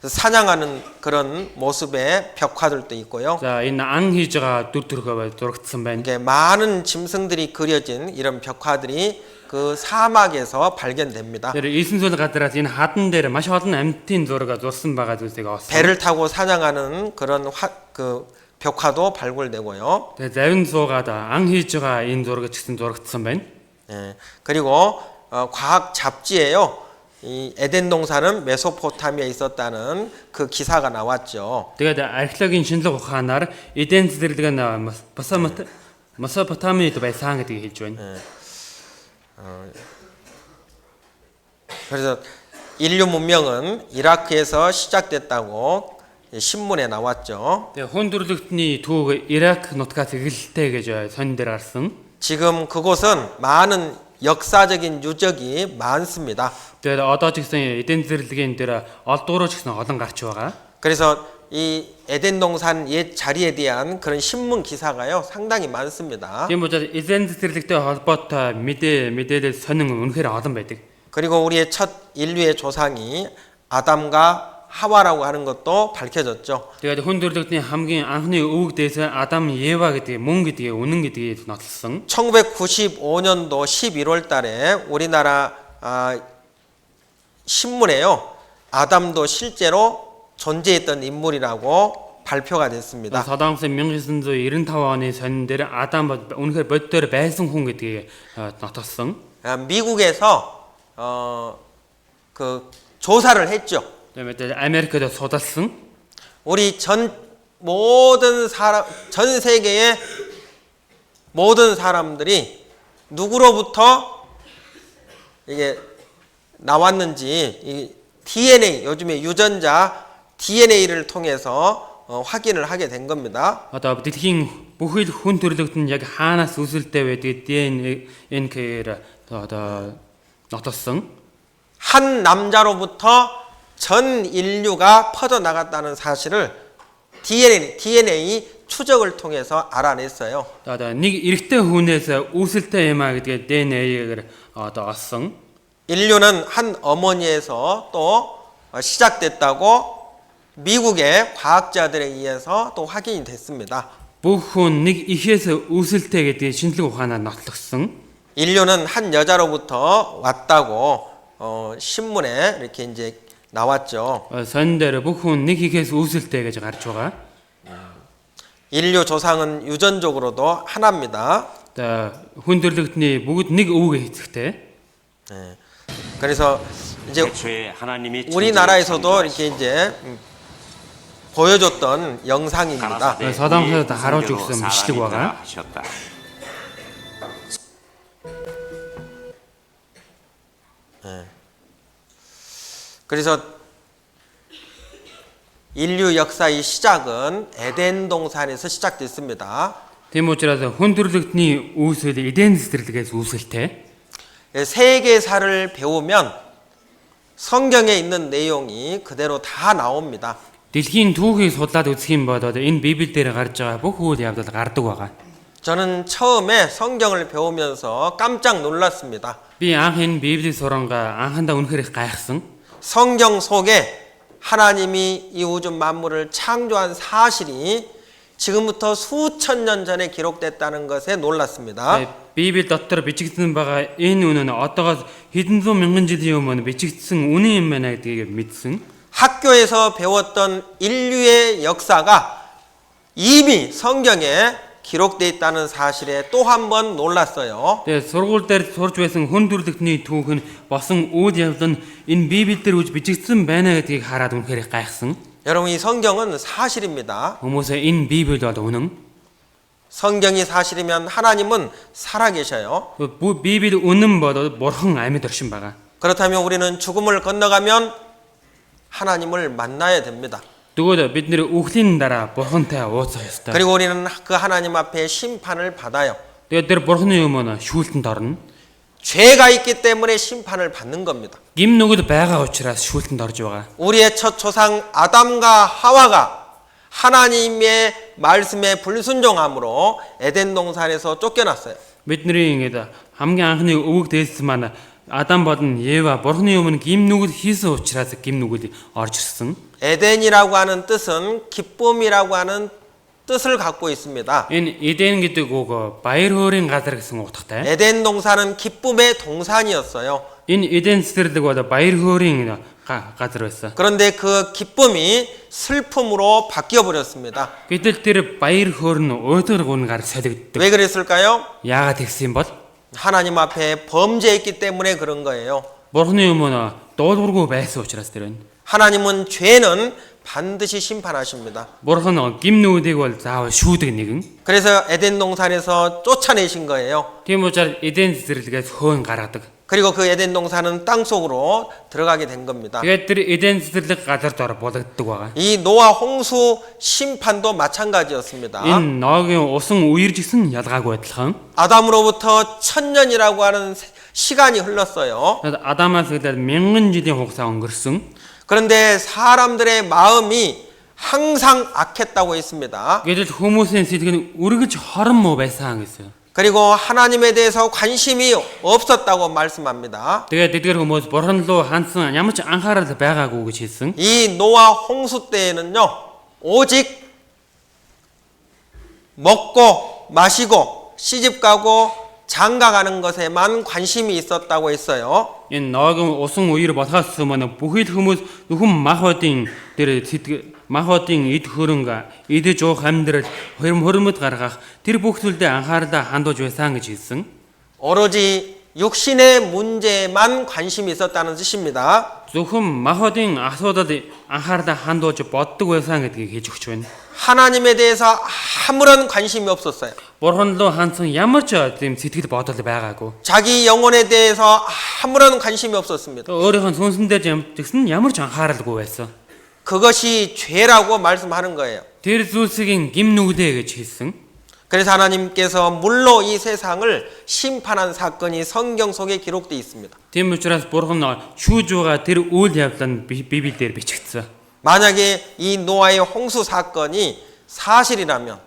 사냥하는 그런 모습의 벽화들도 있고요. За энэ ан хийж байгаа дүр төрхөө зурагдсан байна. 이게 많은 짐승들이 그려진 이런 벽화들이 그 사막에서 발견됩니다. Тэр Иесэнсүл газраас энэ хадан дээр маш олон амьтын зураг зурсан байгаа зүйлсийг олсон. 배를 타고 사냥하는 그런 그 벽화도 발굴되고요. Тэгээд завин суугаад ан хийж байгаа энэ зураг ч гэсэн зурагдсан байна. 그리고 과학 잡지에요. 이 에덴 동산은 메소포타미아에 있었다는 그 기사가 나왔죠. Тэгээд археологийн шинжилгээ ухаанаар эден зэрлэг нь Месопотамид байсан гэдгийг хэлж байна. 그래서 인류 문명은 이라크에서 시작됐다고 신문에 나왔죠. Тэгээд хүн төрөлхтний түүх Ирак нутгаас эхэллээ гэж сонин дээр гарсан. 지금 그곳은 많은 역사적인 유적이 많습니다. Тэгээд одоо ч гэсэн эден зэрлэгийн дээр олдууруу ч гэсэн олон гарч байгаа. 그래서 이 에덴 동산 옛 자리에 대한 그런 신문 기사가요 상당히 많습니다. Тийм учраас эден зэрлэгтэй холбоотой мэдээлэл сонин үнэхээр олон байдаг. 그리고 우리의 첫 인류의 조상이 아담과 하와라고 하는 것도 밝혀졌죠. Тэгээд хүн төрөлхтний хамгийн анхны өвөг дээсээ Адам, Ева гэдэг мөн гэдгийг үнэн гэдгийг нотлсон. 1995년도 11월 달에 우리나라 신문에요. 아담도 실제로 존재했던 인물이라고 발표가 됐습니다. Солонгосын 1995 оны сонин дээр Адам үнэхээр боддоор байсан хүн гэдгийг нотолсон. 미국에서 그 조사를 했죠. Тэгээд Америкт судалсан. 우리 전 세계의 모든 사람들이 누구로부터 이게 나왔는지 이 DNA 요즘에 유전자 DNA를 통해서 확인을 하게 된 겁니다. Одоо дэлхийн бүхэл хүн төрөлхтөнд нь яг хаанаас үүсэлтэй байдаг DNA-гээр одоо нотолсон. 한 남자로부터 전 인류가 퍼져나갔다는 사실을 DNA 추적을 통해서 알아냈어요. Одоо нэг эрэгтэй хүнээс үүсэлтэй юм а гэдгээ DNA-гээр одоо олсон. 인류는 한 어머니에서 또 시작됐다고 미국의 과학자들에 의해서 또 확인이 됐습니다. Бүх хүн нэг ихээс үүсэлтэй гэдгийг шинжилгээ ухаанаар нотлогсон. 인류는 한 여자로부터 왔다고 신문에 이렇게 이제 나왔죠. Сонин дээр бүх хүн нэг ихээс үүсэлтэй гэж гарч байгаа. 인류 조상은 유전적으로도 하나입니다. хүн төрөлхтний бүгд нэг өвөг эцэгтэй. 그래서 이제 우리나라에서도 이렇게 이제 보여줬던 영상입니다. Солонгосод харуулж өгсөн бичлэг байгаа. 그래서 인류 역사의 시작은 에덴 동산에서 시작됐습니다. Тийм учраас хүндрэлтний үүсэл эден цэцэрлэгээс үүсэлтэй. 세계사를 배우면 성경에 있는 내용이 그대로 다 나옵니다. Дэлхийн түүхийг судлаад үзэх юм бол энэ Библи дээр гарч байгаа бүх үйл явдал гардаг байгаа. 저는 처음에 성경을 배우면서 깜짝 놀랐습니다. Би анх энэ Библийн сурангаа анхандаа үнэхээр их гайхсан. 성경 속에 하나님이 이 우주 만물을 창조한 사실이 지금부터 수천 년 전에 기록됐다는 것에 놀랐습니다. Библи дотор бичигдсэн байгаа энэ үнэн одоогоос хэдэн зуун мянган жилийн өмнө бичигдсэн үнэн юм байна гэдгийг мэдсэн. 학교에서 배웠던 인류의 역사가 이미 성경에 기록되어 있다는 사실에 또 한 번 놀랐어요. Тэгээ сургууль дээр сурж байсан хүндрэлтний түүх нь босон үйл явдал нь энэ Библи дээр үж бичигдсэн байна гэдгийг хараад үнэхээр их гайхсан. 여러분 이 성경은 사실입니다. Хүмүүсээ энэ Библи бол үнэн. 성경이 사실이면 하나님은 살아계셔요. Библи үнэн бол бурхан амьд оршин байгаа. 그렇다면 우리는 죽음을 건너가면 하나님을 만나야 됩니다. Тэгвэл бид нэр үхлийн дараа бурхантай уулзах ёстой. 그리고 우리는 그 하나님 앞에 심판을 받아요. Тэгээд тэр бурханы өмнө шүүлтэнд орно. 죄가 있기 때문에 심판을 받는 겁니다. Гим нүгэл байгаа учраас шүүлтэнд орж байгаа. 우리의 첫 조상 아담과 하와가 하나님의 말씀에 불순종함으로 에덴 동산에서 쫓겨났어요. Бидний ингэж хамгийн анхны өвөг дээдс маань Адам болон Ева бурханы өмнө гим нүгэл хийсэн учраас гим нүгэл орж ирсэн. 에덴이라고 하는 뜻은 기쁨이라고 하는 뜻을 갖고 있습니다. Энэ Эден гэдэг үг баяр хөөрийн газар гэсэн утгатай. 에덴 동산은 기쁨의 동산이었어요. Энэ Эден цэцэрлэг бол баяр хөөрийн газар байсан. 그런데 그 기쁨이 슬픔으로 바뀌어 버렸습니다. Гэтэл тэр баяр хөөр нь уйдгар гүнгаар солигддог. 왜 그랬을까요? Яагаад тэгсэн бол 하나님 앞에 범죄했기 때문에 그런 거예요. бурханы өмнө дуулуургүй байсан учраас тэр байна. 하나님은 죄는 반드시 심판하십니다. Бурхан гим нүглийг бол заавал шүүдэг нэгэн. 그래서 에덴 동산에서 쫓아내신 거예요. Тийм учраас Эден цэцэрлэгээс хөөн гаргадаг. 그리고 그 에덴 동산은 땅 속으로 들어가게 된 겁니다. Тэгээд тэр Эден цэцэрлэг газар дор болгоддог байгаа. 이 노아 홍수 심판도 마찬가지였습니다. Энэ Ноагийн усан үерж гисэн ялгаагүй адилхан. 아담으로부터 1000년이라고 하는 시간이 흘렀어요. Адамаас гэдэг 1000 жилийн хугацаа өнгөрсөн. 그런데 사람들의 마음이 항상 악했다고 했습니다. Гэтэл хүмүүсийн сэтгэл нь үргэлж хорон муу байсан гэсэн. 그리고 하나님에 대해서 관심이 없었다고 말씀합니다. Тэгээд эдгээр хүмүүс бурхан руу хандсан ямар ч анхаарал байгаагүй гэж хэлсэн. 이 노아 홍수 때에는요, 오직 먹고 마시고 시집가고 장가가는 것에만 관심이 있었다고 했어요. Энэ Ноагийн усан үер болохоос өмнө бүхий л хүмүүс зөвхөн махбодын тэр махбодын эд хөрөнгө идэж уух амьдрал хөрмөд гаргах тэр бүх зүйлдээ анхаарлаа хандуулж байсан гэж хэлсэн. 오로지 육신의 문제에만 관심이 있었다는 뜻입니다. Зөвхөн махбодын асуудалд анхаарлаа хандуулж боддог байсан гэдгийг хэлж өгч байна. 하나님에 대해서 아무런 관심이 없었어요. Бурхан руу хандсан ямар ч тийм сэтгэл бодол байгаагүй. 자기 영혼에 대해서 아무런 관심이 없었습니다. Өөрийнх нь сүнсэн дээр жигсэн ямар ч анхааралгүй байсан. 그것이 죄라고 말씀하는 거예요. Тэр зүйлсийн гим нүглээ гэж хэлсэн. 그래서 하나님께서 물로 이 세상을 심판한 사건이 성경 속에 기록되어 있습니다. Тийм учраас Бурхан шүүж байгаа тэр үйл явдал нь Библиэлд бичигдсэн. 만약에 이 노아의 홍수 사건이 사실이라면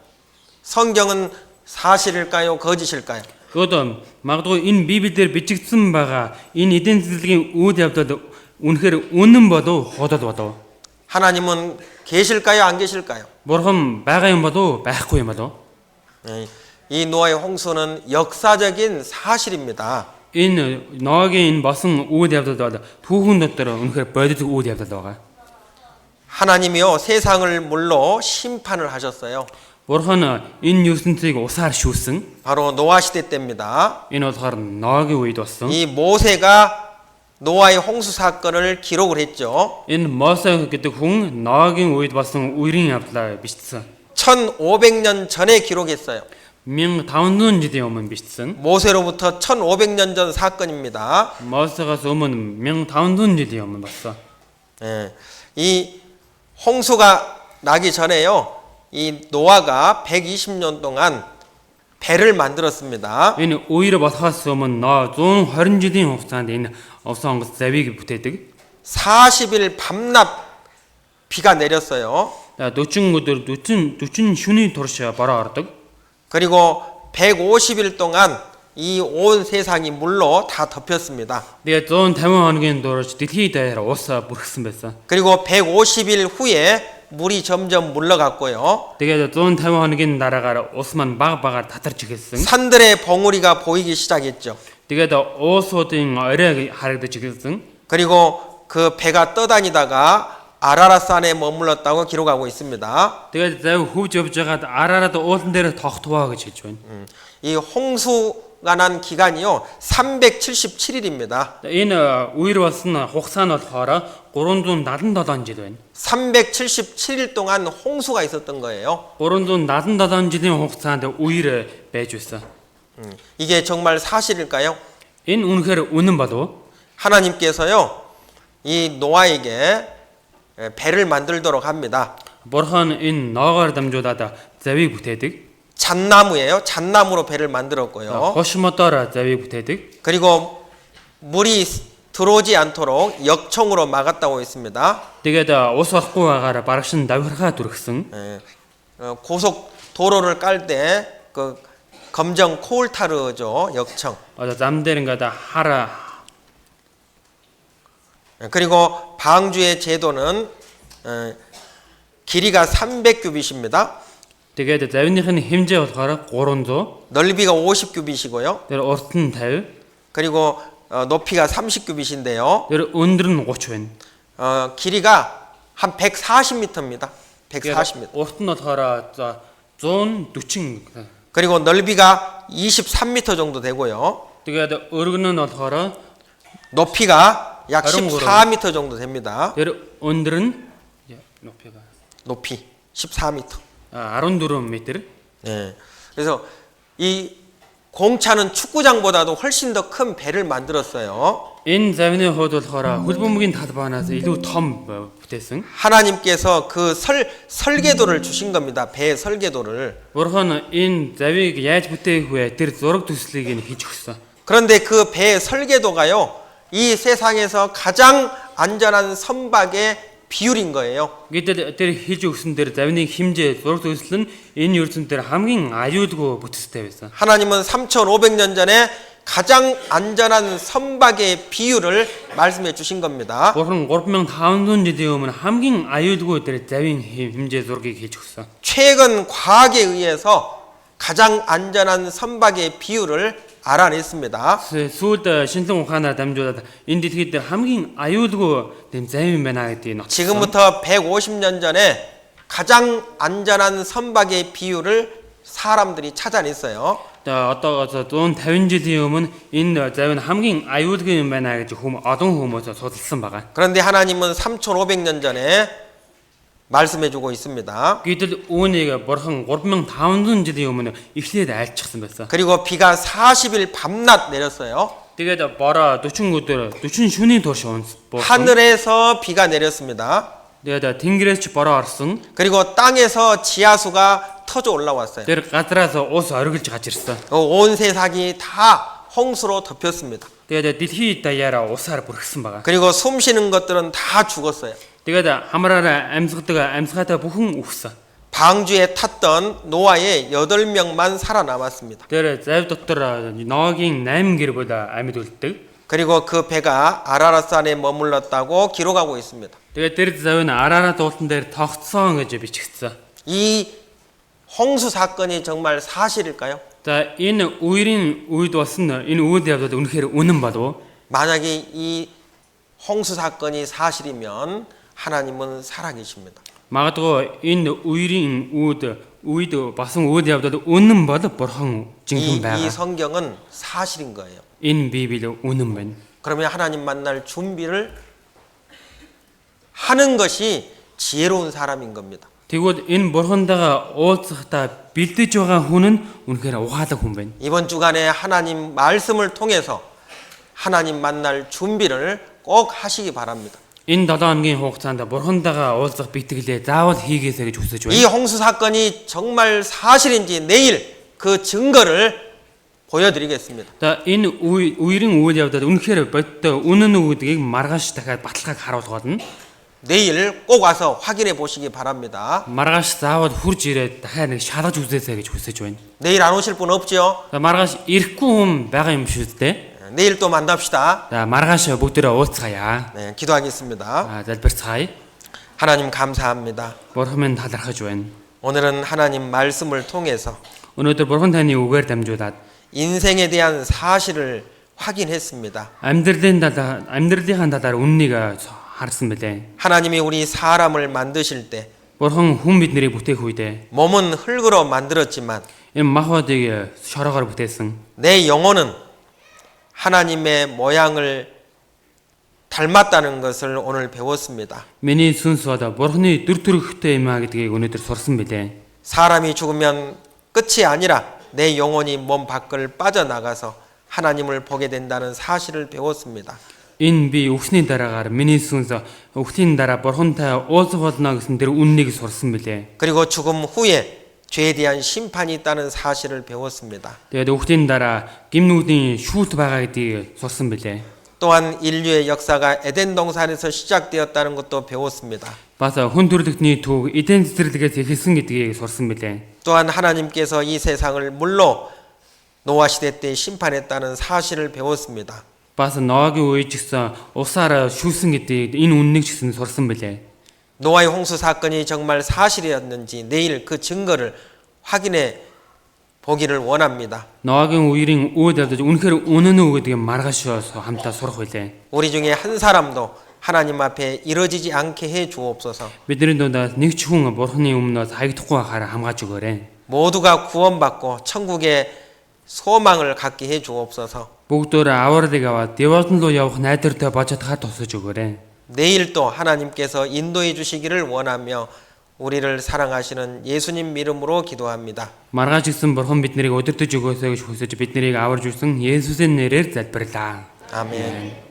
성경은 사실일까요? 거짓일까요? Гэхдээ магадгүй энэ Библиэлд бичигдсэн байгаа энэ эдийн засгийн үйл явдал үнэхээр үнэн болов худал болов? 하나님은 계실까요? 안 계실까요? Бурхан байгаа юм болов байхгүй юм болов? 이 노아의 홍수는 역사적인 사실입니다. Энэ Ноагийн энэ босон үйл явдал бол түүхэн дотор үнэхээр бодит үйл явдал байгаа. 하나님이요 세상을 물로 심판을 하셨어요. Бурхан энэ ертөнцийг усаар шүүсэн. 바로 노아 시대 때입니다. Энэ болохоор Ноагийн үед болсон. 이 모세가 노아의 홍수 사건을 기록을 했죠. Энэ Мосе гэдэг хүн Ноагийн үед болсон үерийн явдлаа бичсэн. 1500년 전에 기록했어요. 1500 жилийн өмнө бичсэн. 모세로부터 1500년 전 사건입니다. Мосегоос өмнө 1500 жилийн өмнө болсон. 예, 이 홍수가 나기 전에요. 이 노아가 120년 동안 배를 만들었습니다. Энэ үер болохоос өмнө Ноо 120 жилийн хугацаанд энэ овсон онгоц завийг бүтээдэг. 40일 밤낮 비가 내렸어요. 40 өдөр 40 шөнийн турш бороо ордог. 그리고 150일 동안 이 온 세상이 물로 다 덮였습니다. Тэгээд 150 хоногийн дурж дэлхий даяар уус бүрхсэн байсан. 그리고 150일 후에 물이 점점 물러갔고요. Тэгээд 150 хоногийн дараагаар ус маань баг багаар татарч эхэлсэн. 산들의 봉우리가 보이기 시작했죠. Тэгээд уусуудын орой харагдаж эхэлсэн. 그리고 그 배가 떠다니다가 아라라산에 머물렀다고 기록하고 있습니다. Тэгээд зав хөвж явж байгаад араараад уулан дээр тогтвоо гэж хэлж байна. 이 홍수가 난 기간이요 377일입니다. Энэ үер болсон хугацаа нь болохоор 377 жил байна. 377일 동안 홍수가 있었던 거예요. 377 жилийн хугацаанд үер байж байсан. 이게 정말 사실일까요? Энэ үнэхээр үнэн болов? 하나님께서요 이 노아에게 배를 만들도록 합니다. Бурхан энэ ноогоор дамжуулаад завийг бүтээдэг. 잣나무예요. 잣나무로 배를 만들었고요. Хош мотоор завийг бүтээдэг. 그리고 물이 들어오지 않도록 역청으로 막았다고 했습니다. Тэгээд ус орохгүй байгаараа барагш нь давхирхаа дүрхсэн. 고속 도로를 깔 때 그 검정 코울타르죠. 역청. Одоо зам дээр ингээд хар 그리고 방주의 제도는 길이가 300규빗입니다. тэгээд завныхын хэмжээ болохоор 300. 넓이가 50규빗이고요. Тэр урт нь 50. 그리고 높이가 30규빗인데요. Тэр өндөр нь 30 байна. 길이가 한 140m입니다. 140m. Урт нь болохоор за 140. 그리고 넓이가 23m 정도 되고요. Тэгээд өргөн нь болохоор 높이가 약 23m 14m 정도 됩니다. тэр өндөр нь 높이가 높이 14m. 14m. 네. 그래서 이 공차는 축구장보다도 훨씬 더 큰 배를 만들었어요. Энэ завны хувьд болохоор хөлбөмбөгийн талбаанаас илүү том бүтээсэн. 하나님께서 그 설계도를 주신 겁니다. 배의 설계도를. Бурхан энэ завыг яаж бүтээх вэ? Тэр зураг төслийг нь хийж өгсөн. 그런데 그 배의 설계도가요. 이 세상에서 가장 안전한 선박의 비율인 거예요. Гэтэл тэр хийж өгсөн тэр завны хэмжээ зураг төсөл нь энэ ертөнцийн дээр хамгийн аюулгүй бүтцтэй байсан. 하나님은 3,500년 전에 가장 안전한 선박의 비율을 말씀해 주신 겁니다. Бурхан 3500 жилийн өмнө хамгийн аюулгүй тэр завын хэмжээ зургийг хийж өгсөн. 최근 과학에 의해서 가장 안전한 선박의 비율을 알아냈습니다. Сүүлд шинжлэх ухаанаар дамжуулаад энэ дэлхийд дээр хамгийн аюулгүй тэм завин байна гэдгийг нотсон. 지금부터 150년 전에 가장 안전한 선박의 비율을 사람들이 찾아냈어요. Одоо 150 жилийн өмнө энэ завин хамгийн аюулгүй юм байна гэж олон хүмүүс судалсан байгаа. 그런데 하나님은 3,500년 전에 말씀해주고 있습니다. Гэтэл үүнийг Бурхан 3500 жилийн өмнө эхлээд айлчсан байсан. 그리고 비가 40일 밤낮 내렸어요. Тэгээд бороо 40 өдөр 40 шөнийн турш унсан. 하늘에서 비가 내렸습니다. Тэгээд тэнгэрээс ч бороо орсон. 그리고 땅에서 지하수가 터져 올라왔어요. Тэр газраас ус оргилж гаж ирсэн. 온 세상이 다 홍수로 덮였습니다. Тэгээд дэлхий даяараа усаар бүрхсэн байгаа. 그리고 숨 쉬는 것들은 다 죽었어요. Тэгээд хамраараа амьсгалтай бүхэн үхсэн. 방주에 탔던 노아의 8명만 살아남았습니다. Тэр зав дотор Ноагийн 8 гэр бүл амьд үлддэг. 그리고 그 배가 아라라산에 머물렀다고 기록하고 있습니다. Тэгээд тэр зав нь Арарат уулан дээр тогтсон гэж бичигдсэн. 이 홍수 사건이 정말 사실일까요? За энэ үерийн үед болсон энэ үйл явдал үнэхээр үнэн болов? 만약에 이 홍수 사건이 사실이면 하나님은 살아계십니다. Магадгүй энэ үерийн үед басан үйл явдал үнэн бол Бурхан жинхэнэ 이 байгаа. 성경은 사실인 거예요. Энэ Библи үнэн байна. 그러면 하나님 만날 준비를 하는 것이 지혜로운 사람인 겁니다. Тэгвэл энэ Бурхандагаа уулзахдаа бэлдэж байгаа хүн нь үнэхээр ухаалаг хүн байна. 이번 주간에 하나님 말씀을 통해서 하나님 만날 준비를 꼭 하시기 바랍니다. Энэ 7 хоногийн хугацаанд бурхантайгаа уулзах битгэлээ заавал хийгээсэй гэж хүсэж 이 байна. 홍수 사건이 정말 사실인지 내일 그 증거를 보여드리겠습니다. За энэ үерийн үйл явдал үнэхээр бодтой үнэн үүдгийг маргааш дахиад баталгааг харуулгаад нь 내일 꼭 와서 확인해 보시기 바랍니다. маргааш заавал хурж ирээд дахиад нэг шалгаж үзээсэй гэж хүсэж байна. 내일 안 오실 분 없죠? За маргааш ирэхгүй хүн байгаа юм шүү дээ. 내일 또 만납시다. За маргааш бүгдээрээ уулзгаая. 네, 기도하겠습니다. Залбирцгаая. 하나님 감사합니다. Бурхан минь талархаж байна. 오늘은 하나님 말씀을 통해서 Өнөөдөр бурхан таны үгээр дамжуулаад 인생에 대한 사실을 확인했습니다. амьдралынхаа талаар үннийг харсан билээ. 하나님이 우리 사람을 만드실 때 Бурхан хүн биднийг бүтээх үедээ 몸은 흙으로 만들었지만 энэ махбодыг шороогоор бүтээсэн. 내 영혼은 하나님의 모양을 닮았다는 것을 오늘 배웠습니다. Миний сүнс бод бурханы дүр төрхтэй юм а гэдгийг өнөөдөр сурсан билээ. 사람이 죽으면 끝이 아니라 내 영혼이 몸 밖을 빠져나가서 하나님을 보게 된다는 사실을 배웠습니다. Энэ би өвсний дараагаар миний сүнс өвсний дараа бурхантай уулзах болно гэсэн тэр үннийг сурсан билээ. 그리고 죽음 후에 죄에 대한 심판이 있다는 사실을 배웠습니다. Тэгээд өвсний дараа гимнүүдийн шүүлт байгаа гэдгийг сурсан билээ. 또한 인류의 역사가 에덴 동산에서 시작되었다는 것도 배웠습니다. Бас хүн төрлөختний төв эден цэцэрлэгээс эхэлсэн гэдгийг сурсан билээ. 또한 하나님께서 이 세상을 물로 노아 시대 때 심판했다는 사실을 배웠습니다. Бас Ноагийн үеч гэсэн усаар шүүлсэн гэдгийг энэ үннийг ч гэсэн сурсан билээ. 노아의 홍수 사건이 정말 사실이었는지 내일 그 증거를 확인해 보기를 원합니다. Ноагийн үерийн үйл явдал үнэхээр үнэн үү гэдгийг маргааш хамтаа сурах билээ. 우리 중에 한 사람도 하나님 앞에 이뤄지지 않게 해 주옵소서. Бидний дундаас нэг ч хүн бурхны өмнөөс хаягдахгүй байхаар хамгааж өгөөрэй. 모두가 구원받고 천국의 소망을 갖게 해 주옵소서. Бүгдөө авралыг аваад деволтон руу явах найдвартай болж чадхаар тусаж өгөөрэй. 내일 또 하나님께서 인도해 주시기를 원하며 우리를 사랑하시는 예수님 이름으로 기도합니다. Маргааш гисэн бурхан биднийг удирдах өгөөсэй гэж хүсэж биднийг аварж өгсөн Есүсийн нэрээр залбирлаа. 아멘.